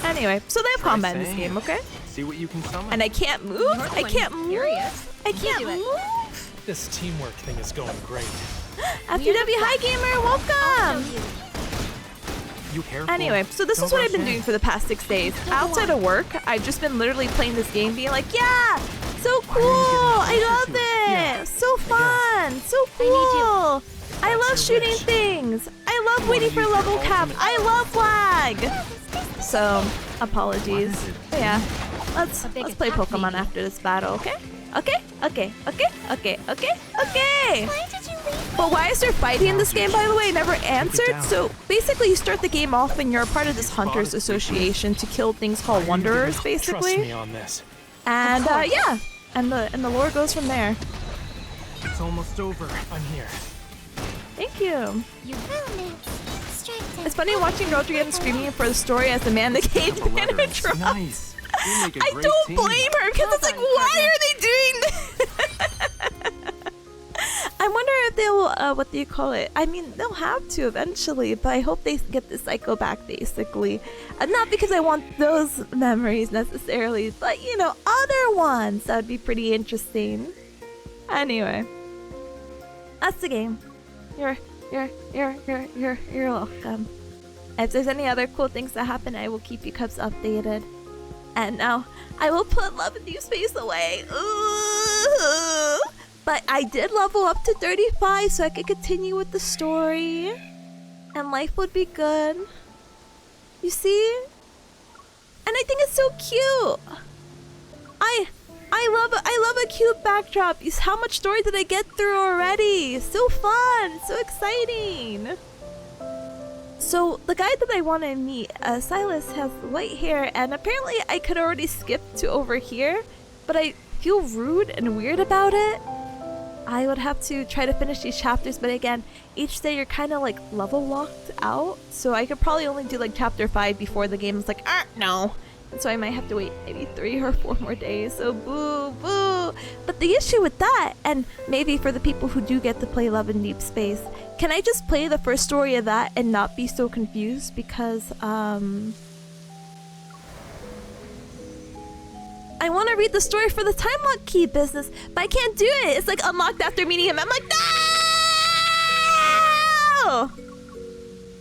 Anyway, so they have combat in this game, okay? See what you can summon. And I can't move. I can't move. I can't move. This teamwork thing is going great. FTW, hi gamer, welcome. You careful. Anyway, so this is what I've been doing for the past 6 days. Outside of work, I've just been literally playing this game, being like, yeah, so cool. I love it. Yeah, so fun. So cool. I love shooting things. I love waiting for level cap. I love lag. So, apologies. But yeah, let's play Pokemon after this battle, okay? Okay. But why is there fighting in this game, by the way? I never answered. So basically, you start the game off and you're a part of this Hunters Association to kill things called Wanderers, basically. Trust me on this. And yeah, and the lore goes from there. It's almost over. I'm here. Thank you. It's funny watching Rodrigan screaming for the story as the man in the cage banner drop. Nice. I don't blame her because it's like, why are they doing this? I wonder if they'll, what do you call it? I mean, they'll have to eventually, but I hope they get the Psycho back, basically. Not because I want those memories necessarily, but, you know, other ones. That would be pretty interesting. Anyway. That's the game. You're welcome. If there's any other cool things that happen, I will keep you cubs updated. And now, I will put Love and Deep Space away. Ooh. But I did level up to 35 so I could continue with the story. And life would be good. You see? And I think it's so cute. I love a cute backdrop. How much story did I get through already? So fun, so exciting. So the guy that I want to meet, Silas, has white hair, and apparently I could already skip to over here, but I feel rude and weird about it. I would have to try to finish these chapters, but again, each day you're kind of like level locked out, so I could probably only do like chapter 5 before the game is like, no. And so I might have to wait maybe 3 or 4 more days, so boo, boo. But the issue with that, and maybe for the people who do get to play Love in Deep Space, can I just play the first story of that and not be so confused? Because, I want to read the story for the time lock key business, but I can't do it. It's like unlocked after meeting him. I'm like, no!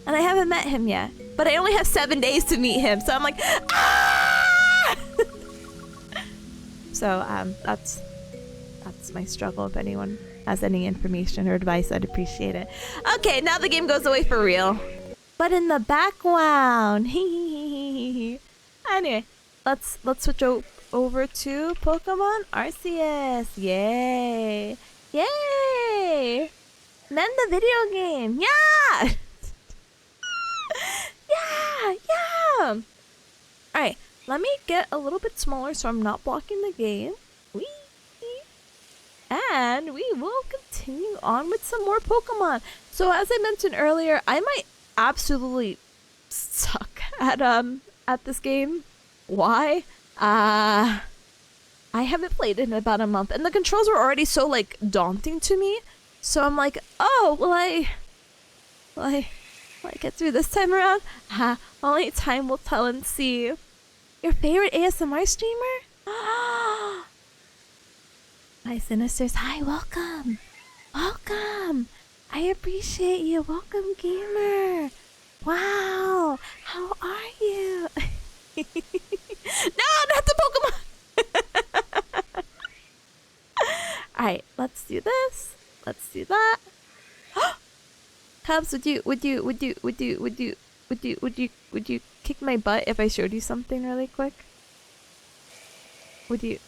And I haven't met him yet, but I only have 7 days to meet him, so I'm like, ah! So, that's my struggle. If anyone has any information or advice, I'd appreciate it. Okay, now the game goes away for real. But in the background, anyway, let's switch over to Pokemon Arceus. Yay! Yay! Mend the video game. Yeah! Yeah! Alright, let me get a little bit smaller so I'm not blocking the game. Whee! And we will continue on with some more Pokemon. So as I mentioned earlier, I might absolutely suck at this game. Why? I haven't played it in about a month, and the controls were already so like daunting to me. So I'm like, oh, will I get through this time around? Only time will tell and see. Your favorite ASMR streamer? Hi, Sinisters. Hi, welcome. Welcome. I appreciate you. Welcome, gamer. Wow. How are you? No, not the Pokemon. Alright, let's do this. Let's do that. Cubs, would you kick my butt if I showed you something really quick? Would you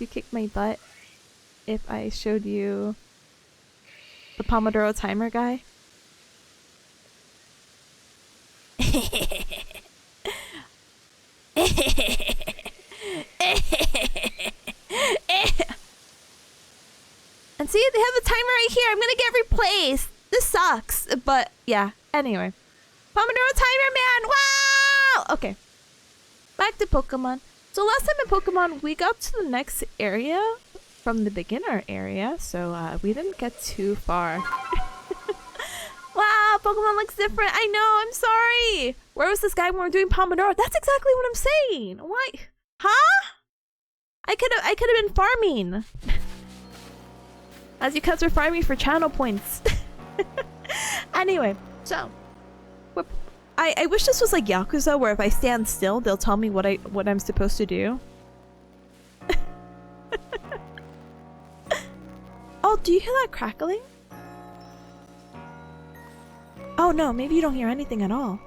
kick my butt? if I showed you the Pomodoro timer guy? And see, they have a timer right here. I'm gonna get replaced. This sucks. But yeah, anyway. Pomodoro timer man! Wow! Okay. Back to Pokemon. So last time in Pokemon, we got to the next area from the beginner area. So we didn't get too far. Wow, Pokemon looks different. I know, I'm sorry. Where was this guy when we were doing Pomodoro? That's exactly what I'm saying. Why? Huh? I could have been farming. As you guys were farming for channel points. Anyway, so I wish this was like Yakuza, where if I stand still, they'll tell me what I'm supposed to do. Oh, do you hear that crackling? Oh no, maybe you don't hear anything at all.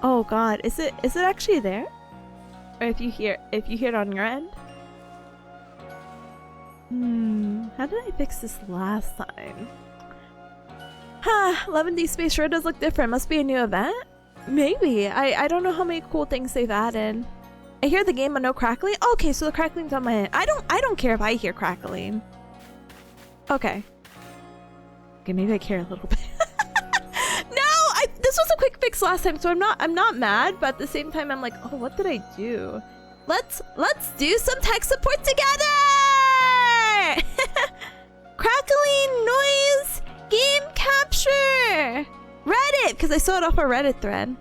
Oh god, is it actually there? Or if you hear it on your end? How did I fix this last time? Huh, 11D Space sure does look different. Must be a new event? Maybe. I don't know how many cool things they've added. I hear the game but no crackling? Okay, so the crackling's on my end. I don't care if I hear crackling. Okay. Okay, maybe I care a little bit. No! This was a quick fix last time, so I'm not mad, but at the same time I'm like, oh, what did I do? Let's do some tech support together! Crackling noise game capture! Reddit! Because I saw it off a Reddit thread.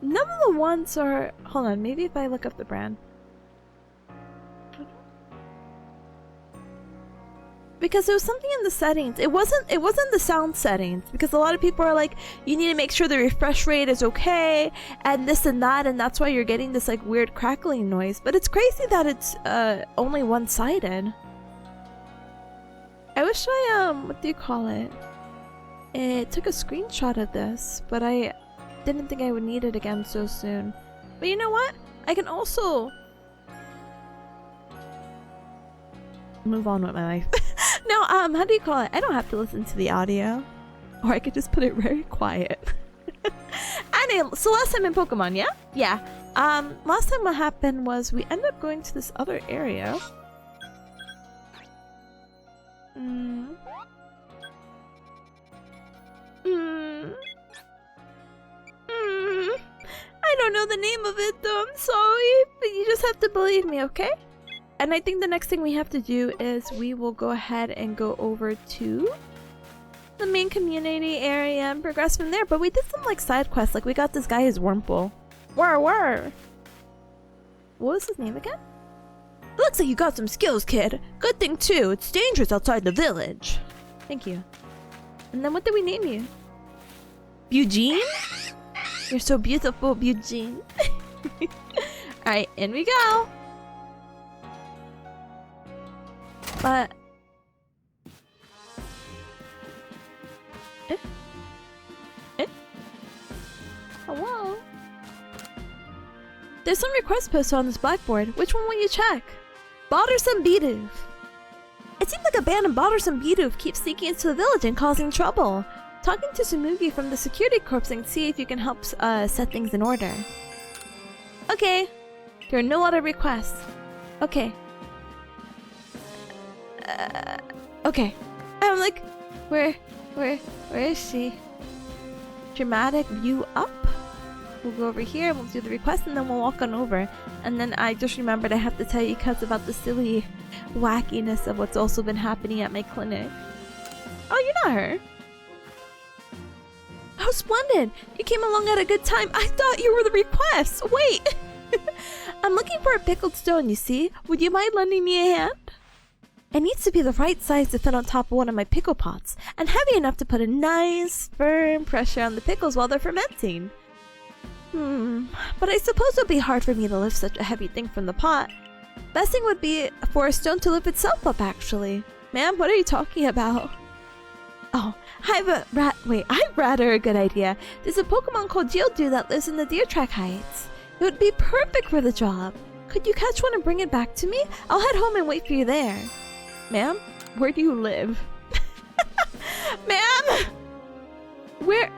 None of the ones are... Hold on, maybe if I look up the brand. Because there was something in the settings. It wasn't the sound settings, because a lot of people are like, you need to make sure the refresh rate is okay and this and that, and that's why you're getting this like weird crackling noise. But it's crazy that it's only one-sided. I wish I what do you call it? It took a screenshot of this, but I didn't think I would need it again so soon. But you know what? I can also move on with my life. No, how do you call it? I don't have to listen to the audio. Or I could just put it very quiet. Anyway, so last time in Pokemon, yeah? Yeah. Last time what happened was we ended up going to this other area. I don't know the name of it though, I'm sorry. But you just have to believe me, okay? And I think the next thing we have to do is we will go ahead and go over to the main community area and progress from there. But we did some like side quests, like we got this guy his Wurmple. What was his name again? Looks like you got some skills, kid. Good thing too, it's dangerous outside the village. Thank you. And then what did we name you? Eugene? You're so beautiful, Eugene. Alright, in we go. But hello? There's some request posts on this blackboard. Which one will you check? Bothersome Bidoof. It seems like a band of Bothersome Bidoof keeps sneaking into the village and causing trouble. Talking to Tsumugi from the security corps and see if you can help set things in order. Okay. There are no other requests. Okay. Okay. I'm like, where is she? Dramatic view up? We'll go over here, we'll do the request, and then we'll walk on over. And then I just remembered I have to tell you guys about the silly wackiness of what's also been happening at my clinic. Oh, you're not her. Oh, splendid! You came along at a good time. I thought you were the request. Wait! I'm looking for a pickled stone, you see? Would you mind lending me a hand? It needs to be the right size to fit on top of one of my pickle pots, and heavy enough to put a nice, firm pressure on the pickles while they're fermenting. But I suppose it would be hard for me to lift such a heavy thing from the pot. Best thing would be for a stone to lift itself up, actually. Ma'am, what are you talking about? Oh, I've rather a good idea. There's a Pokemon called Geodude that lives in the Deer Track Heights. It would be perfect for the job. Could you catch one and bring it back to me? I'll head home and wait for you there. Ma'am, where do you live? Ma'am! Where?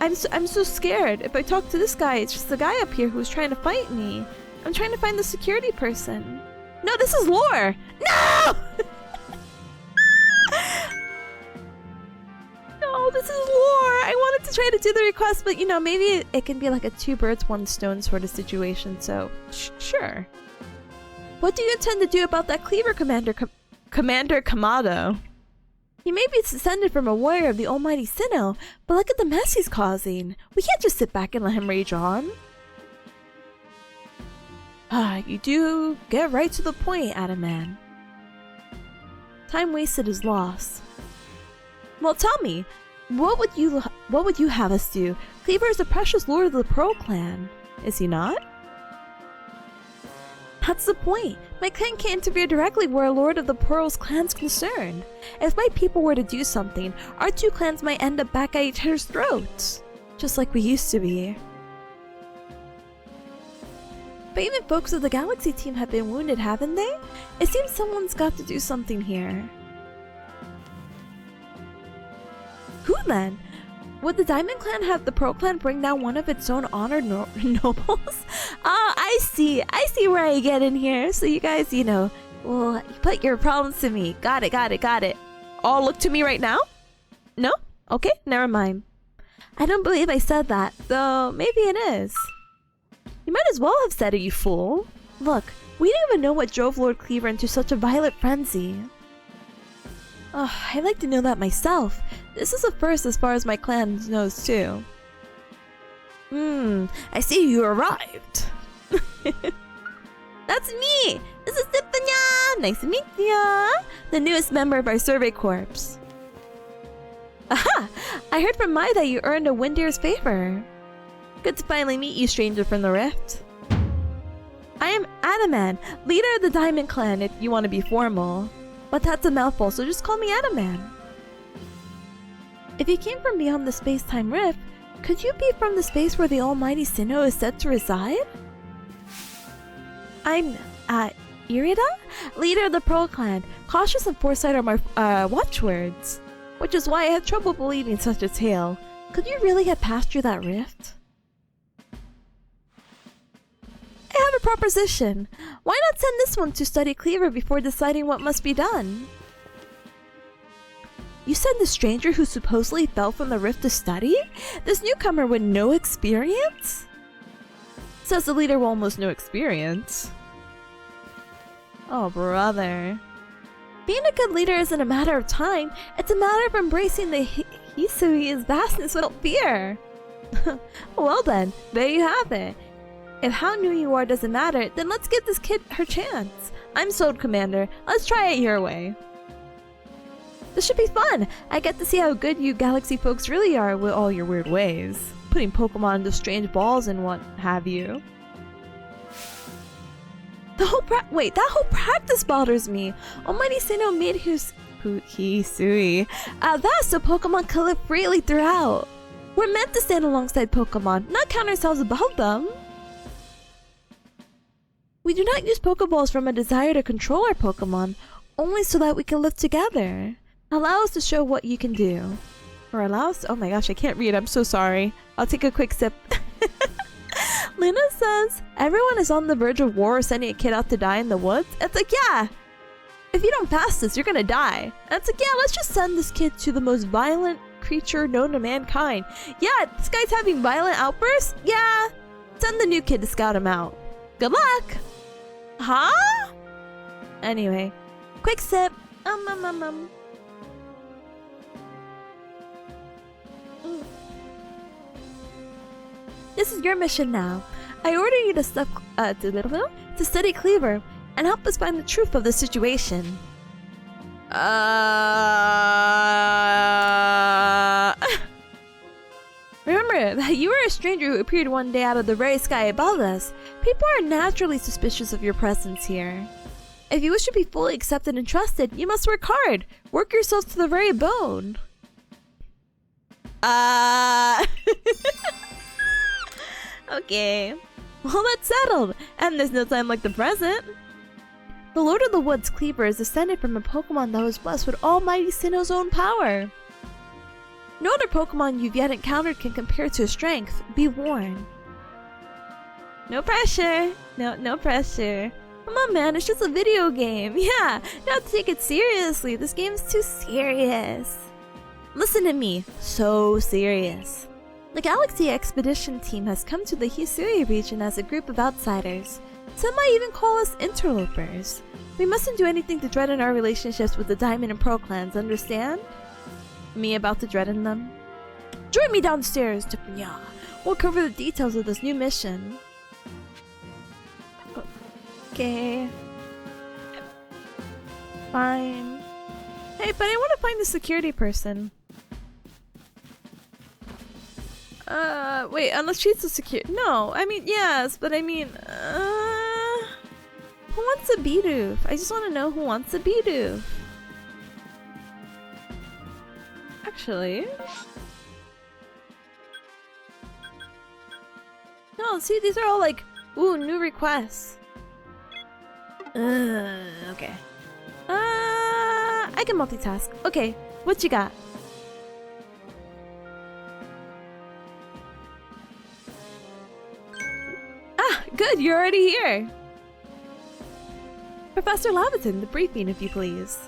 I'm so scared. If I talk to this guy, it's just the guy up here who's trying to fight me. I'm trying to find the security person. No, this is Lore! No! No, this is Lore! I wanted to try to do the request, but you know, maybe it can be like a two birds, one stone sort of situation, so sure. What do you intend to do about that Cleaver Commander Kamado? He may be descended from a warrior of the almighty Sinnoh, but look at the mess he's causing. We can't just sit back and let him rage on. You do get right to the point, Adaman. Time wasted is lost. Well, tell me, what would you have us do? Cleaver is a precious lord of the Pearl Clan, is he not? That's the point. My clan can't interfere directly where a Lord of the Pearl's clan's concerned. If my people were to do something, our two clans might end up back at each other's throats. Just like we used to be. But even folks of the Galaxy team have been wounded, haven't they? It seems someone's got to do something here. Who then? Would the Diamond Clan have the Pearl Clan bring down one of its own honored nobles? Oh, I see where I get in here. So you guys, you know, well, put your problems to me. Got it. Oh, look to me right now? No? Okay, never mind. I don't believe I said that, though maybe it is. You might as well have said it, you fool. Look, we don't even know what drove Lord Cleaver into such a violent frenzy. Oh, I'd like to know that myself. This is a first as far as my clan knows too. I see you arrived. That's me! This is Tipanya! Nice to meet ya! The newest member of our survey corps. Aha! I heard from Mai that you earned a Windear's favor. Good to finally meet you, stranger from the Rift. I am Adaman, leader of the Diamond Clan if you want to be formal. But that's a mouthful, so just call me Adaman. If you came from beyond the space-time rift, could you be from the space where the almighty Sinnoh is said to reside? I'm, Irida? Leader of the Pearl Clan. Cautious and foresight are my, watchwords. Which is why I have trouble believing such a tale. Could you really get past through that rift? I have a proposition. Why not send this one to study Cleaver before deciding what must be done? You send the stranger who supposedly fell from the rift to study? This newcomer with no experience? Says the leader with almost no experience. Oh, brother. Being a good leader isn't a matter of time, it's a matter of embracing the Hisui's vastness without fear. Well then, there you have it. If how new you are doesn't matter, then let's give this kid her chance. I'm sold, Commander. Let's try it your way. This should be fun. I get to see how good you Galaxy folks really are with all your weird ways. Putting Pokemon into strange balls and what have you. That whole practice bothers me. Almighty Sinnoh made Hisui. That so Pokemon can live freely throughout. We're meant to stand alongside Pokemon, not count ourselves above them. We do not use Pokeballs from a desire to control our Pokemon, only so that we can live together. Allow us to show what you can do. Or allow us? Oh my gosh, I can't read. I'm so sorry. I'll take a quick sip. Luna says, everyone is on the verge of war or sending a kid out to die in the woods. It's like, yeah, if you don't pass this, you're gonna die. And it's like, yeah, let's just send this kid to the most violent creature known to mankind. Yeah, this guy's having violent outbursts? Yeah, send the new kid to scout him out. Good luck! Huh? Anyway, quick sip. This is your mission now. I order you to study Cleaver and help us find the truth of the situation. Are Remember that you were a stranger who appeared one day out of the very sky above us. People are naturally suspicious of your presence here. If you wish to be fully accepted and trusted, you must work hard. Work yourself to the very bone. Okay. Well, that's settled. And there's no time like the present. The Lord of the Woods Cleaver is descended from a Pokemon that was blessed with Almighty Sinnoh's own power. No other Pokemon you've yet encountered can compare to his strength. Be warned. No pressure. No pressure. Come on, man. It's just a video game. Yeah, you have to take it seriously. This game's too serious. Listen to me. So serious. The Galaxy Expedition team has come to the Hisui region as a group of outsiders. Some might even call us interlopers. We mustn't do anything to threaten our relationships with the Diamond and Pearl clans, understand? Me about to threaten them? Join me downstairs, Tipanya. We'll cover the details of this new mission. Okay. Fine. Hey, but I want to find the security person. Wait, unless she's the security. No, I mean, yes, but I mean, who wants a Bidoof? I just want to know who wants a Bidoof. Actually. No, see, these are all like, ooh, new requests. Okay. I can multitask. Okay, what you got? Ah, good, you're already here. Professor Laviton, the briefing, if you please.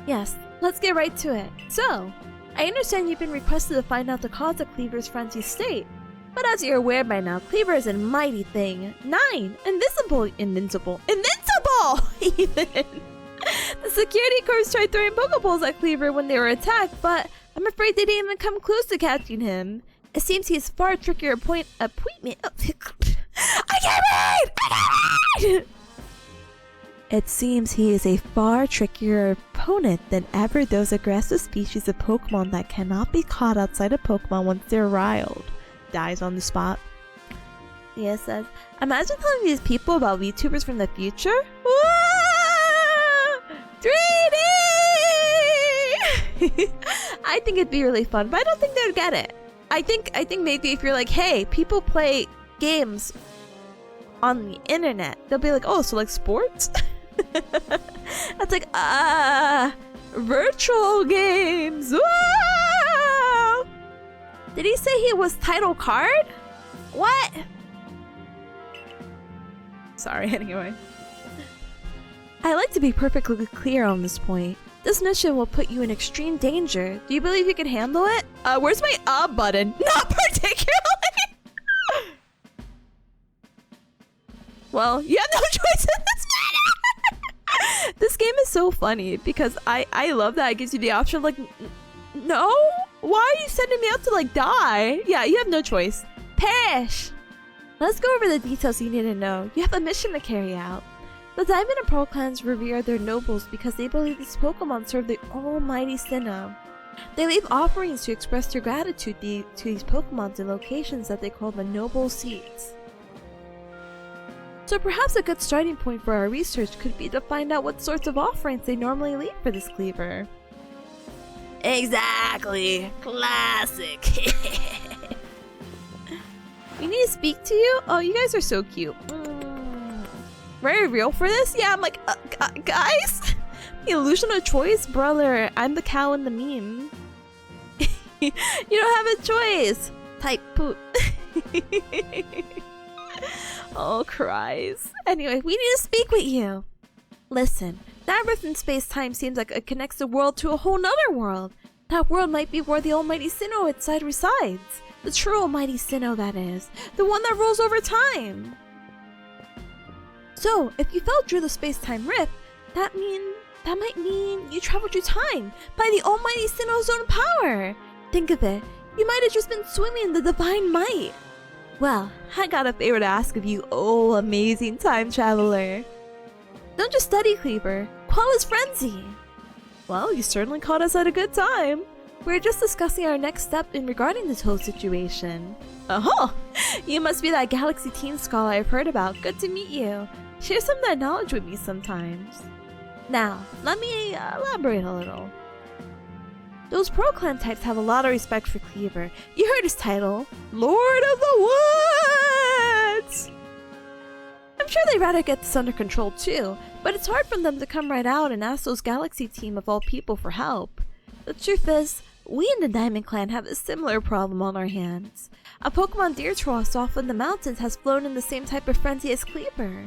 Yes, let's get right to it. So, I understand you've been requested to find out the cause of Cleaver's frenzied state. But as you're aware by now, Cleaver is a mighty thing. 9! Invincible! Even! The security corps tried throwing Pokeballs at Cleaver when they were attacked, but I'm afraid they didn't even come close to catching him. It seems he's far trickier appointment. I can't read! It seems he is a far trickier opponent than ever those aggressive species of Pokemon that cannot be caught outside of Pokemon once they're riled. Dies on the spot. Yes, says, imagine telling these people about VTubers from the future? Whoa! 3D! I think it'd be really fun, but I don't think they'd get it. I think maybe if you're like, hey, people play games on the internet, they'll be like, oh, so like sports? That's like, virtual games. Whoa! Did he say he was title card? What? Sorry, anyway. I like to be perfectly clear on this point. This mission will put you in extreme danger. Do you believe you can handle it? Where's my button? Not particularly! Well, you have no choice in this matter! This game is so funny because I love that it gives you the option of like, no? Why are you sending me out to like die? Yeah, you have no choice. Perish! Let's go over the details you need to know. You have a mission to carry out. The Diamond and Pearl clans revere their nobles because they believe these Pokemon serve the almighty Sinnoh. They leave offerings to express their gratitude to these Pokemon in locations that they call the noble seats. So perhaps a good starting point for our research could be to find out what sorts of offerings they normally leave for this Cleaver. Exactly! Classic! We need to speak to you? Oh, you guys are so cute. Very real for this? Yeah, I'm like, guys? The illusion of choice? Brother, I'm the cow in the meme. You don't have a choice! Type poop. Oh, cries. Anyway, we need to speak with you. Listen, that rift in space-time seems like it connects the world to a whole nother world. That world might be where the almighty Sinnoh inside resides. The true almighty Sinnoh, that is. The one that rules over time. So, if you fell through the space-time rift, that might mean you traveled through time by the almighty Sinnoh's own power. Think of it. You might have just been swimming in the divine might. Well, I got a favor to ask of you, oh amazing time traveler. Don't just study Cleaver, quell his frenzy. Well, you certainly caught us at a good time. We're just discussing our next step in regarding this whole situation. Oh, you must be that Galaxy Teen scholar I've heard about. Good to meet you. Share some of that knowledge with me sometimes. Now, let me elaborate a little. Those Pro Clan types have a lot of respect for Cleaver. You heard his title, Lord of the Woods! I'm sure they'd rather get this under control too, but it's hard for them to come right out and ask those Galaxy team of all people for help. The truth is, we in the Diamond Clan have a similar problem on our hands. A Pokemon deer trough off in the mountains has flown in the same type of frenzy as Cleaver.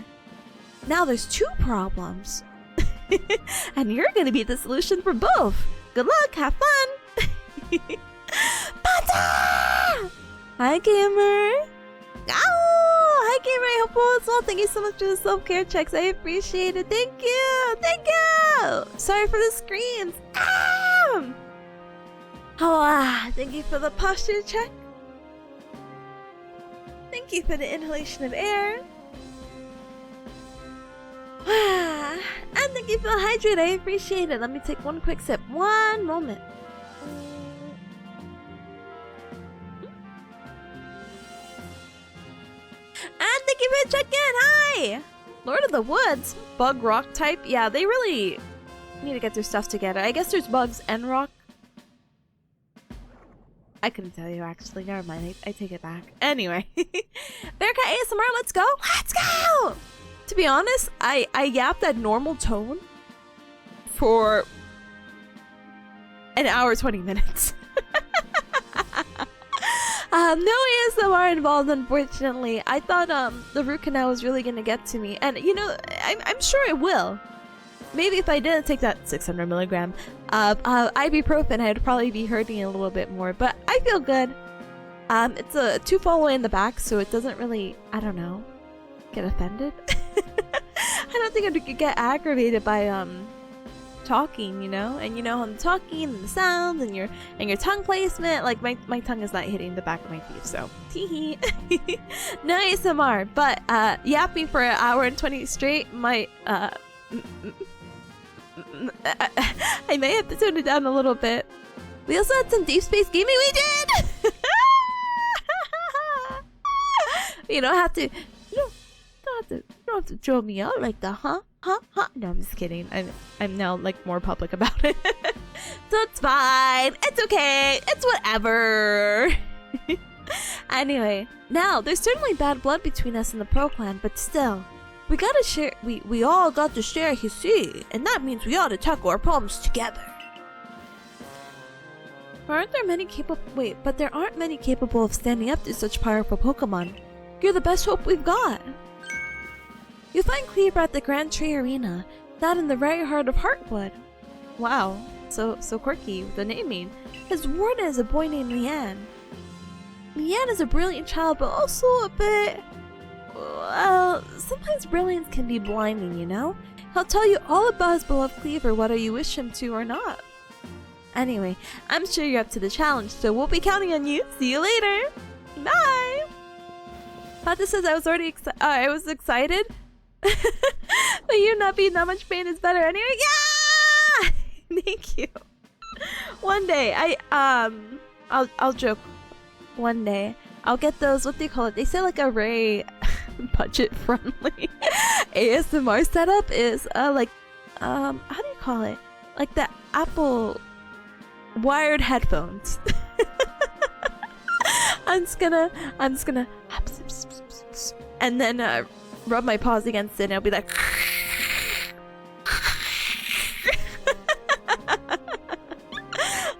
Now there's two problems. And you're gonna be the solution for both. Good luck, have fun! Pata! Hi, gamer! Oh, hi, gamer! I hope all is well. Thank you so much for the self-care checks. I appreciate it. Thank you! Thank you! Sorry for the screams. Thank you for the posture check. Thank you for the inhalation of air. And thank you for the hydrate. I appreciate it. Let me take one quick sip. One moment. And thank you for the check-in. Hi! Lord of the Woods. Bug rock type. Yeah, they really need to get their stuff together. I guess there's bugs and rock. I couldn't tell you, actually. Never mind. I take it back. Anyway. Bearcat ASMR, let's go! Let's go! To be honest, I yapped at normal tone for an hour 20 minutes. No ASMR involved, unfortunately. I thought the root canal was really gonna get to me, and you know, I'm sure it will. Maybe if I didn't take that 600 milligram ibuprofen, I'd probably be hurting a little bit more. But I feel good. It's a tooth all the way in the back, so it doesn't really, I don't know, get offended. I don't think I could get aggravated by talking, you know, and you know, I'm talking and the sounds and your tongue placement. Like my tongue is not hitting the back of my teeth, so teehee. No ASMR, but yapping for an hour and 20 straight might I may have to tone it down a little bit. We also had some deep space gaming. We did. You don't have to. You don't have to draw me out like that, huh? No, I'm just kidding. I'm now like more public about it. So it's fine. It's okay. It's whatever. Anyway, now there's certainly bad blood between us and the Pro Clan, but still, we gotta share. We all got to share, you see, and that means we ought to tackle our problems together. Aren't there many capable? Wait, but there aren't many capable of standing up to such powerful Pokemon. You're the best hope we've got. You'll find Cleaver at the Grand Tree Arena, that in the very heart of Heartwood. Wow, so quirky with the naming. His warden is a boy named Leanne. Leanne is a brilliant child, but also a bit... Well, sometimes brilliance can be blinding, you know? He'll tell you all about his beloved Cleaver, whether you wish him to or not. Anyway, I'm sure you're up to the challenge, so we'll be counting on you. See you later! Bye! Pata says I was already I was excited. But you not being that much pain is better anyway. Yeah! Thank you. One day, I'll joke. One day, I'll get those, what do you call it? They say like a very budget-friendly ASMR setup is like, how do you call it? Like the Apple wired headphones. I'm just gonna and then rub my paws against it and I'll be like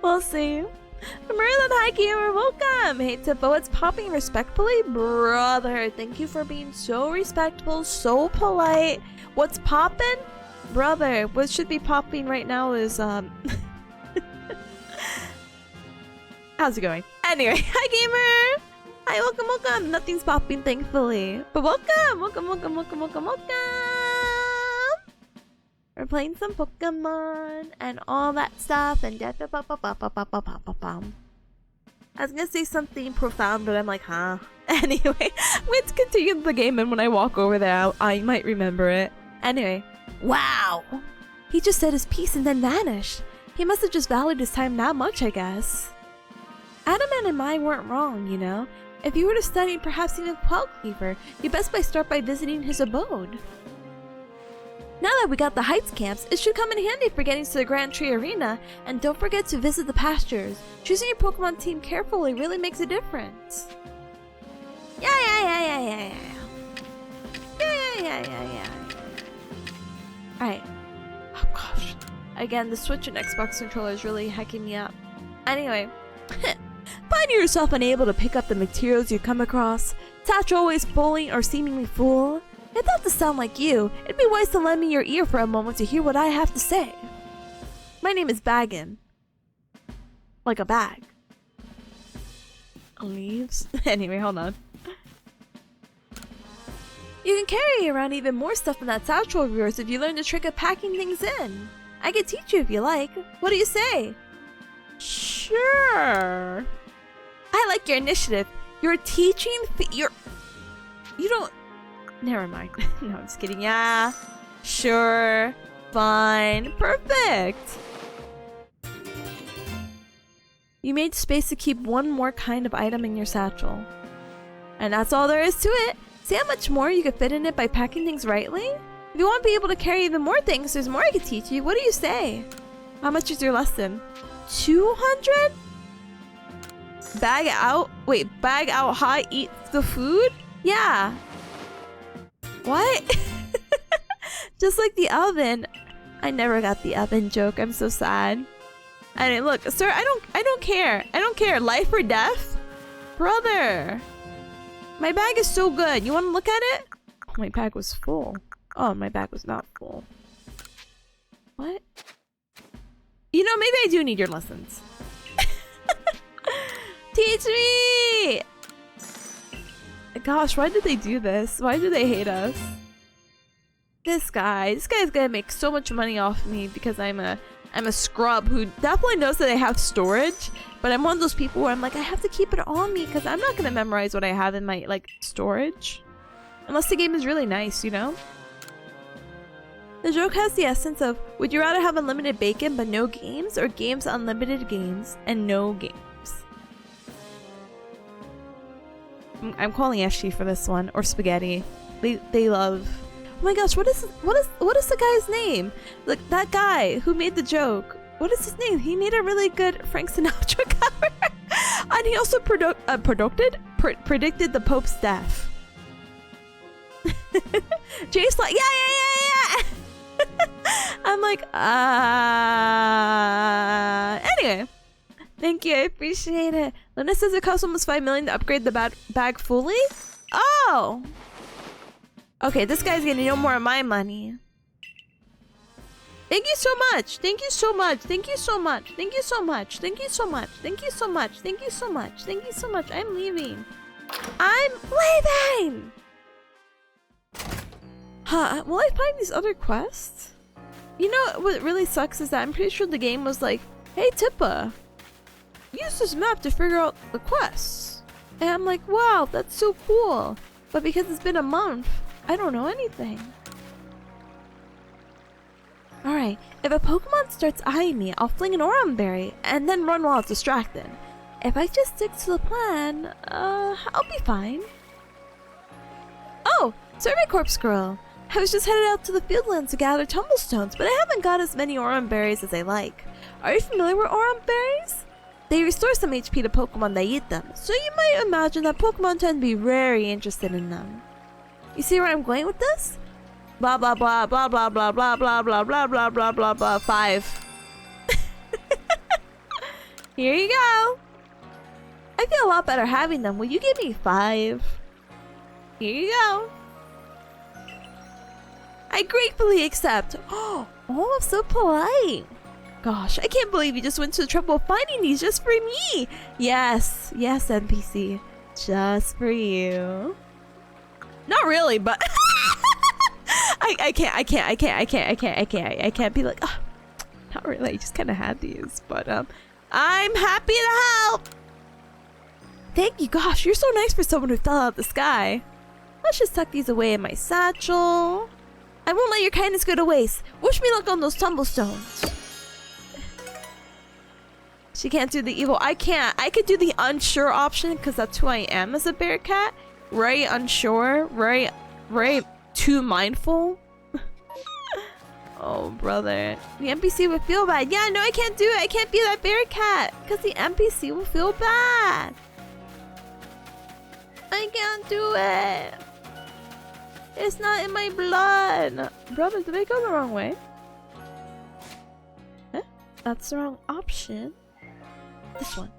we'll see. Merlin, hi gamer, welcome! Hey Tippo, what's popping respectfully? Brother, thank you for being so respectful, so polite. What's popping? Brother, what should be popping right now is how's it going? Anyway, hi gamer! Hi, welcome! Nothing's popping, thankfully. But welcome! We're playing some Pokemon and all that stuff and I was gonna say something profound, but I'm like, huh? Anyway, let's continue the game, and when I walk over there, I might remember it. Anyway, wow! He just said his piece and then vanished. He must have just valued his time that much, I guess. Adaman and I weren't wrong, you know. If you were to study perhaps even Quell Cleaver, you best start by visiting his abode. Now that we got the Heights camps, it should come in handy for getting to the Grand Tree Arena, and don't forget to visit the pastures. Choosing your Pokemon team carefully really makes a difference. Yeah. Alright. Oh gosh. Again, the Switch and Xbox controller is really hacking me up. Anyway. Finding yourself unable to pick up the materials you come across? Satchel always bullying or seemingly full? If that does sound like you, it'd be wise to lend me your ear for a moment to hear what I have to say. My name is Baggin. Like a bag. Leaves? Anyway, hold on. You can carry around even more stuff in that satchel of yours if you learn the trick of packing things in. I can teach you if you like. What do you say? Sure. I like your initiative. You're teaching you don't... Never mind. No, I'm just kidding. Yeah. Sure. Fine. Perfect. You made space to keep one more kind of item in your satchel. And that's all there is to it. See how much more you could fit in it by packing things rightly? If you want to be able to carry even more things, there's more I could teach you. What do you say? How much is your lesson? 200? Bag out? Wait, bag out hot, eat the food? Yeah. What? Just like the oven. I never got the oven joke. I'm so sad. I mean, look, sir, I don't care. I don't care. Life or death? Brother. My bag is so good. You want to look at it? My bag was full. Oh, my bag was not full. What? You know, maybe I do need your lessons. Teach me! Gosh, why did they do this? Why do they hate us? This guy's gonna make so much money off me because I'm a scrub who definitely knows that I have storage, but I'm one of those people where I'm like, I have to keep it on me because I'm not gonna memorize what I have in my, like, storage. Unless the game is really nice, you know? The joke has the essence of, would you rather have unlimited bacon but no games, or games unlimited games and no games? I'm calling Ashley for this one, or Spaghetti. They love... Oh my gosh, what is the guy's name? Like, that guy who made the joke. What is his name? He made a really good Frank Sinatra cover. And he also predicted the Pope's death. Jay's like, yeah. I'm like, anyway. Thank you, I appreciate it. Lena says it costs almost 5 million to upgrade the bag fully? Oh! Okay, this guy's getting no more of my money. Thank you so much. Thank you so much. Thank you so much. Thank you so much. Thank you so much. Thank you so much. Thank you so much. Thank you so much. I'm leaving. I'm leaving! Huh, will I find these other quests? You know what really sucks is that I'm pretty sure the game was like, hey Tippa, use this map to figure out the quests. And I'm like, wow, that's so cool. But because it's been a month, I don't know anything. Alright, if a Pokemon starts eyeing me, I'll fling an Orum Berry and then run while it's distracted. If I just stick to the plan, I'll be fine. Oh, Survey Corp Squirrel. I was just headed out to the Fieldlands to gather Tumblestones, but I haven't got as many Orum Berries as I like. Are you familiar with Orum Berries? They restore some HP to Pokemon that eat them, so you might imagine that Pokemon tend to be very interested in them. You see where I'm going with this? Blah blah blah blah blah blah blah blah blah blah blah blah blah blah 5. Here you go. I feel a lot better having them. Will you give me 5? Here you go. I gratefully accept. Oh, I'm so polite. Gosh, I can't believe you just went to the trouble of finding these just for me. Yes, NPC. Just for you. Not really, but I can't be like, oh, not really. I just kind of had these, but I'm happy to help. Thank you. Gosh, you're so nice for someone who fell out of the sky. Let's just tuck these away in my satchel. I won't let your kindness go to waste. Wish me luck on those Tumblestones. She can't do the evil. I can't. I could do the unsure option because that's who I am as a Bearcat. Very unsure. Very too mindful. Oh, brother. The NPC would feel bad. Yeah, no, I can't do it. I can't be that Bearcat because the NPC will feel bad. I can't do it. It's not in my blood. Brother, did I go the wrong way? Huh? That's the wrong option. This one.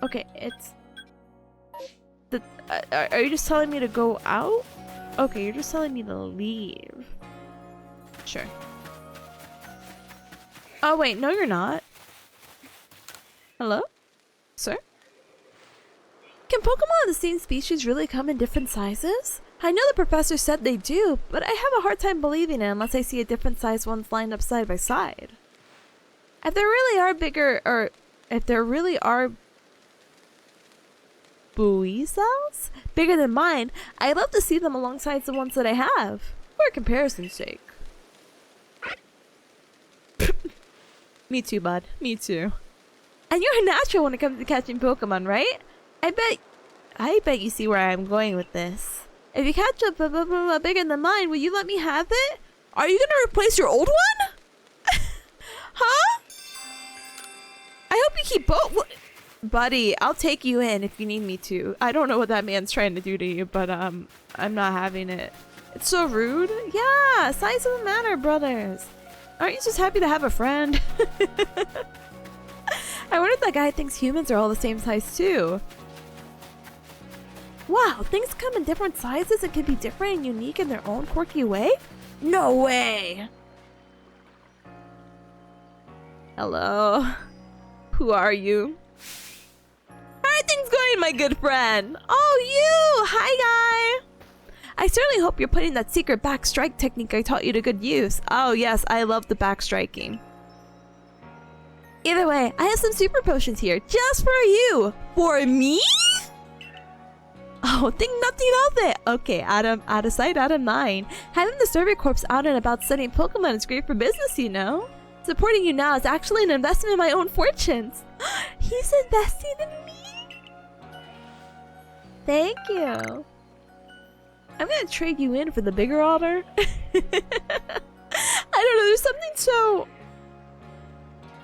Okay, it's... Are you just telling me to go out? Okay, you're just telling me to leave. Sure. Oh wait, no you're not. Hello? Sir? Can Pokemon of the same species really come in different sizes? I know the professor said they do, but I have a hard time believing it unless I see a different size ones lined up side by side. If there really are bigger, or if there really are buoy cells bigger than mine, I'd love to see them alongside the ones that I have, for comparison's sake. Me too, bud. Me too. And you're a natural when it comes to catching Pokemon, right? I bet you see where I'm going with this. If you catch a bigger than mine, will you let me have it? Are you gonna replace your old one? Huh? I hope you keep both. Buddy, I'll take you in if you need me to. I don't know what that man's trying to do to you, but I'm not having it. It's so rude. Yeah, size doesn't matter, brothers. Aren't you just happy to have a friend? I wonder if that guy thinks humans are all the same size too. Wow, things come in different sizes and can be different and unique in their own quirky way? No way! Hello? Who are you? How are things going, my good friend? Oh, you! Hi, guy! I certainly hope you're putting that secret back strike technique I taught you to good use. Oh yes, I love the back striking. Either way, I have some super potions here, just for you! For me? Oh, think nothing of it! Okay, out of sight, out of mind. Having the Survey Corps out and about studying Pokemon is great for business, you know? Supporting you now is actually an investment in my own fortunes. He's investing in me? Thank you. I'm gonna trade you in for the bigger otter. I don't know, there's something so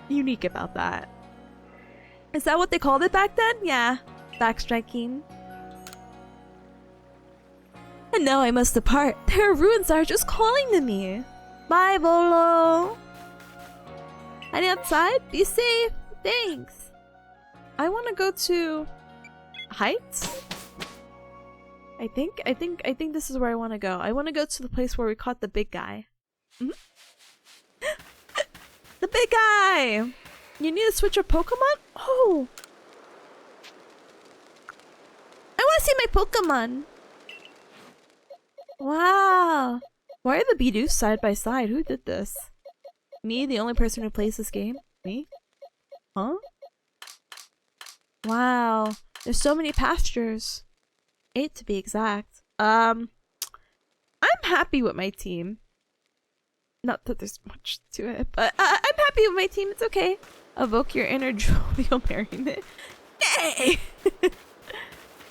unique about that. Is that what they called it back then? Yeah, backstriking. And now I must depart. Their ruins are just calling to me. Bye, Volo. Heading outside? Be safe. Thanks. I want to go to Heights. I think this is where I want to go. I want to go to the place where we caught the big guy. Mm-hmm. The big guy! You need to switch your Pokemon? Oh! I want to see my Pokemon! Wow! Why are the Bidoos side by side? Who did this? Me, the only person who plays this game? Me? Huh? Wow. There's so many pastures. 8 to be exact. I'm happy with my team. Not that there's much to it, but I'm happy with my team. It's okay. Evoke your inner jovial merriment. Yay!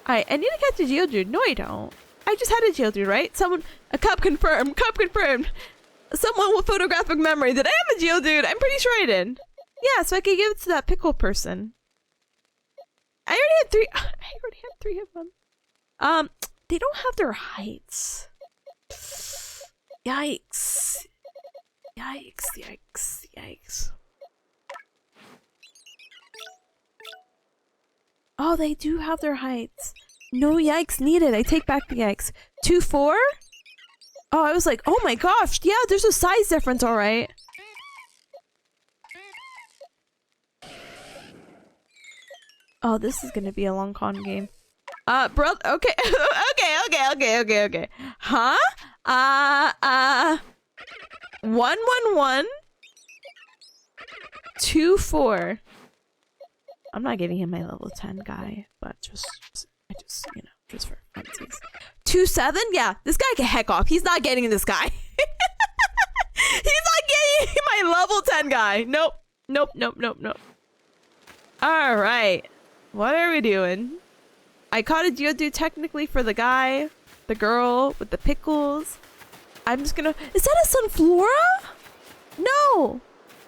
Alright, I need to catch a Geodude. No, I don't. I just had a Geodude, right? A cup confirmed. Cup confirmed. Someone with photographic memory. Did I have a Geodude? I'm pretty sure I did. Yeah, so I could give it to that pickle person. I already had 3 of them. They don't have their heights. Yikes. Yikes, yikes, yikes. Oh, they do have their heights. No yikes needed. I take back the yikes. 2-4? Oh, I was like, oh my gosh. Yeah, there's a size difference, alright. Oh, this is gonna be a long con game. Bro, okay. okay. Huh? 1-1-1 2-4. I'm not giving him my level 10 guy, but just you know, just for funsies. 2-7? Yeah, this guy can heck off. He's not getting this guy. He's not getting my level 10 guy. Nope. All right. What are we doing? I caught a Geodude technically for the guy, the girl with the pickles. I'm just gonna... Is that a Sunflora? No!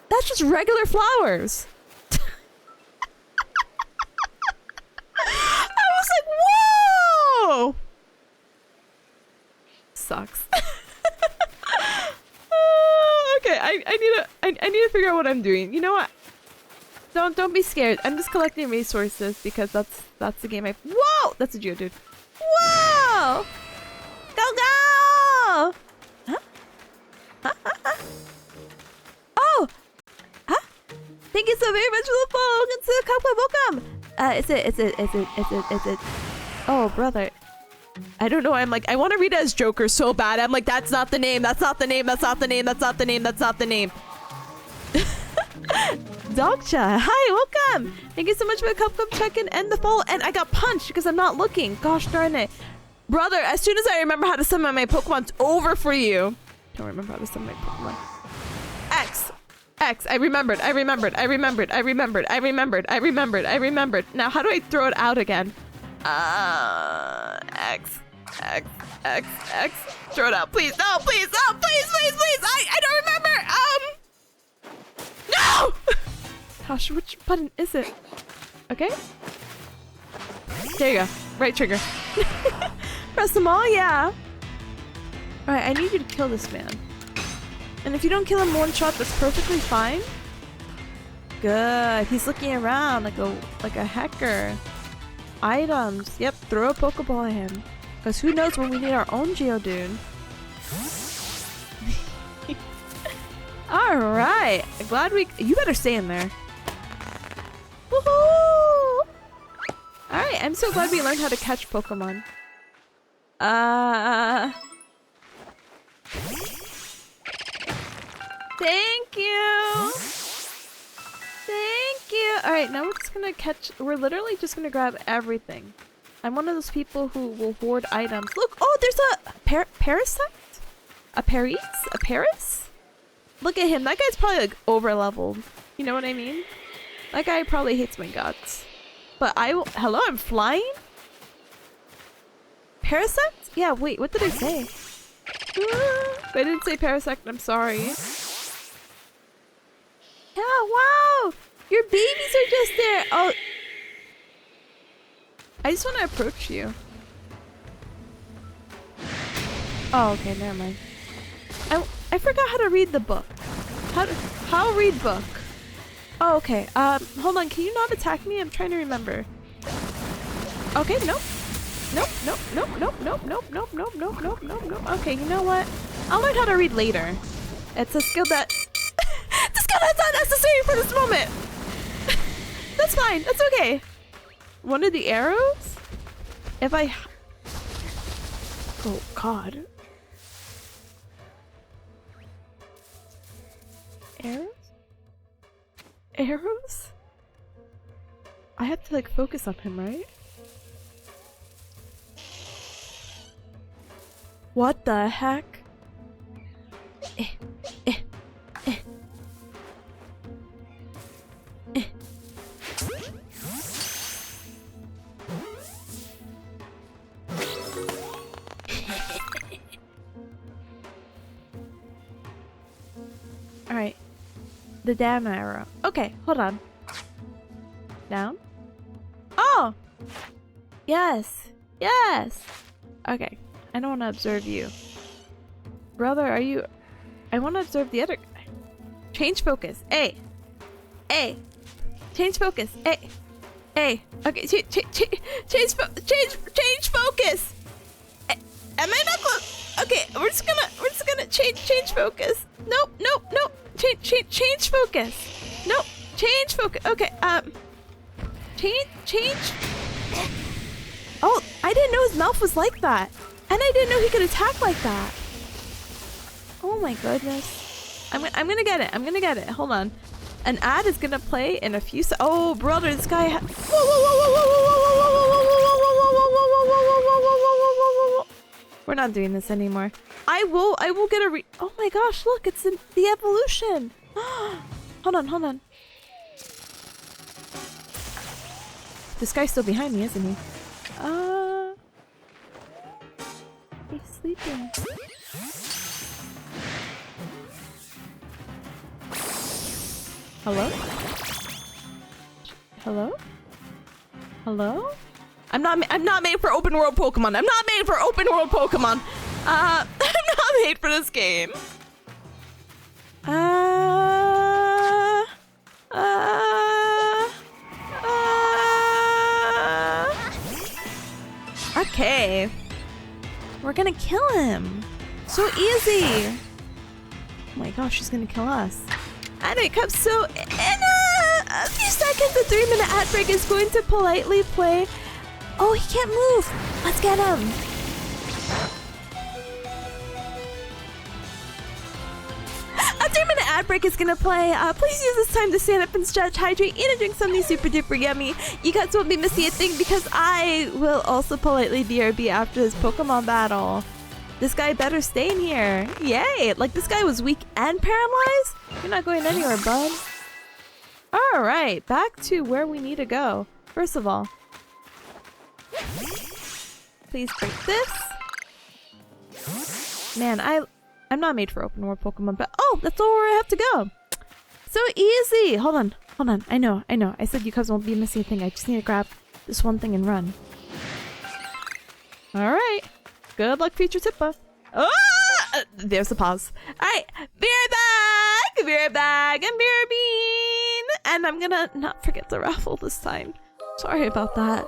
That's just regular flowers. I was like, whoa! Sucks. Okay, I need to figure out what I'm doing. You know what? Don't be scared. I'm just collecting resources because that's the game I... Whoa! That's a Geodude. Whoa! Go, go! Huh? Huh? Huh? Huh? Oh! Huh? Thank you so very much for the follow. Welcome to the Welcome. Is it? Oh, brother. I don't know. I'm like, I want to read it as Joker so bad. I'm like, that's not the name. That's not the name. That's not the name. That's not the name. That's not the name. Dogcha, hi, welcome. Thank you so much for the cup check-in and the follow. And I got punched because I'm not looking. Gosh darn it. Brother, as soon as I remember how to summon my Pokemon, it's over for you. Don't remember how to summon my Pokemon. X. I remembered. Now, how do I throw it out again? X. Throw it out, please. No, please. No, please. I don't remember. No! Gosh, which button is it? Okay. There you go. Right trigger. Press them all, yeah. Alright, I need you to kill this man. And if you don't kill him one shot, that's perfectly fine. Good. He's looking around like a hacker. Items. Yep, throw a Pokeball at him. Because who knows when we need our own Geodude. Alright. Glad we... You better stay in there. Woohoo! Alright, I'm so glad we learned how to catch Pokemon. Thank you! Thank you! Alright, now we're just gonna catch... We're literally just gonna grab everything. I'm one of those people who will hoard items. Look! Oh, there's a... Parasect? A Paris? A Paris? Look at him. That guy's probably like over-leveled. You know what I mean? That guy probably hates my guts. But I will... Hello, I'm flying? Parasect? Yeah, wait, what did I say? I didn't say Parasect, I'm sorry. Yeah, wow! Your babies are just there! Oh... I just want to approach you. Oh, okay, never mind. I forgot how to read the book. How read book? Oh, okay. Hold on. Can you not attack me? I'm trying to remember. Okay, nope. Nope. Okay, you know what? I'll learn how to read later. It's a skill that... the skill that's not necessary for this moment! That's fine. That's okay. One of the arrows? If I... Oh, God. Arrows? Arrows? I have to like focus on him, right? What the heck? Alright. The down arrow. Okay, hold on. Down? Oh! Yes! Yes! Okay. I don't want to observe you. Brother, are you... I want to observe the other guy. Change focus. A. A. Change focus. A. A. Okay, change focus! Am I not close? Okay, we're just gonna change focus. Nope. Change focus. Nope. Change focus. Okay, change. Oh, I didn't know his mouth was like that. And I didn't know he could attack like that. Oh my goodness. I'm gonna get it. I'm gonna get it. Hold on. An ad is gonna play in a few Oh, brother, this guy We're not doing this anymore. I will get a Oh my gosh, look, it's in the evolution. Hold on. This guy's still behind me, isn't he? He's sleeping. Hello? Hello? Hello? I'm not made for open world Pokemon. I'm not made for open world Pokemon. I'm not made for this game. Okay. We're gonna kill him. So easy. Oh my gosh, she's gonna kill us. And it comes so in a few seconds, the 3-minute ad break is going to politely play. Oh, he can't move. Let's get him. A 3-minute ad break is gonna play. Please use this time to stand up and stretch, hydrate, eat and drink something super duper yummy. You guys won't be missing a thing because I will also politely BRB after this Pokemon battle. This guy better stay in here. Yay! Like, this guy was weak and paralyzed? You're not going anywhere, bud. Alright, back to where we need to go. First of all, please break this. Man, I'm not made for open world Pokemon, but oh, that's all where I have to go. So easy! Hold on. I know. I said you guys won't be missing a thing. I just need to grab this one thing and run. Alright. Good luck, future Tippa. Ah! There's a pause. Alright, be right back, I'm BRBing! And I'm gonna not forget the raffle this time. Sorry about that.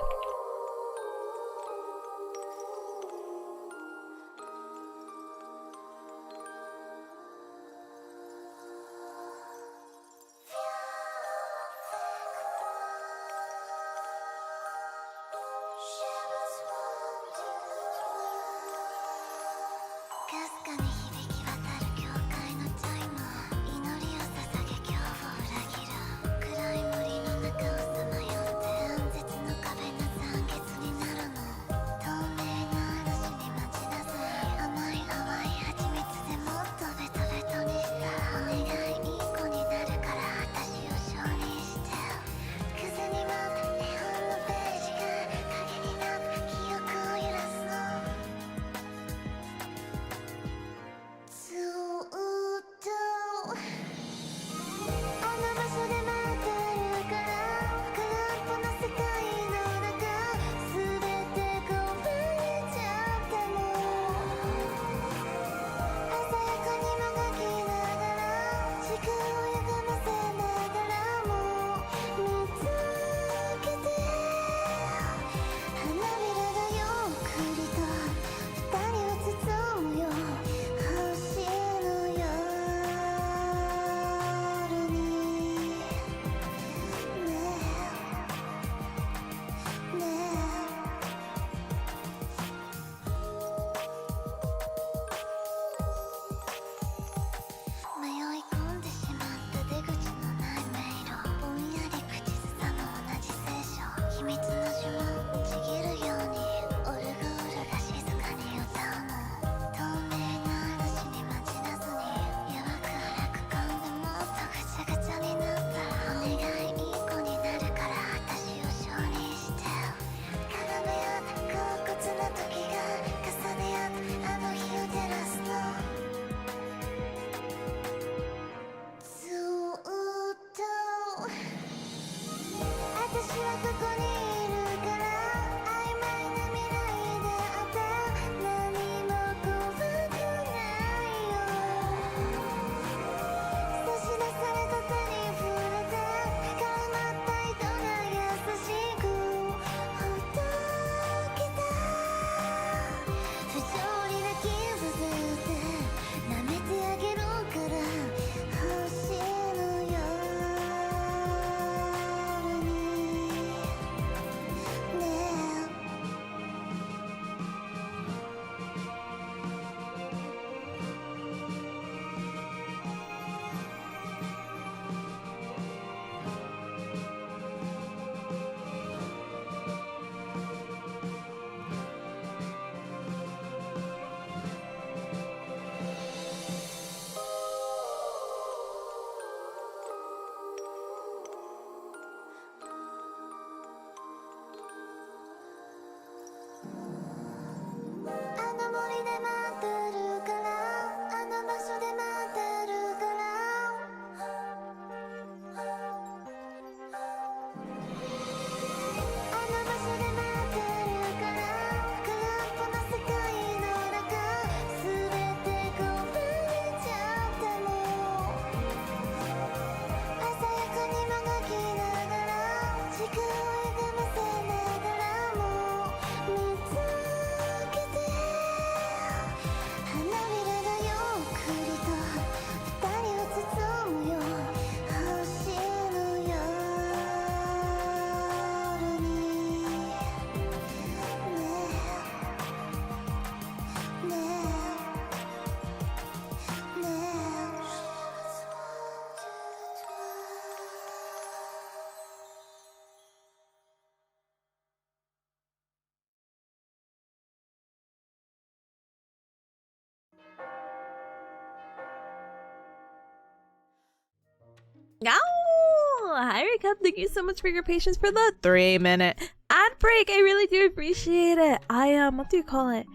Oh, hi, Rick. Thank you so much for your patience for the 3-minute ad break. I really do appreciate it. What do you call it?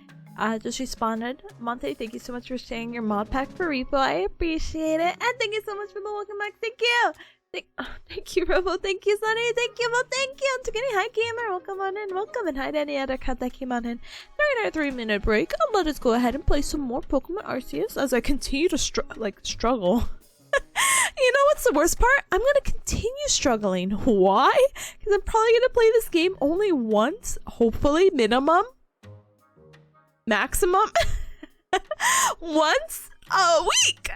Just responded. Monte, thank you so much for sharing your mod pack for repo. I appreciate it. And thank you so much for the welcome back. Thank you. Thank you, Robo. Thank you, Sunny. Thank you, Mo. Thank you. Antigone, hi, gamer. Welcome on in. Welcome. And hi to any other cut that came on in during our 3-minute break. Let us go ahead and play some more Pokemon Arceus as I continue to struggle. You know what's the worst part? I'm gonna continue struggling. Why? Because I'm probably gonna play this game only once, hopefully, minimum, maximum, once a week.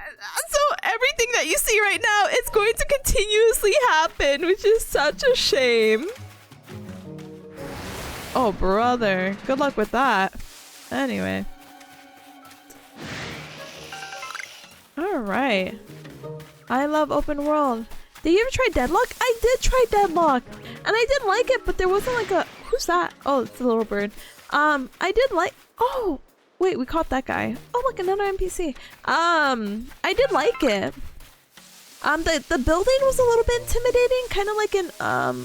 So everything that you see right now is going to continuously happen, which is such a shame. Oh, brother. Good luck with that. Anyway. Alright. I love open world. Did you ever try Deadlock? I did try Deadlock. And I did like it, but there wasn't like a... Who's that? Oh, it's a little bird. I did like... Oh! Wait, we caught that guy. Oh, look, another NPC. I did like it. The building was a little bit intimidating, kind of like an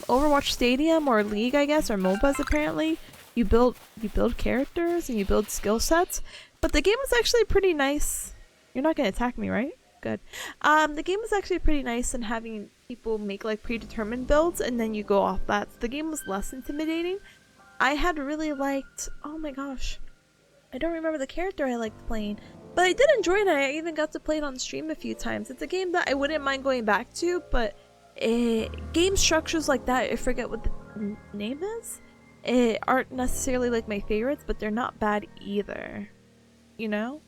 Overwatch Stadium or League, I guess, or MOBAs apparently. You build characters and you build skill sets, but the game was actually pretty nice. You're not gonna attack me, right? Good. The game was actually pretty nice in having people make like predetermined builds and then you go off that. So the game was less intimidating. I had really liked... Oh my gosh. I don't remember the character I liked playing, but I did enjoy it. I even got to play it on stream a few times. It's a game that I wouldn't mind going back to, but game structures like that, I forget what the name is, aren't necessarily like my favorites, but they're not bad either. You know?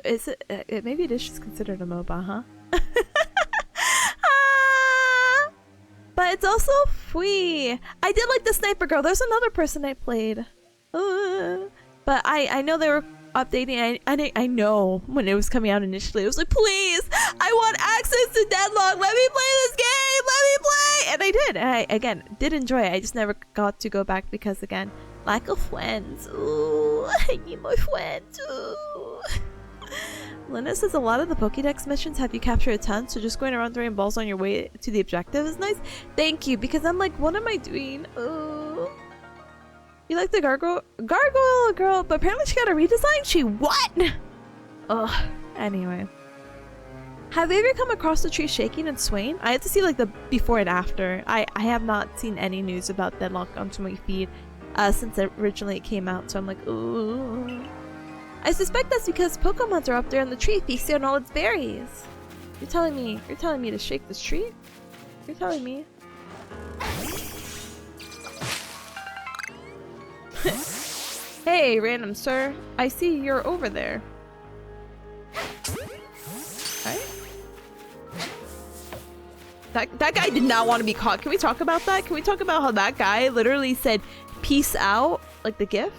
Is it maybe it is just considered a MOBA, huh? But it's also free. I did like the sniper girl. There's another person I played. But I know they were updating. I know when it was coming out initially, it was like, please, I want access to Deadlock. Let me play this game. Let me play. And I did. And I, again, did enjoy it. I just never got to go back because, again, lack of friends. Ooh, I need more friends. Ooh. Linus says a lot of the Pokédex missions have you capture a ton, so just going around throwing balls on your way to the objective is nice. Thank you, because I'm like, what am I doing? Ooh. You like the gargoyle girl, but apparently she got a redesign? She what? Ugh. Anyway. Have you ever come across the tree shaking and swaying? I have to see like the before and after. I have not seen any news about Deadlock onto my feed since originally it came out, so I'm like, ooh. I suspect that's because Pokemons are up there in the tree feasting on all its berries. You're telling me to shake this tree? You're telling me? Hey, random sir. I see you're over there. Right? That guy did not want to be caught. Can we talk about that? Can we talk about how that guy literally said, peace out, like the GIF?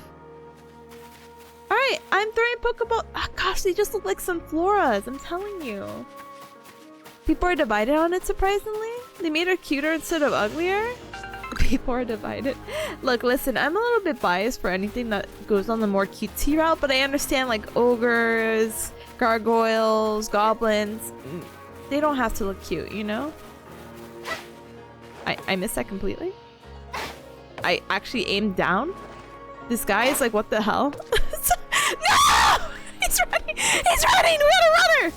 Alright, I'm throwing Pokeball. Oh, gosh, they just look like some floras. I'm telling you. People are divided on it, surprisingly. They made her cuter instead of uglier. People are divided. Look, listen, I'm a little bit biased for anything that goes on the more cutesy route, but I understand like ogres, gargoyles, goblins. They don't have to look cute, you know? I missed that completely. I actually aimed down. This guy is like, what the hell? No! He's running! He's running! We gotta run her!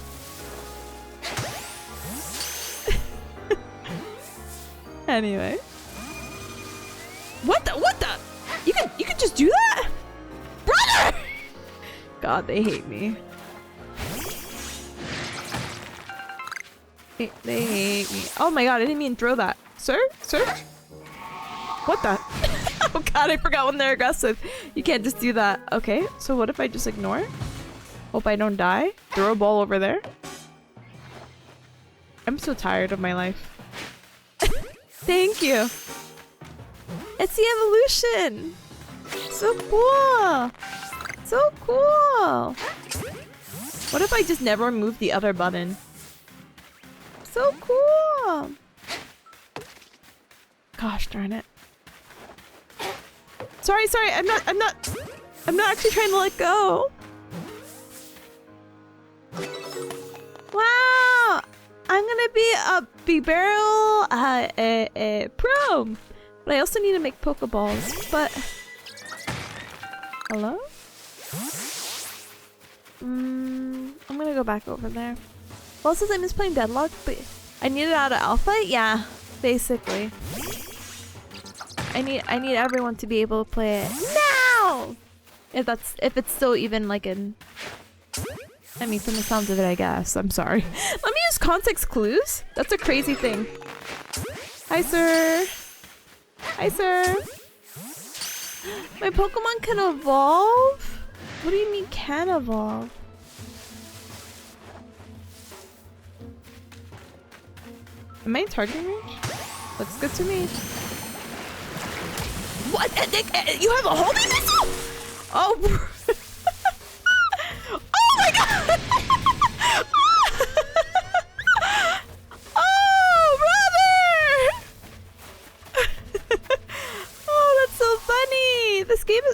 Anyway. What the? You can just do that? Brother! God, they hate me. They hate me. Oh my god, I didn't mean throw that. Sir? What the? Oh god, I forgot when they're aggressive. You can't just do that. Okay, so what if I just ignore? Hope I don't die. Throw a ball over there. I'm so tired of my life. Thank you. It's the evolution. So cool. So cool. What if I just never move the other button? So cool. Gosh darn it. Sorry, I'm not actually trying to let go. Wow! be a Bibarrel Pro. But I also need to make Pokeballs. But hello? I'm gonna go back over there. Well, since I miss playing Deadlock, but I need it out of Alpha? Yeah, basically. I need everyone to be able to play it now! If it's still even like in... I mean, from the sounds of it, I guess. I'm sorry. Let me use context clues? That's a crazy thing. Hi, sir. Hi, sir. My Pokemon can evolve? What do you mean can evolve? Am I in targeting range? Looks good to me. What? You have a homing missile? Oh. Oh my god! Oh, brother! Oh, that's so funny. This game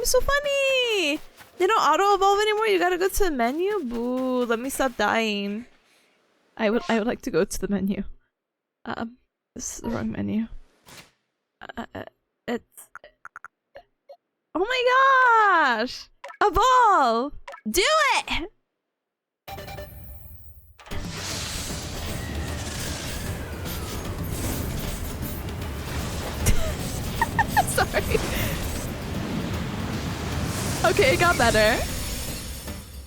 is so funny. They don't auto evolve anymore. You gotta go to the menu. Boo! Let me stop dying. I would like to go to the menu. This is the wrong menu. It's. Oh my gosh! Evolve! Do it! Sorry. Okay, it got better.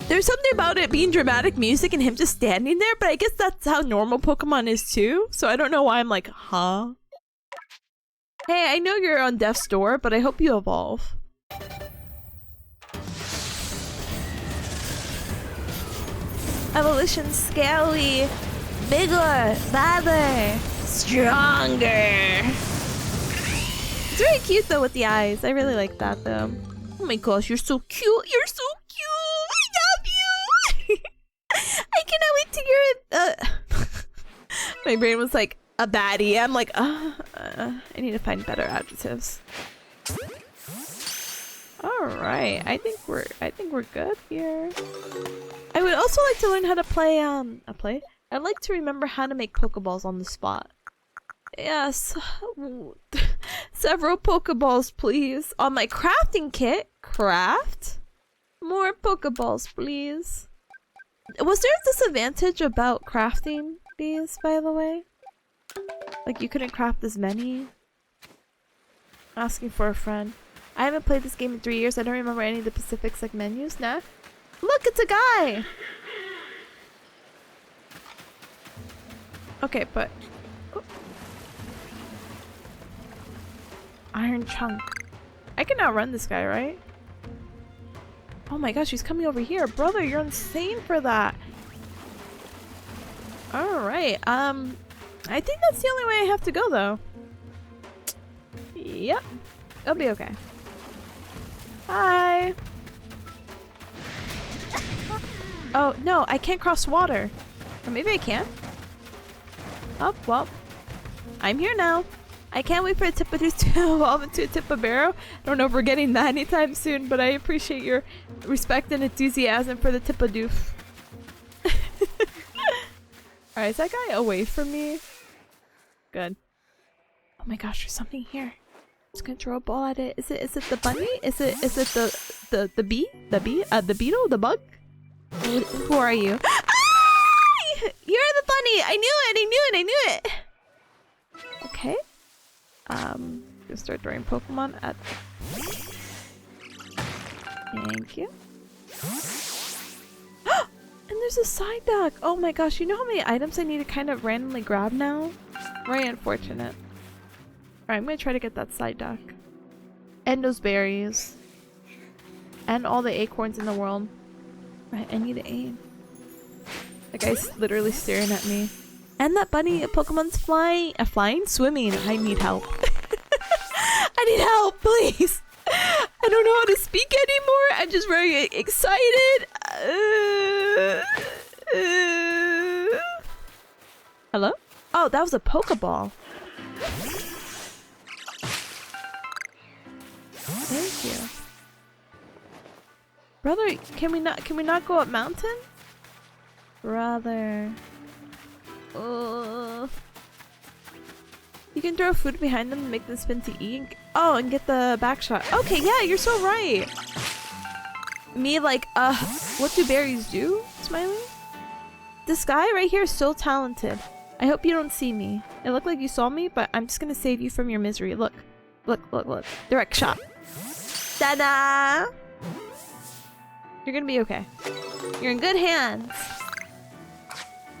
There's something about it being dramatic music and him just standing there, but I guess that's how normal Pokemon is too. So I don't know why I'm like, huh? Hey, I know you're on death's door, but I hope you evolve. Evolution scaly, bigger, badder, stronger. It's very cute though with the eyes. I really like that though. Oh my gosh, you're so cute. You're so cute. I love you. I cannot wait to hear it. My brain was like a baddie. I'm like, I need to find better adjectives. All right, I think we're good here. I would also like to learn how to play I'd like to remember how to make Pokeballs on the spot. Yes. Several Pokeballs, please. On my crafting kit. Craft? More Pokeballs, please. Was there a disadvantage about crafting these, by the way? Like you couldn't craft as many? Asking for a friend. I haven't played this game in 3 years. I don't remember any of the specifics like menus. Nah. Look, it's a guy! Okay, but... Oh. Iron Chunk. I can outrun this guy, right? Oh my gosh, he's coming over here. Brother, you're insane for that. Alright, I think that's the only way I have to go, though. Yep. It'll be okay. Hi! Oh, no, I can't cross water. Or maybe I can? Oh, well. I'm here now. I can't wait for a Tipidoo to evolve into a Tipabarrow. I don't know if we're getting that anytime soon, but I appreciate your respect and enthusiasm for the Tipidoo. Alright, is that guy away from me? Good. Oh my gosh, there's something here. I'm just gonna throw a ball at it. Is it the bunny? Is it the bee? The bee? The beetle? The bug? Who are you? Ah! You're the bunny! I knew it! I knew it! I knew it! Okay. Gonna start throwing Pokemon at... Thank you. And there's a side duck! Oh my gosh, you know how many items I need to kind of randomly grab now? Very unfortunate. Alright, I'm gonna try to get that side duck. And those berries. And all the acorns in the world. Right, I need to aim. The guy's literally staring at me. And that bunny Pokemon's flying. Swimming. I need help. I need help, please. I don't know how to speak anymore. I'm just very excited. Hello? Oh, that was a Pokeball. Thank you. Brother, can we not go up mountain? Brother. You can throw food behind them and make them spin to eat. Oh, and get the back shot. Okay, yeah, you're so right. Me like, what do berries do? Smiley? This guy right here is so talented. I hope you don't see me. It looked like you saw me, but I'm just gonna save you from your misery. Look. Look, look, look. Direct shot. Ta-da! You're gonna be okay. You're in good hands.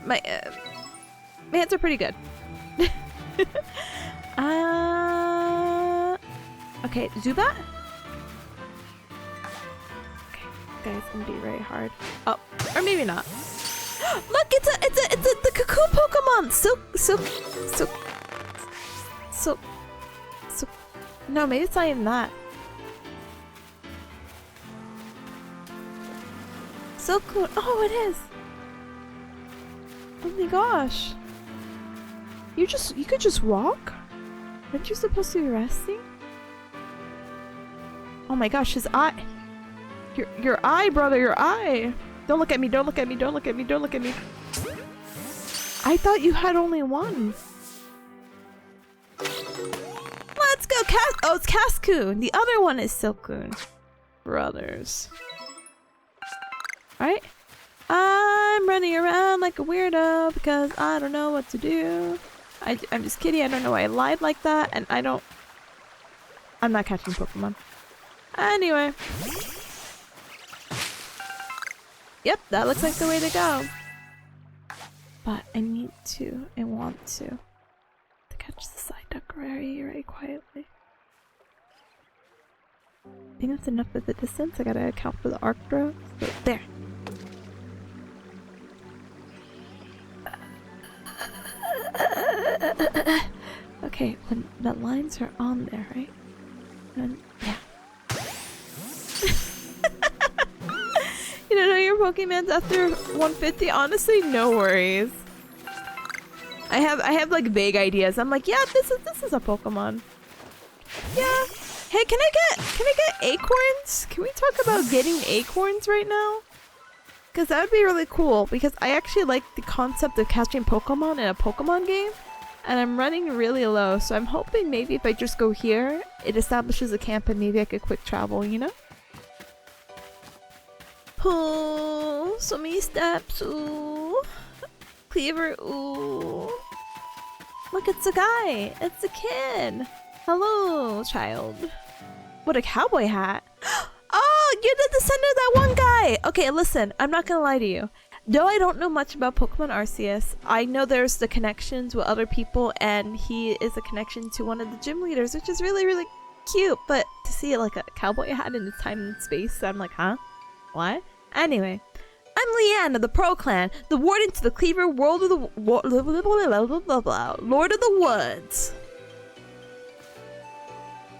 My hands are pretty good. Okay, Zubat? Okay, guys, it's gonna be very hard. Oh, or maybe not. Look, it's the cocoon Pokemon! Silk. No, maybe it's not even that. Silcoon. Oh, it is. Oh my gosh. You could just walk? Aren't you supposed to be resting? Oh my gosh, his eye. Your eye, brother, your eye. Don't look at me, don't look at me, don't look at me, don't look at me. I thought you had only one. Let's go, oh, it's Cascoon. The other one is Silcoon. Brothers. Alright. I'm running around like a weirdo because I don't know what to do. I'm just kidding. I don't know why I lied like that, and I'm not catching Pokemon. Anyway. Yep, that looks like the way to go. But I want to catch the side duck very quietly. I think that's enough of the distance. I gotta account for the arc throw. So, there. Okay, when the lines are on there, right? And yeah. You don't know your Pokemon's after 150? Honestly, no worries. I have like vague ideas. I'm like, yeah, this is a Pokemon. Yeah. Hey, can I get acorns? Can we talk about getting acorns right now? Because that would be really cool, because I actually like the concept of catching Pokemon in a Pokemon game, and I'm running really low, so I'm hoping maybe if I just go here, it establishes a camp and maybe I could quick travel, you know? Oh, so many steps, ooh. Cleaver, ooh. Look, it's a guy, it's a kid. Hello, child. What a cowboy hat. Oh, you're the descendant of that one guy! Okay, listen, I'm not gonna lie to you. Though I don't know much about Pokemon Arceus, I know there's the connections with other people, and he is a connection to one of the gym leaders, which is really, really cute. But to see like a cowboy hat in its time and space, I'm like, huh? What? Anyway, I'm Leanne of the Pro Clan, the warden to the Cleaver World of the Lord of the Woods.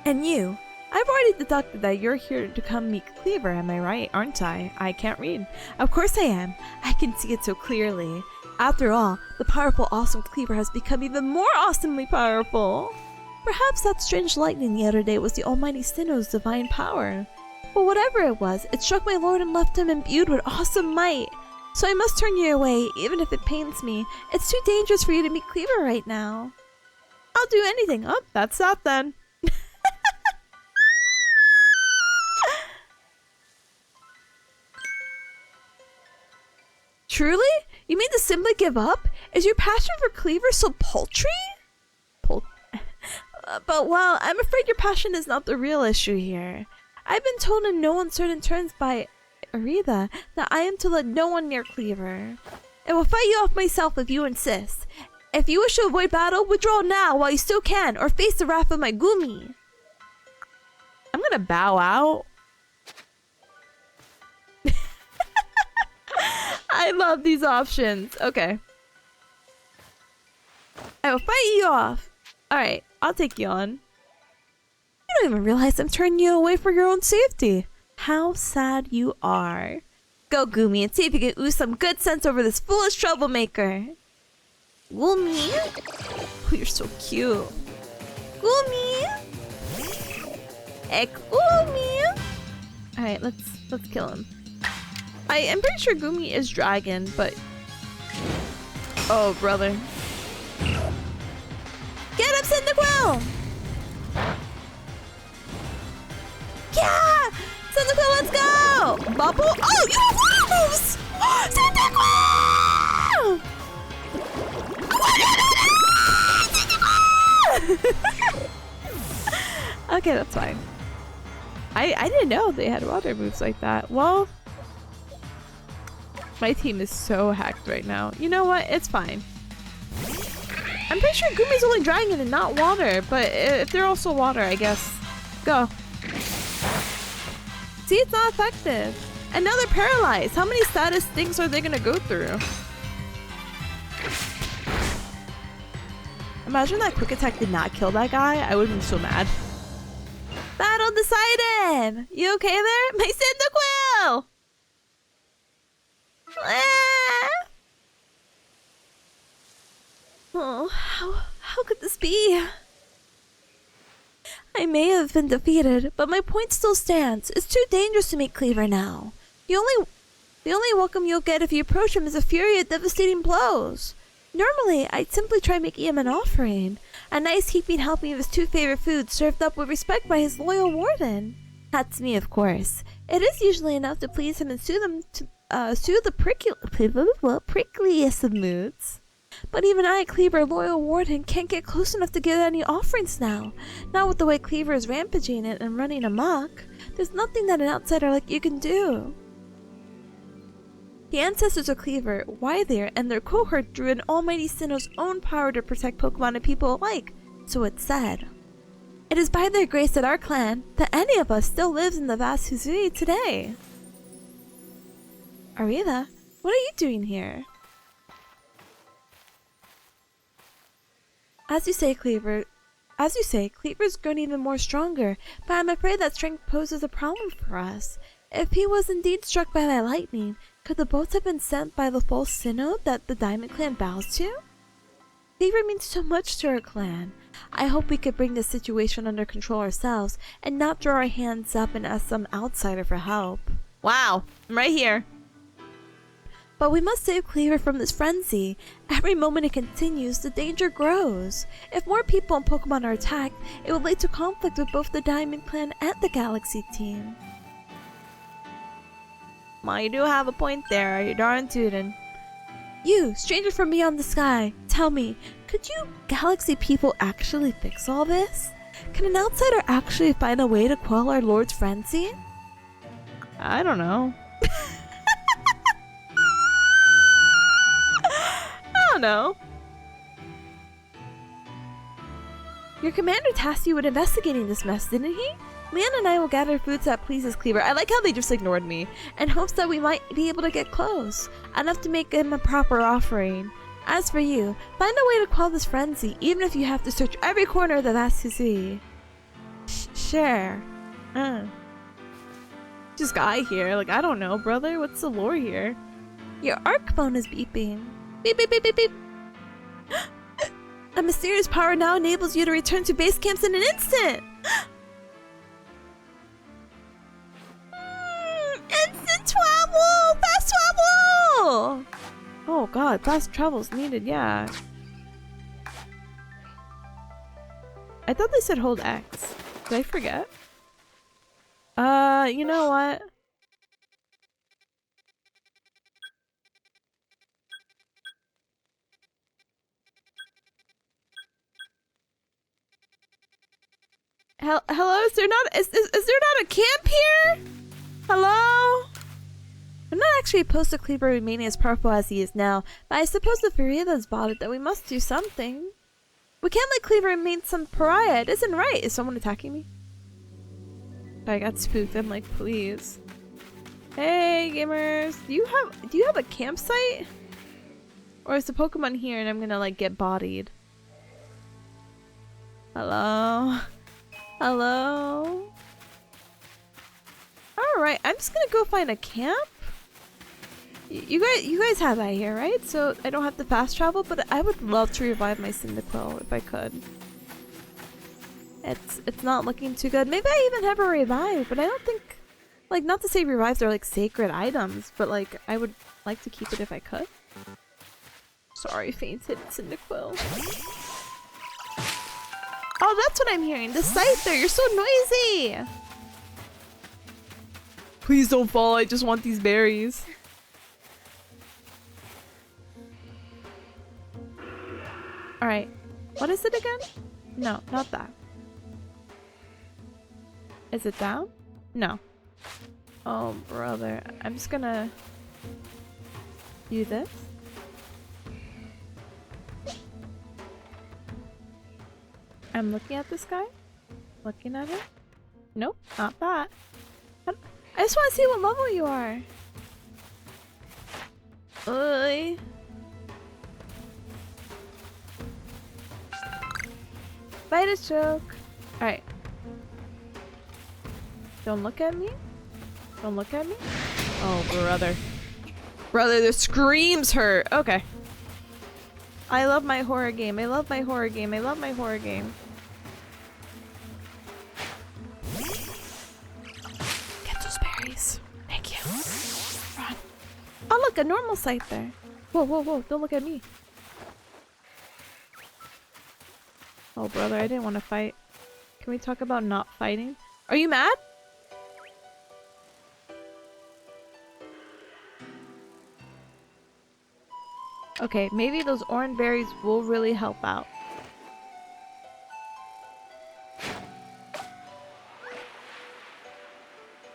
And you? I've already deducted that you're here to come meet Cleaver, am I right, aren't I? I can't read. Of course I am. I can see it so clearly. After all, the powerful, awesome Cleaver has become even more awesomely powerful. Perhaps that strange lightning the other day was the almighty Sinnoh's divine power. But whatever it was, it struck my lord and left him imbued with awesome might. So I must turn you away, even if it pains me. It's too dangerous for you to meet Cleaver right now. I'll do anything. Oh, that's that then. Truly? You mean to simply give up? Is your passion for Cleaver so paltry? But well, I'm afraid your passion is not the real issue here. I've been told in no uncertain terms by Aretha that I am to let no one near Cleaver. I will fight you off myself if you insist. If you wish to avoid battle, withdraw now while you still can, or face the wrath of my Gumi. I'm gonna bow out. I love these options. Okay. I will fight you off. Alright, I'll take you on. You don't even realize I'm turning you away for your own safety. How sad you are. Go, Gumi, and see if you can ooze some good sense over this foolish troublemaker. Gumi? Oh, you're so cute. Gumi? Hey, Gumi? Alright, let's kill him. I am pretty sure Gumi is dragon, but Oh, brother. Get him, Cyndaquil! Yeah! Cyndaquil, let's go! Bubble? Oh, you have wolves! Cyndaquil! Okay, that's fine. I didn't know they had water moves like that. Well, my team is so hacked right now. You know what? It's fine. I'm pretty sure Gumi's only dragon and not water, but if they're also water, I guess. Go. See, it's not effective. And now they're paralyzed. How many status things are they gonna go through? Imagine that quick attack did not kill that guy. I would have been so mad. Battle decided! You okay there? My Cyndaquil! Ah! Oh, how could this be? I may have been defeated, but my point still stands. It's too dangerous to meet Cleaver now. The only welcome you'll get if you approach him is a fury of devastating blows. Normally, I'd simply try making him an offering. A nice heaping helping of his two favorite foods served up with respect by his loyal warden. That's me, of course. It is usually enough to please him and soothe the prickliest of moods. But even I, Cleaver, loyal warden, can't get close enough to get any offerings now. Not with the way Cleaver is rampaging it and running amok. There's nothing that an outsider like you can do. The ancestors of Cleaver, Wyther, and their cohort drew in Almighty Sinnoh's own power to protect Pokemon and people alike, so it's said. It is by their grace that our clan, that any of us, still lives in the vast Hisui today. Arita, what are you doing here? As you say, Cleaver's grown even more stronger, but I'm afraid that strength poses a problem for us. If he was indeed struck by the lightning, could the bolts have been sent by the false Sinnoh that the Diamond Clan bows to? Cleaver means so much to our clan. I hope we could bring this situation under control ourselves and not throw our hands up and ask some outsider for help. Wow, I'm right here. But we must save Cleaver from this frenzy. Every moment it continues, the danger grows. If more people and Pokemon are attacked, it will lead to conflict with both the Diamond Clan and the Galaxy team. Well, you do have a point there, you darn tootin'. You, stranger from beyond the sky, tell me, could you Galaxy people actually fix all this? Can an outsider actually find a way to quell our Lord's frenzy? I don't know. I don't know. Your commander tasked you with investigating this mess, didn't he? Leon and I will gather foods that pleases Cleaver. I like how they just ignored me. In hopes that we might be able to get close. Enough to make him a proper offering. As for you, find a way to quell this frenzy, even if you have to search every corner of the vast Hisui. Sure. Just guy here. Like, I don't know, brother. What's the lore here? Your arc phone is beeping. Beep, beep, beep, beep, beep. A mysterious power now enables you to return to base camps in an instant. Instant travel! Fast travel! Oh god, fast travel's needed, yeah. I thought they said hold X. Did I forget? You know what? Hello? Is there not a camp here? Hello? I'm not actually opposed to Cleaver remaining as powerful as he is now, but I suppose the Farida's bought it that we must do something. We can't let Cleaver remain some pariah. It isn't right. Is someone attacking me? I got spooked. I'm like, please. Hey, gamers. Do you have a campsite? Or is the Pokemon here and I'm gonna like get bodied? Hello? Hello? Alright, I'm just gonna go find a camp. You guys have that here, right? So I don't have to fast travel, but I would love to revive my Cyndaquil if I could. It's not looking too good. Maybe I even have a revive, but I don't think, like, not to say revives are like sacred items, but like I would like to keep it if I could. Sorry, fainted Cyndaquil. Oh, that's what I'm hearing. The Scyther, you're so noisy! Please don't fall, I just want these berries. Alright. What is it again? No, not that. Is it down? No. Oh, brother. I'm just gonna do this. I'm looking at this guy. Looking at it. Nope, not that. I just want to see what level you are. Oi. Bite a joke. Alright. Don't look at me. Don't look at me. Oh, brother. Brother, the screams hurt. Okay. I love my horror game. I love my horror game. I love my horror game. Get those berries. Thank you. Run. Oh, look, a normal sight there. Whoa, whoa, whoa. Don't look at me. Oh, brother, I didn't want to fight. Can we talk about not fighting? Are you mad? Okay, maybe those orange berries will really help out.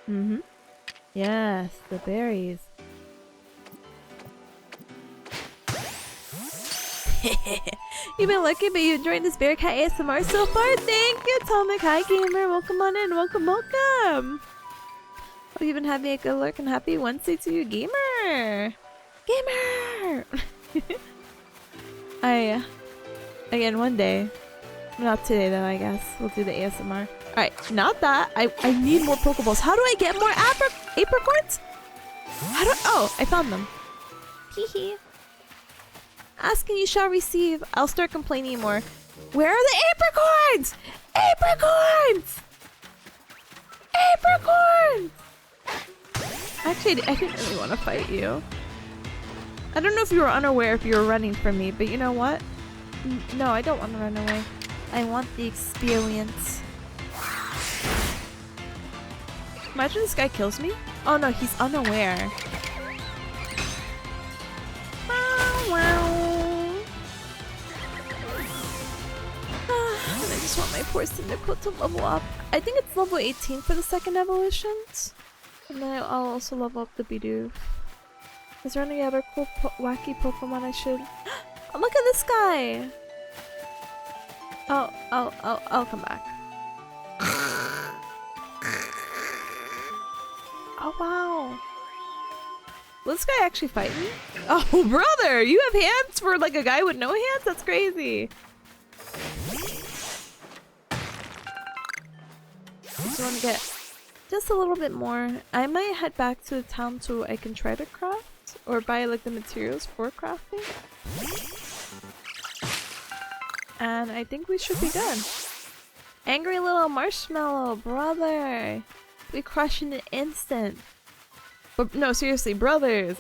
Mm-hmm. Yes, the berries. You've been lucky, but you enjoyed this Bearcat ASMR so far. Thank you, Atomic High Gamer. Welcome on in. Welcome, welcome. Hope you've been having a good look and happy Wednesday to you, gamer. Gamer. Again, one day. Not today, though. I guess we'll do the ASMR. All right, not that. I need more Pokeballs. How do I get more apricorns? How do? Oh, I found them. Hee hee. Asking you shall receive. I'll start complaining more. Where are the apricorns? Apricorns! Apricorns! Actually, I didn't really want to fight you. I don't know if you were unaware if you were running from me, but you know what? No, I don't want to run away. I want the experience. Imagine this guy kills me. Oh no, he's unaware. I just want my poor Cyndaquil to level up. I think it's level 18 for the second evolutions. And then I'll also level up the Bidoof. Is there any other cool wacky Pokemon I should... Oh, look at this guy! I'll come back. Oh wow! Will this guy actually fight me? Oh brother! You have hands for like a guy with no hands? That's crazy! Just want to get just a little bit more. I might head back to the town so I can try to craft or buy like the materials for crafting. And I think we should be done. Angry little marshmallow, brother. We crush in an instant. But no, seriously, brothers.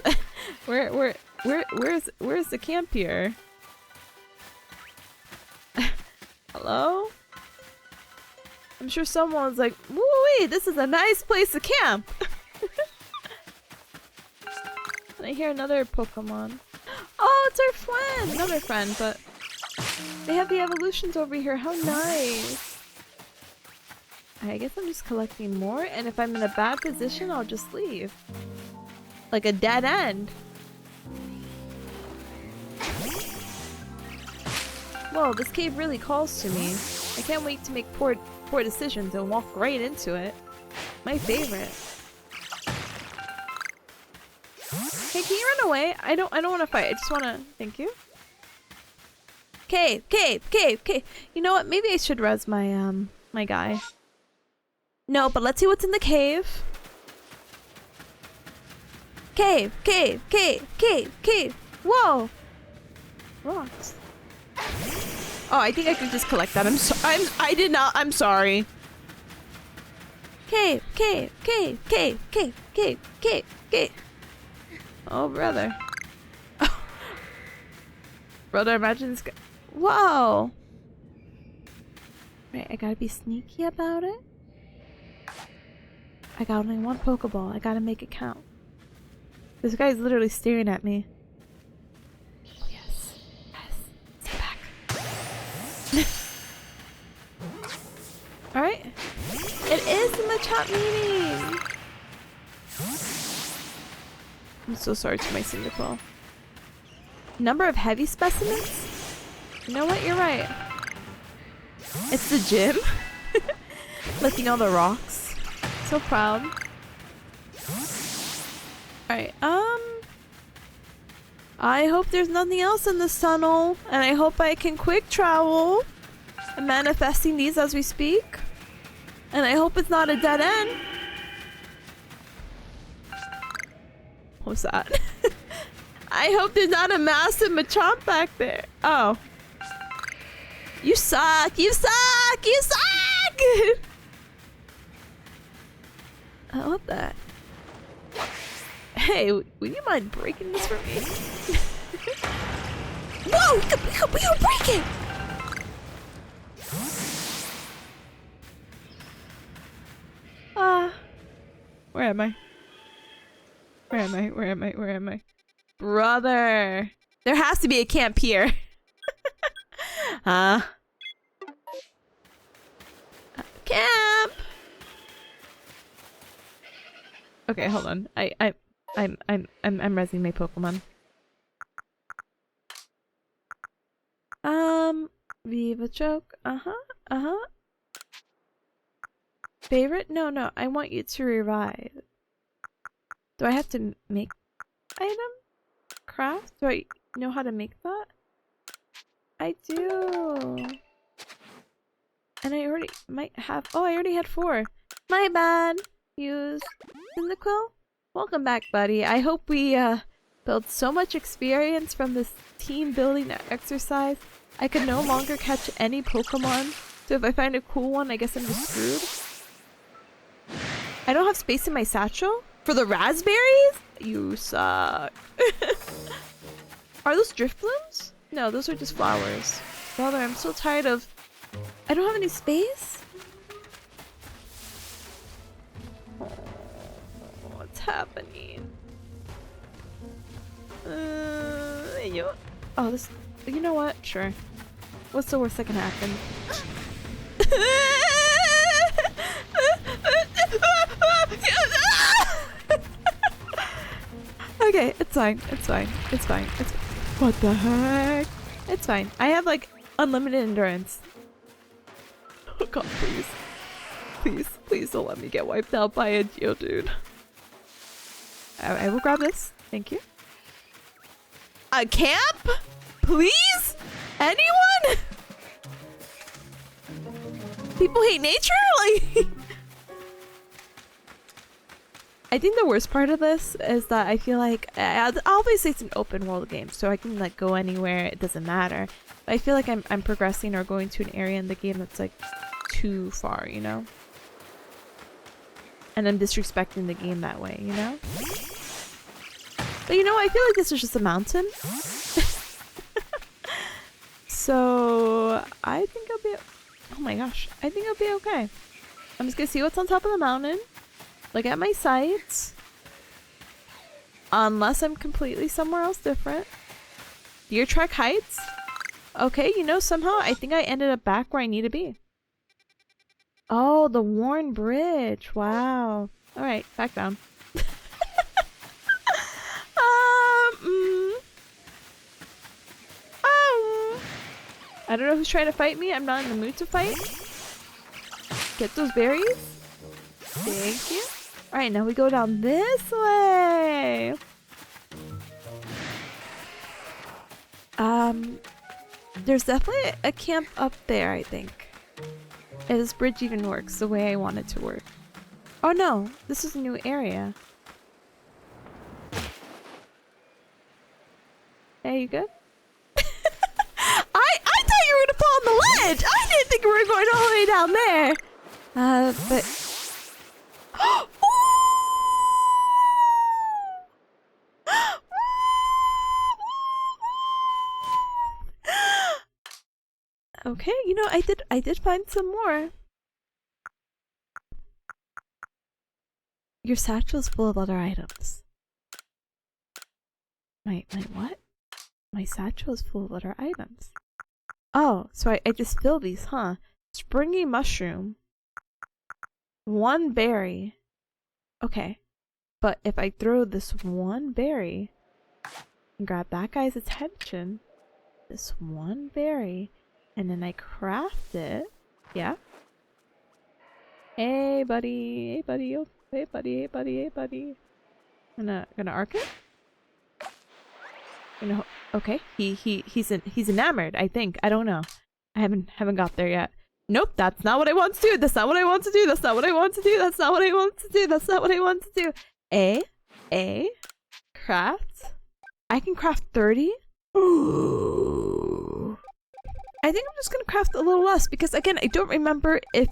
where's the camp here? Hello? I'm sure someone's like, woo-wee, this is a nice place to camp! And I hear another Pokemon. Oh, it's our friend! Another friend, but they have the evolutions over here. How nice! I guess I'm just collecting more, and if I'm in a bad position, I'll just leave. Like a dead end. Whoa, this cave really calls to me. I can't wait to make poor decisions and walk right into it. My favorite. Hey, can you run away? I don't want to fight. I just want to... Thank you. Cave. You know what? Maybe I should res my, my guy. No, but let's see what's in the cave. Cave. Whoa. Rocks. Oh, I think I could just collect that. I did not. I'm sorry. Cave. Oh, brother. Brother, imagine this guy. Whoa! Right, I gotta be sneaky about it. I got only one Pokeball. I gotta make it count. This guy's literally staring at me. Oh, yes. Yes. Stay back. Alright. It is the Machop meeting! I'm so sorry to my Cyndaquil. Number of heavy specimens? You know what? You're right. It's the gym. Lifting all the rocks. So proud. Alright, I hope there's nothing else in this tunnel. And I hope I can quick travel. I'm manifesting these as we speak. And I hope it's not a dead end. What's that? I hope there's not a massive Machamp back there. Oh. You suck! You suck! You suck! What the? Hey, would you mind breaking this for me? Whoa! We can break it! Where am I? Where am I? Where am I? Where am I? Brother! There has to be a camp here. Camp! Okay, hold on. I'm rezzing my Pokemon. Viva choke. Favorite? No. I want you to revive. Do I have to make item? Craft? Do I know how to make that? I do. And I already might have. Oh, I already had 4. My bad. Use Cyndaquil. Welcome back, buddy. I hope we built so much experience from this team building exercise. I could no longer catch any Pokemon. So if I find a cool one, I guess I'm just screwed. I don't have space in my satchel for the raspberries. You suck. Are those drift blooms? No, those are just flowers. Brother, I'm so tired of... I don't have any space? Oh, what's happening? Oh, this... You know what? Sure. What's the worst that can happen? Okay, it's fine. It's fine. It's fine. It's fine. What the heck? It's fine. I have like unlimited endurance. Oh god, please. Please don't let me get wiped out by a Geodude. I will grab this. Thank you. A camp? Please? Anyone? People hate nature? Like... I think the worst part of this is that I feel like, obviously it's an open world game, so I can like go anywhere, it doesn't matter. But I feel like I'm progressing or going to an area in the game that's like too far, you know? And I'm disrespecting the game that way, you know? But you know, I feel like this is just a mountain. So I think I'll be, oh my gosh, I think I'll be okay. I'm just gonna see what's on top of the mountain. Look at my sights. Unless I'm completely somewhere else different. Deer Trek Heights? Okay, you know, somehow I think I ended up back where I need to be. Oh, the Warren Bridge. Wow. Alright, back down. I don't know who's trying to fight me. I'm not in the mood to fight. Get those berries. Thank you. Alright, now we go down this way. There's definitely a camp up there, I think. If this bridge even works the way I want it to work. Oh no, this is a new area. Hey, you good? I thought you were gonna fall on the ledge! I didn't think we were going all the way down there! But... Okay, you know, I did find some more. Your satchel's full of other items. My what? My satchel is full of other items. Oh, so I just filled these, huh? Springy mushroom. 1 berry. Okay. But if I throw this 1 berry and grab that guy's attention, this 1 berry, and then I craft it. Yeah? Hey buddy, hey buddy, oh, hey buddy, hey buddy, hey buddy. Gonna arc it? You know, okay. He's enamored, I think. I don't know. I haven't got there yet. Nope, that's not what I want to do. That's not what I want to do. That's not what I want to do. That's not what I want to do. That's not what I want to do. Craft. I can craft 30. Ooh. I think I'm just gonna craft a little less because again, I don't remember if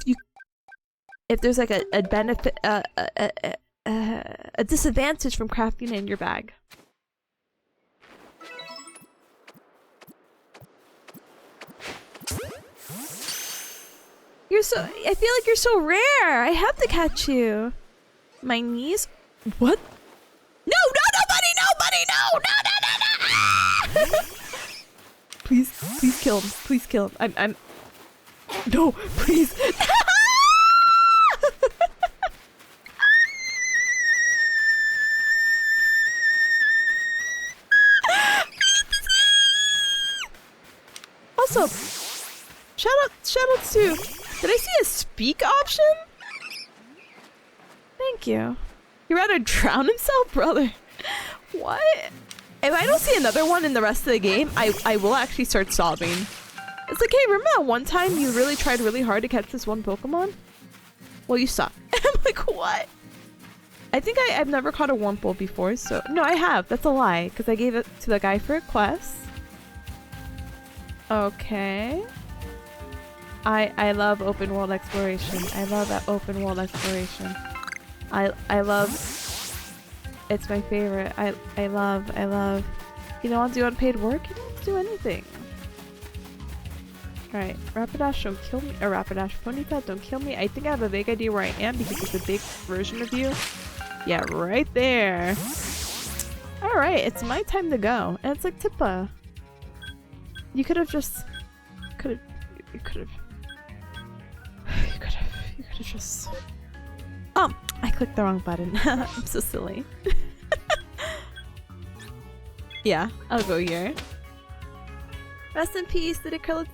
there's like a benefit, a disadvantage from crafting in your bag. You're so. I feel like you're so rare. I have to catch you. My knees. What? No, buddy, no, buddy, no, no. Please kill him. Please kill him. I'm. No, please. Also, shout out to. Did I see a speak option? Thank you. He'd rather drown himself, brother. What? If I don't see another one in the rest of the game, I will actually start sobbing. It's like, hey, remember that one time you really tried really hard to catch this one Pokemon? Well, you suck. I'm like, what? I think I've never caught a Wurmple before, so... No, I have. That's a lie, because I gave it to the guy for a quest. Okay. I love open world exploration. I love that open world exploration. I love. It's my favorite. I love. You don't want to do unpaid work? You don't have to do anything. Alright, Rapidash, don't kill me. Or Rapidash, Ponyta, don't kill me. I think I have a vague idea where I am because it's a big version of you. Yeah, right there. Alright, it's my time to go. And it's like, Tippa. You could have just... You could have just... Oh! I clicked the wrong button. I'm so silly. Yeah, I'll go here. Rest in peace. Did it kill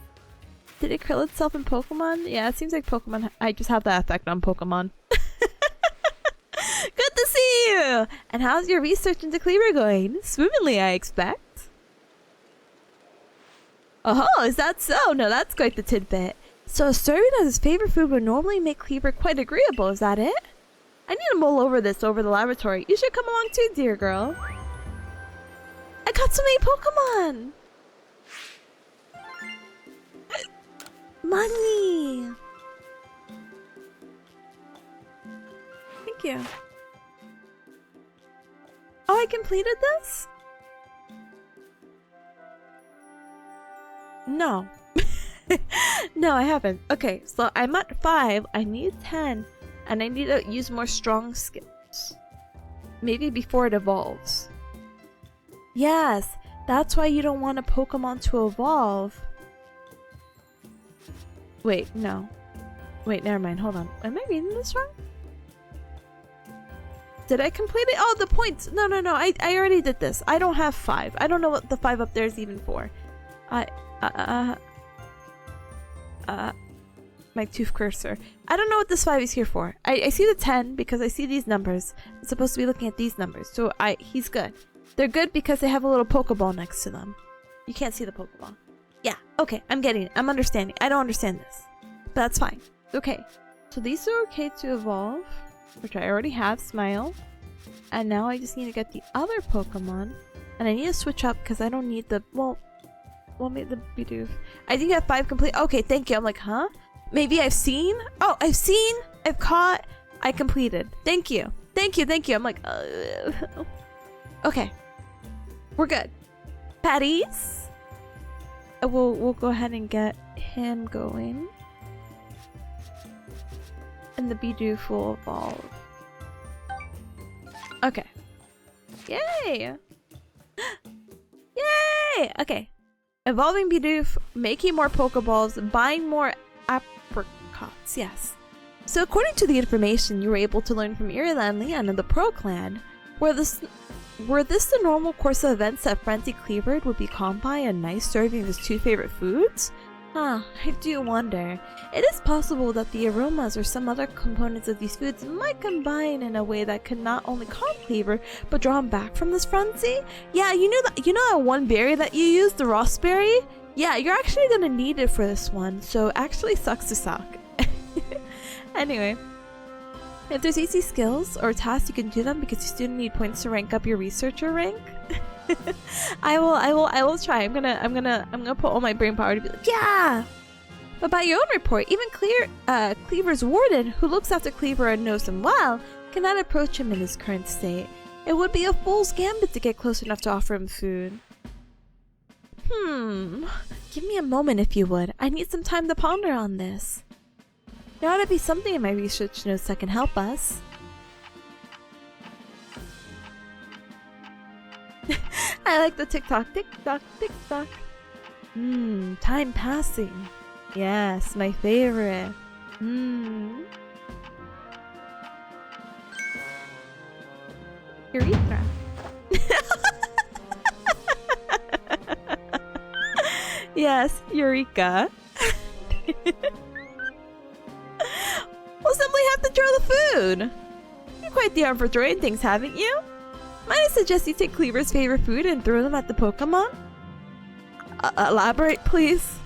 itself in Pokemon? Yeah, it seems like Pokemon... I just have that effect on Pokemon. Good to see you! And how's your research into Cleaver going? Swimmingly, I expect. Oh, is that so? No, that's quite the tidbit. So serving as his favorite food would normally make Cleaver quite agreeable, is that it? I need to mull over this over the laboratory. You should come along too, dear girl. I got so many Pokemon! Money! Thank you. Oh, I completed this? No. No, I haven't. Okay, so I'm at 5. I need 10. And I need to use more strong skills. Maybe before it evolves. Yes, that's why you don't want a Pokemon to evolve. Wait, no. Wait, never mind. Hold on. Am I reading this wrong? Did I complete it? Oh, the points. No. I already did this. I don't have 5. I don't know what the 5 up there is even for. My tooth cursor. I don't know what this 5 is here for. I see the 10 because I see these numbers. I'm supposed to be looking at these numbers. So he's good. They're good because they have a little Pokeball next to them. You can't see the Pokeball. Yeah, okay, I'm getting it. I'm understanding. I don't understand this. But that's fine. Okay. So these are okay to evolve, which I already have, Smile. And now I just need to get the other Pokemon. And I need to switch up because I don't need the... Well, maybe the Bidoof. I think I have 5 complete. Okay, thank you. I'm like, huh? Maybe I've seen? Oh, I've seen, I've caught, I completed. Thank you. Thank you. I'm like, okay. We're good. Patties. we'll go ahead and get him going. And the Bidoof will evolve. Okay. Yay! Yay! Okay. Evolving Bidoof, making more Pokeballs, buying more apricots. Yes. So according to the information you were able to learn from Irulan Leon and the Pro Clan, were this the normal course of events that Frenzy Cleavered would be calmed by a nice serving of his two favorite foods? I do wonder. It is possible that the aromas or some other components of these foods might combine in a way that could not only calm Cleaver, but draw him back from this frenzy? Yeah, you know that one berry that you used, the raspberry? Yeah, you're actually gonna need it for this one, so actually sucks to suck. Anyway, if there's easy skills or tasks, you can do them because you still need points to rank up your researcher rank. I will try. I'm gonna put all my brain power to be like, yeah! But by your own report, even Cleaver's warden, who looks after Cleaver and knows him well, cannot approach him in his current state. It would be a fool's gambit to get close enough to offer him food. Give me a moment if you would. I need some time to ponder on this. There ought to be something in my research notes that can help us. I like the tick-tock, tick-tock, tick-tock. Time passing. Yes, my favorite. Eureka. Yes, Eureka. We'll simply have to throw the food. You're quite the arm for throwing things, haven't you? Might I suggest you take Cleaver's favorite food and throw them at the Pokemon? Elaborate, please.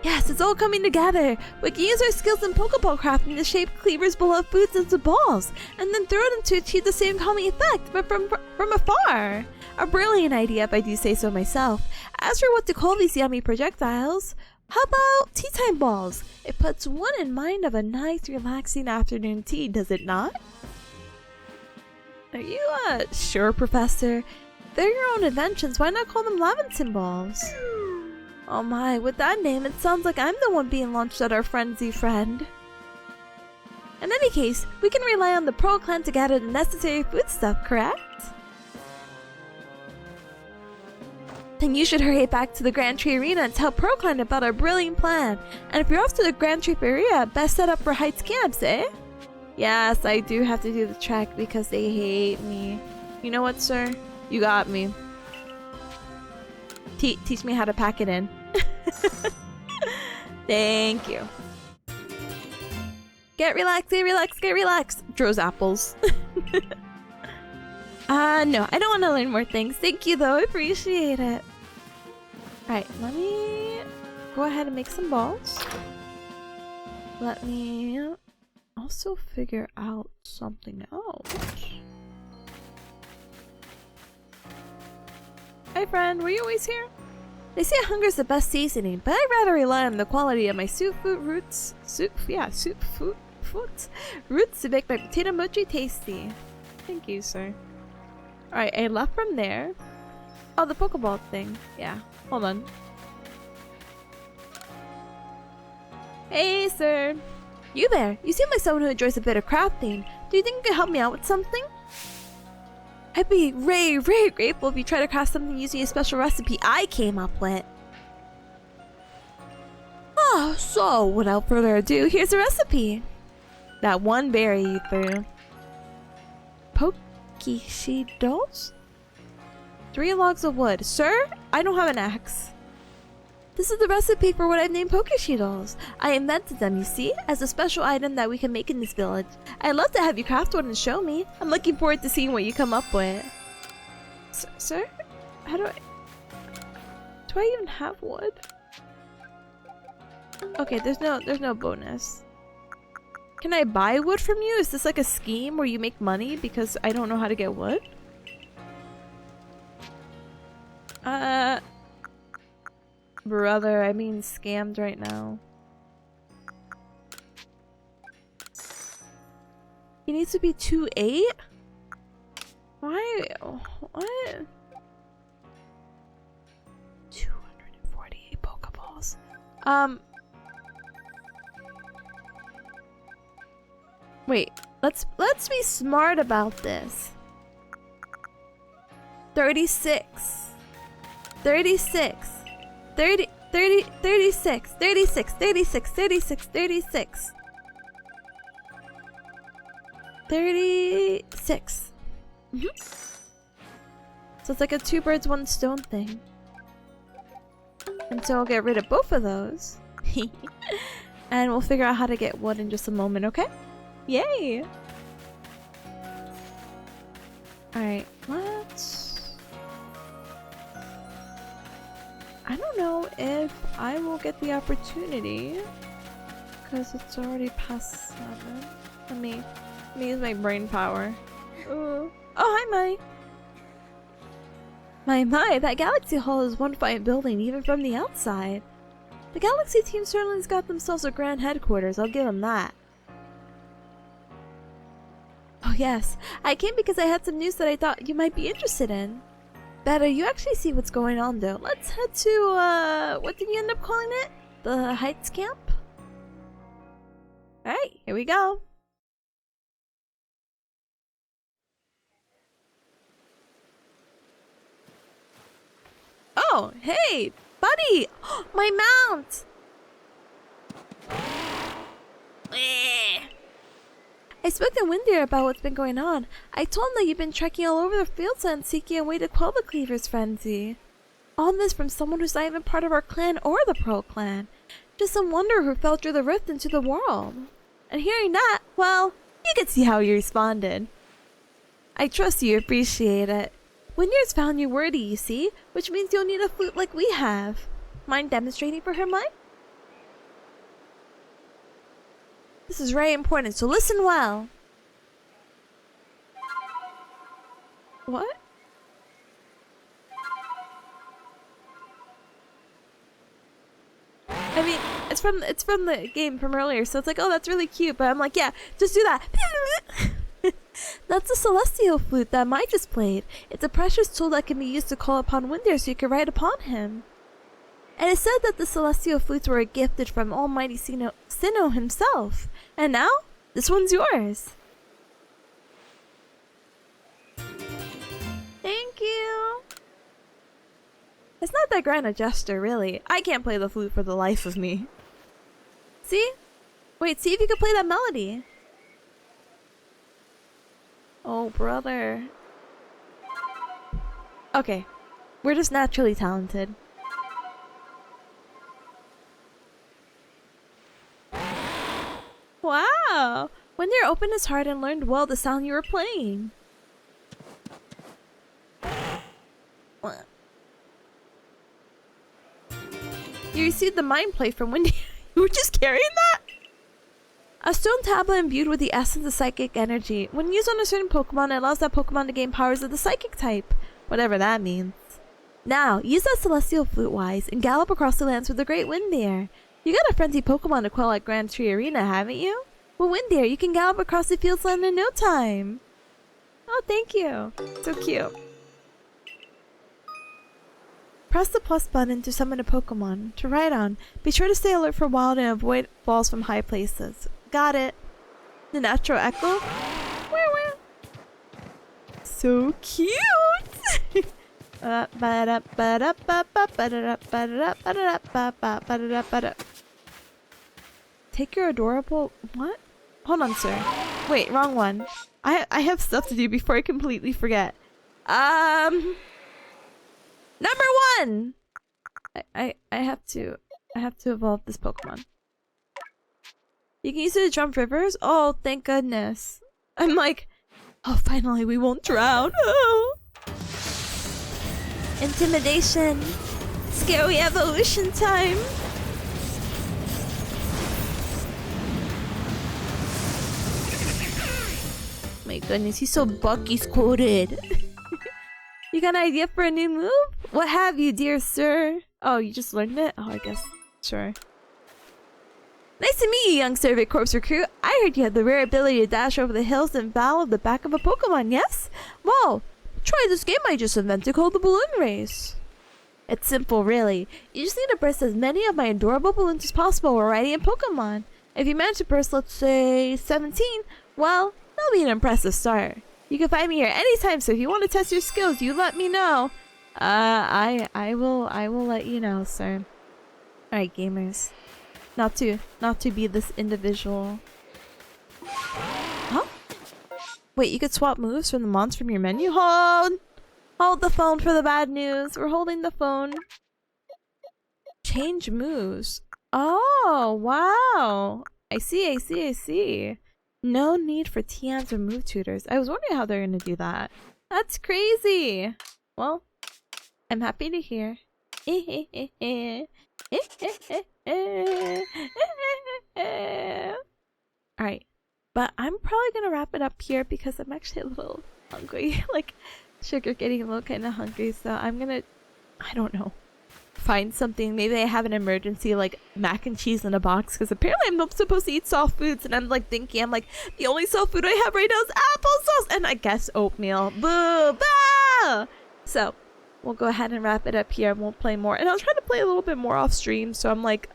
Yes, it's all coming together. We can use our skills in Pokeball crafting to shape Cleaver's beloved foods into balls, and then throw them to achieve the same calming effect, but from afar. A brilliant idea, if I do say so myself. As for what to call these yummy projectiles, how about tea time balls? It puts one in mind of a nice, relaxing afternoon tea, does it not? Are you, sure, Professor? They're your own inventions, why not call them Laventon balls? Oh my, with that name, it sounds like I'm the one being launched at our frenzy friend. In any case, we can rely on the Pro Clan to gather the necessary food stuff, correct? Then you should hurry back to the Grand Tree Arena and tell Pro Clan about our brilliant plan. And if you're off to the Grand Tree Area, best set up for Heights camps, eh? Yes, I do have to do the trek because they hate me. You know what, sir? You got me. Teach me how to pack it in. Thank you. Get relaxed, get relaxed, get relaxed. Dro's apples. No, I don't want to learn more things. Thank you, though. I appreciate it. Alright, let me go ahead and make some balls. Let me also figure out something else. Hi, friend. Were you always here? They say hunger's the best seasoning, but I'd rather rely on the quality of my roots to make my potato mochi tasty. Thank you, sir. Alright, I left from there. Oh, the Pokeball thing. Yeah, hold on. Hey, sir. You there. You seem like someone who enjoys a bit of crafting. Do you think you could help me out with something? I'd be very, very grateful if you try to craft something using a special recipe I came up with. Oh, so without further ado, here's a recipe. That one berry you threw. Pokeshidos? 3 logs of wood. Sir, I don't have an axe. This is the recipe for what I've named Pokeshidos. I invented them, you see, as a special item that we can make in this village. I'd love to have you craft one and show me. I'm looking forward to seeing what you come up with. Sir? How do I even have wood? Okay, there's no bonus. Can I buy wood from you? Is this like a scheme where you make money because I don't know how to get wood? Brother, I'm being scammed right now. He needs to be 2'8"? Why? What? 250. Wait, let's be smart about this. 36. 36. 30, 30, 36, 36, 36, 36, 36. 36. So it's like a two birds, one stone thing. And so I'll get rid of both of those. And we'll figure out how to get wood in just a moment, okay? Yay! Alright, let's... I don't know if I will get the opportunity. Because it's already past 7. Let me use my brain power. Ooh. Oh, hi, Mai! My, that Galaxy Hall is one fine building, even from the outside. The Galaxy team certainly has got themselves a grand headquarters, I'll give them that. Oh yes, I came because I had some news that I thought you might be interested in. Better you actually see what's going on though. Let's head to, what did you end up calling it? The Heights Camp? Alright, here we go. Oh, hey, buddy! My mount! I spoke to Windir about what's been going on. I told him that you've been trekking all over the fieldland seeking a way to quell the Cleaver's frenzy. All this from someone who's not even part of our clan or the Pearl clan. Just some wanderer who fell through the rift into the world. And hearing that, well, you can see how you responded. I trust you appreciate it. Windir's found you worthy, you see, which means you'll need a flute like we have. Mind demonstrating for her, Mai? This is very important, so listen well. What? I mean, it's from the game from earlier, so it's like, oh, that's really cute, but I'm like, yeah, just do that. That's a celestial flute that Mai just played. It's a precious tool that can be used to call upon Windir so you can ride upon him. And it said that the celestial flutes were gifted from Almighty Sinnoh himself. And now, this one's yours. Thank you. It's not that grand a gesture, really. I can't play the flute for the life of me. See? Wait, see if you can play that melody. Oh, brother. Okay. We're just naturally talented. Wow! Windir opened his heart and learned well the sound you were playing. What? You received the mind plate from Windir. You were just carrying that? A stone tablet imbued with the essence of psychic energy. When used on a certain Pokemon, it allows that Pokemon to gain powers of the psychic type. Whatever that means. Now, use that celestial flute wise and gallop across the lands with the great Windir. You got a frenzied Pokemon to quell at Grand Tree Arena, haven't you? Well, Windir, you can gallop across the field's land in no time. Oh, thank you. So cute. Press the plus button to summon a Pokemon. To ride on, be sure to stay alert for wild and avoid falls from high places. Got it. The natural echo? So cute! Take your adorable... What? Hold on, sir. Wait, wrong one. I have stuff to do before I completely forget. Number 1! I have to evolve this Pokemon. You can use it to jump rivers? Oh, thank goodness. I'm like, oh, finally we won't drown. Oh. Intimidation. Scary evolution time. My goodness, he's so Bucky's coated. You got an idea for a new move? What have you, dear sir? Oh, you just learned it? Oh, I guess. Sure. Nice to meet you, young Survey Corps recruit. I heard you had the rare ability to dash over the hills and battle the back of a Pokemon, yes? Well, try this game I just invented called the Balloon Race. It's simple, really. You just need to burst as many of my adorable balloons as possible while riding in Pokemon. If you manage to burst, let's say, 17, well, that'll be an impressive start. You can find me here anytime, so if you want to test your skills, you let me know. I will let you know, sir. Alright, gamers. Not to be this individual. Huh? Wait, you could swap moves from the mons from your menu? Hold the phone for the bad news. We're holding the phone. Change moves. Oh, wow. I see. No need for TMs or move tutors. I was wondering how they're gonna do that. That's crazy. Well, I'm happy to hear. Alright. But I'm probably gonna wrap it up here because I'm actually a little hungry. Like, sugar getting a little kind of hungry, so I'm gonna, I don't know, find something. Maybe I have an emergency like mac and cheese in a box, because apparently I'm not supposed to eat soft foods, and I'm like thinking, I'm like, the only soft food I have right now is applesauce, and I guess oatmeal. Boo! Bah! So we'll go ahead and wrap it up here. I won't play more, and I'll try to play a little bit more off stream, so I'm like,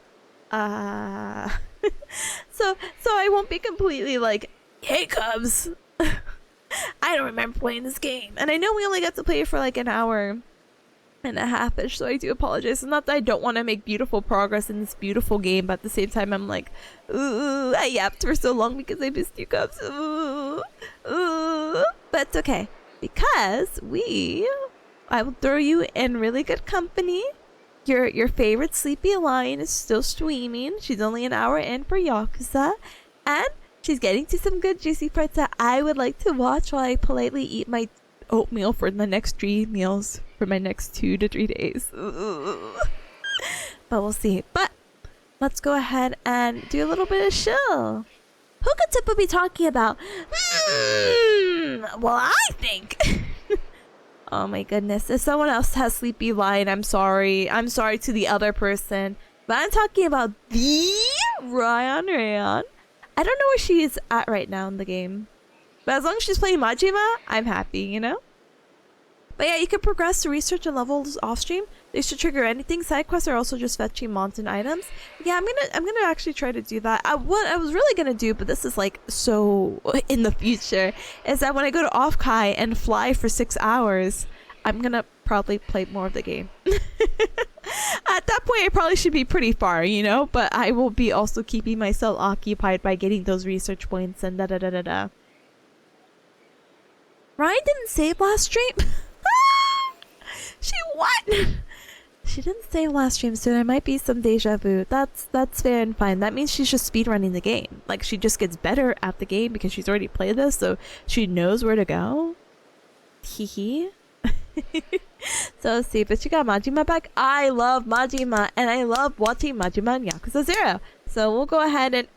so I won't be completely like, hey Cubs, I don't remember playing this game. And I know we only got to play it for like an hour and a half-ish, so I do apologize. It's not that I don't want to make beautiful progress in this beautiful game, but at the same time I'm like, ooh, I yapped for so long because I missed you Cubs. Ooh. But it's okay, because I will throw you in really good company. Your favorite Sleepy Lion is still streaming. She's only an hour in for Yakuza, and she's getting to some good juicy parts that I would like to watch while I politely eat my oatmeal for the next 3 meals for my next 2 to 3 days. But we'll see. But let's go ahead and do a little bit of chill. Who could Tip be talking about? Well, I think. Oh my goodness. If someone else has Sleepy Lion, I'm sorry. I'm sorry to the other person. But I'm talking about the Rayan. I don't know where she is at right now in the game. But as long as she's playing Majima, I'm happy, you know? But yeah, you can progress to research and levels off stream. They should trigger anything. Side quests are also just fetching mountain items. Yeah, I'm gonna actually try to do that. What I was really gonna do, but this is like so in the future, is that when I go to Offkai and fly for 6 hours, I'm gonna probably play more of the game. At that point, I probably should be pretty far, you know? But I will be also keeping myself occupied by getting those research points and da-da-da-da-da. Ryan didn't save last stream? She what? She didn't save last stream, so there might be some deja vu. That's fair and fine. That means she's just speedrunning the game. Like, she just gets better at the game because she's already played this, so she knows where to go. Hee. So let's see, but she got Majima back. I love Majima, and I love watching Majima and Yakuza 0. So we'll go ahead and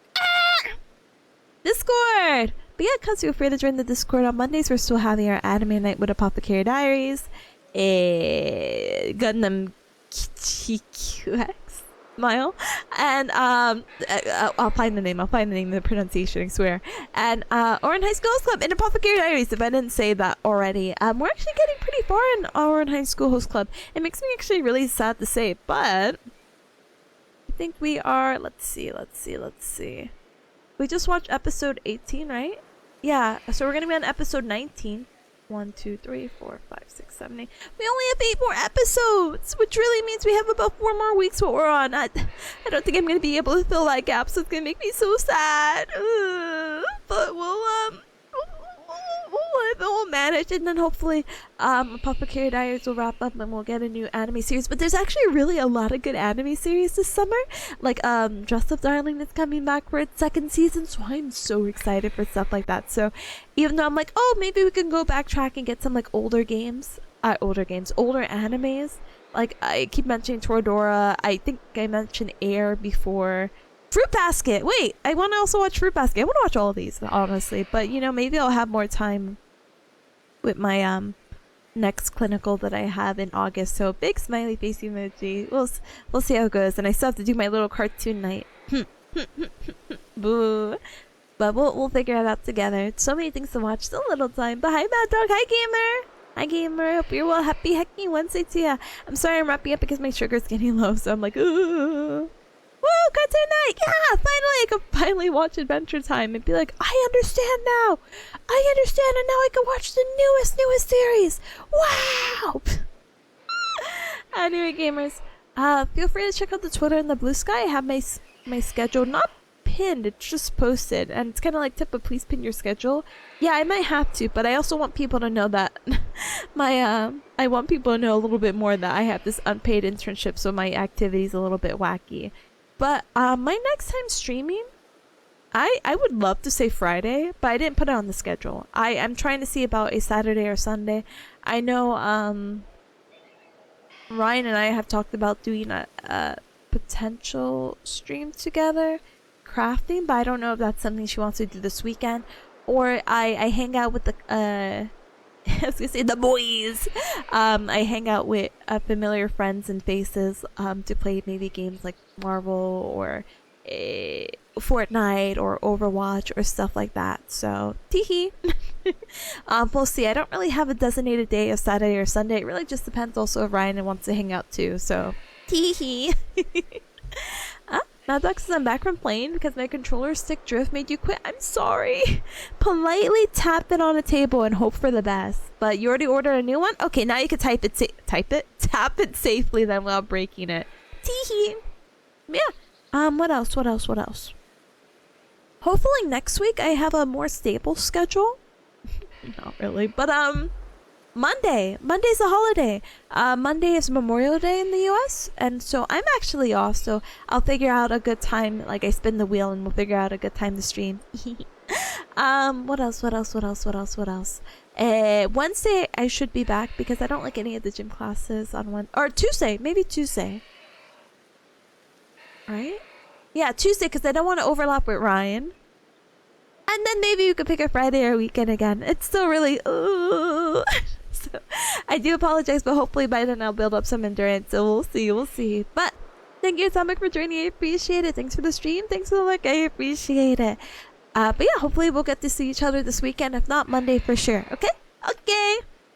Discord! But yeah, cause feel free to join the Discord on Mondays. We're still having our anime night with Apothecary Diaries. Gundam QX Smile, and I'll find the name, the pronunciation, I swear. And Oran High School Host Club and Apothecary Diaries, if I didn't say that already. We're actually getting pretty far in Oran High School Host Club. It makes me actually really sad to say, but I think we are, let's see. We just watched episode 18, right? Yeah, so we're gonna be on episode 19. 1, 2, 3, 4, 5, 6, 7, 8. We only have 8 more episodes, which really means we have about 4 more weeks what we're on. I don't think I'm gonna be able to fill that gap, so it's gonna make me so sad. But we'll manage, and then hopefully Apothecary Diaries will wrap up and we'll get a new anime series. But there's actually really a lot of good anime series this summer. Like Dress Up Darling is coming back for its 2nd season, so I'm so excited for stuff like that. So even though I'm like, oh, maybe we can go backtrack and get some like older animes. Like I keep mentioning Toradora. I think I mentioned Air before. Fruit Basket! Wait, I want to also watch Fruit Basket. I want to watch all of these, honestly. But, you know, maybe I'll have more time with my next clinical that I have in August. So, big smiley face emoji. We'll see how it goes. And I still have to do my little cartoon night. Boo. But we'll figure it out together. So many things to watch. Still a little time. But hi, Mad Dog. Hi, Gamer. Hi gamer, hope you're well. Happy Hacky Wednesday to ya. I'm sorry I'm wrapping up because my sugar's getting low, so I'm like, ooh. Woo, cartoon night! Yeah, finally I can finally watch Adventure Time and be like, I understand now! I understand and now I can watch the newest series! Wow! Anyway, gamers, feel free to check out the Twitter and the Blue Sky. I have my schedule not pinned, it's just posted, and it's kind of like tip of please pin your schedule. Yeah, I might have to, but I also want people to know that I want people to know a little bit more that I have this unpaid internship, so my activity's a little bit wacky. But my next time streaming, I would love to say Friday, but I didn't put it on the schedule. I'm trying to see about a Saturday or Sunday. I know Ryan and I have talked about doing a potential stream together, crafting, but I don't know if that's something she wants to do this weekend, or I hang out with the I was gonna say the boys. I hang out with familiar friends and faces to play maybe games like Marvel or Fortnite or Overwatch or stuff like that. So teehee. We'll see. I don't really have a designated day of Saturday or Sunday. It really just depends also if Ryan wants to hang out too. So teehee. Maddox says I'm back from playing because my controller stick drift made you quit. I'm sorry. Politely tap it on a table and hope for the best. But you already ordered a new one? Okay, now you can tap it safely then without breaking it. Teehee. Yeah. What else? Hopefully next week I have a more stable schedule. Not really, but Monday's a holiday. Monday is Memorial Day in the US, and so I'm actually off, so I'll figure out a good time. Like, I spin the wheel and we'll figure out a good time to stream. What else? Wednesday I should be back because I don't like any of the gym classes on Tuesday, maybe Tuesday. Right? Yeah, Tuesday, because I don't want to overlap with Ryan. And then maybe you could pick a Friday or weekend again. It's still really, so I do apologize, but hopefully by then I'll build up some endurance. So we'll see. But thank you so much for joining. I appreciate it. Thanks for the stream. Thanks for the look. I appreciate it. But yeah, hopefully we'll get to see each other this weekend. If not, Monday for sure. Okay.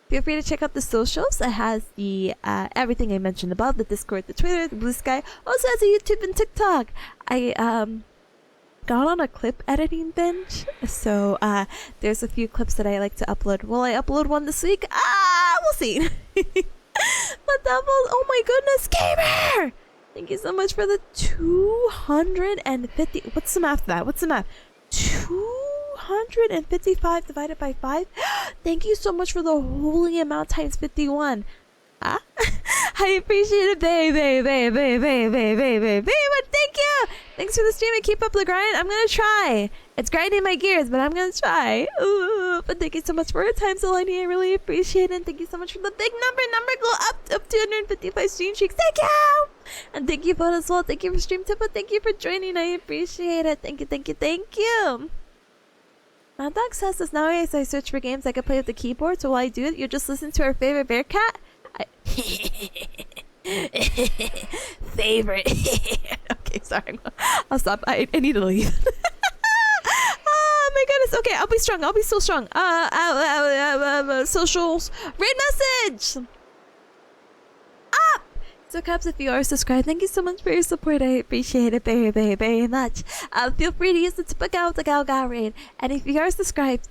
Feel free to check out the socials. It has the everything I mentioned above: the Discord, the Twitter, the Blue Sky. Also has a YouTube and TikTok. I got on a clip editing binge, so there's a few clips that I like to upload. Will I upload one this week? We'll see. But that was, oh my goodness, gamer! Thank you so much for the 250. What's the math for that? 255 divided by 5. Thank you so much for the holy amount times 51. I appreciate it, baby. But thank you. Thanks for the stream and keep up the grind. I'm gonna try. It's grinding my gears, but I'm gonna try. Ooh, but thank you so much for your time, Solani. I really appreciate it. And thank you so much for the big number go up 255 stream streaks. Thank you. And thank you for as well. Thank you for stream tip, but thank you for joining. I appreciate it. Thank you. My dog says this nowadays. I search for games I can play with the keyboard. So while I do it, you just listen to our favorite Bearcat. Favorite. Okay, sorry. I'll stop. I need to leave. Oh my goodness. Okay, I'll be strong. I'll be so strong. Socials. Read message. Up. So, Caps, if you are subscribed, thank you so much for your support. I appreciate it very much. Feel free to use the Tipanya with the Galga raid. And if you are subscribed,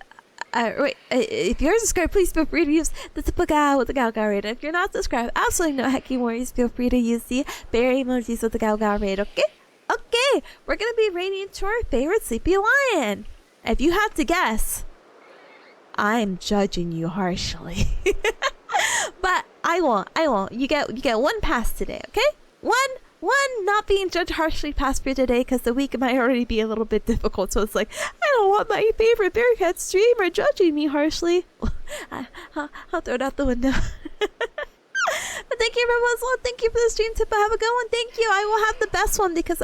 if you're subscribed, please feel free to use the Tipanya with the Galga raid. If you're not subscribed, absolutely no hacking worries. Feel free to use the berry emojis with the Galga raid. Okay, we're gonna be raiding into our favorite Sleepy Lion. If you have to guess, I'm judging you harshly. But I won't. You get one pass today, okay? One not being judged harshly pass for today because the week might already be a little bit difficult. So it's like, I don't want my favorite Bearcat streamer judging me harshly. I'll throw it out the window. But thank you everyone as well. Thank you for the stream tip. Have a good one. Thank you. I will have the best one because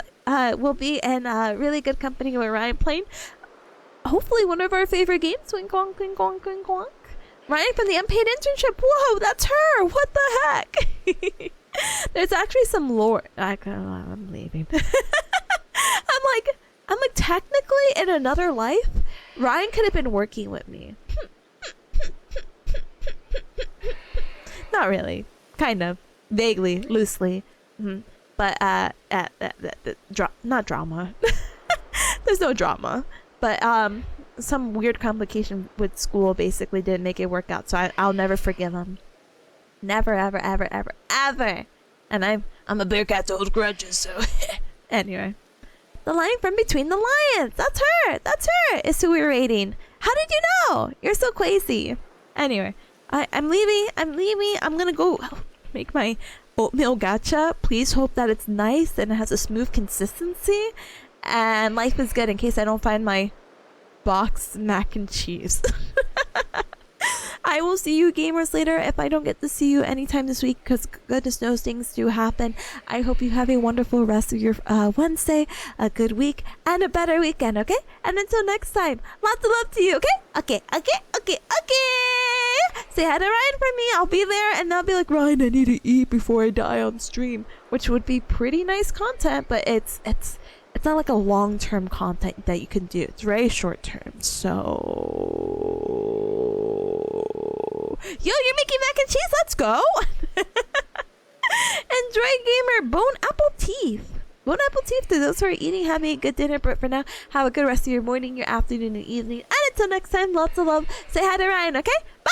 we'll be in really good company with Ryan playing. Hopefully one of our favorite games. Wink wonk, wink wonk, wink wonk. Ryan from the unpaid internship. Whoa, that's her. What the heck? There's actually some lore. I'm leaving. I'm like technically in another life, Ryan could have been working with me. Not really. Kind of. Vaguely. Loosely. But, not drama. There's no drama. But, some weird complication with school basically didn't make it work out. So I'll never forgive him. Never, ever, ever, ever, ever. And I'm a Bearcat to hold grudges, so... Anyway. The lion from between the lions. That's her. That's her. Is who we're rating. How did you know? You're so crazy. Anyway. I'm leaving. I'm gonna go make my oatmeal gacha. Please hope that it's nice and it has a smooth consistency. And life is good in case I don't find my box mac and cheese. I will see you gamers later if I don't get to see you anytime this week, because goodness knows things do happen. I hope you have a wonderful rest of your Wednesday, a good week, and a better weekend, okay? And until next time, lots of love to you, okay? Okay. Say hi to Ryan for me. I'll be there, and they'll be like, Ryan, I need to eat before I die on stream, which would be pretty nice content, but it's not like a long-term content that you can do. It's very short-term, so... Yo, you're making mac and cheese? Let's go! Enjoy, gamer! Bone apple teeth! Bone apple teeth to those who are eating, having a good dinner, but for now, have a good rest of your morning, your afternoon, and evening. And until next time, lots of love. Say hi to Ryan, okay? Bye!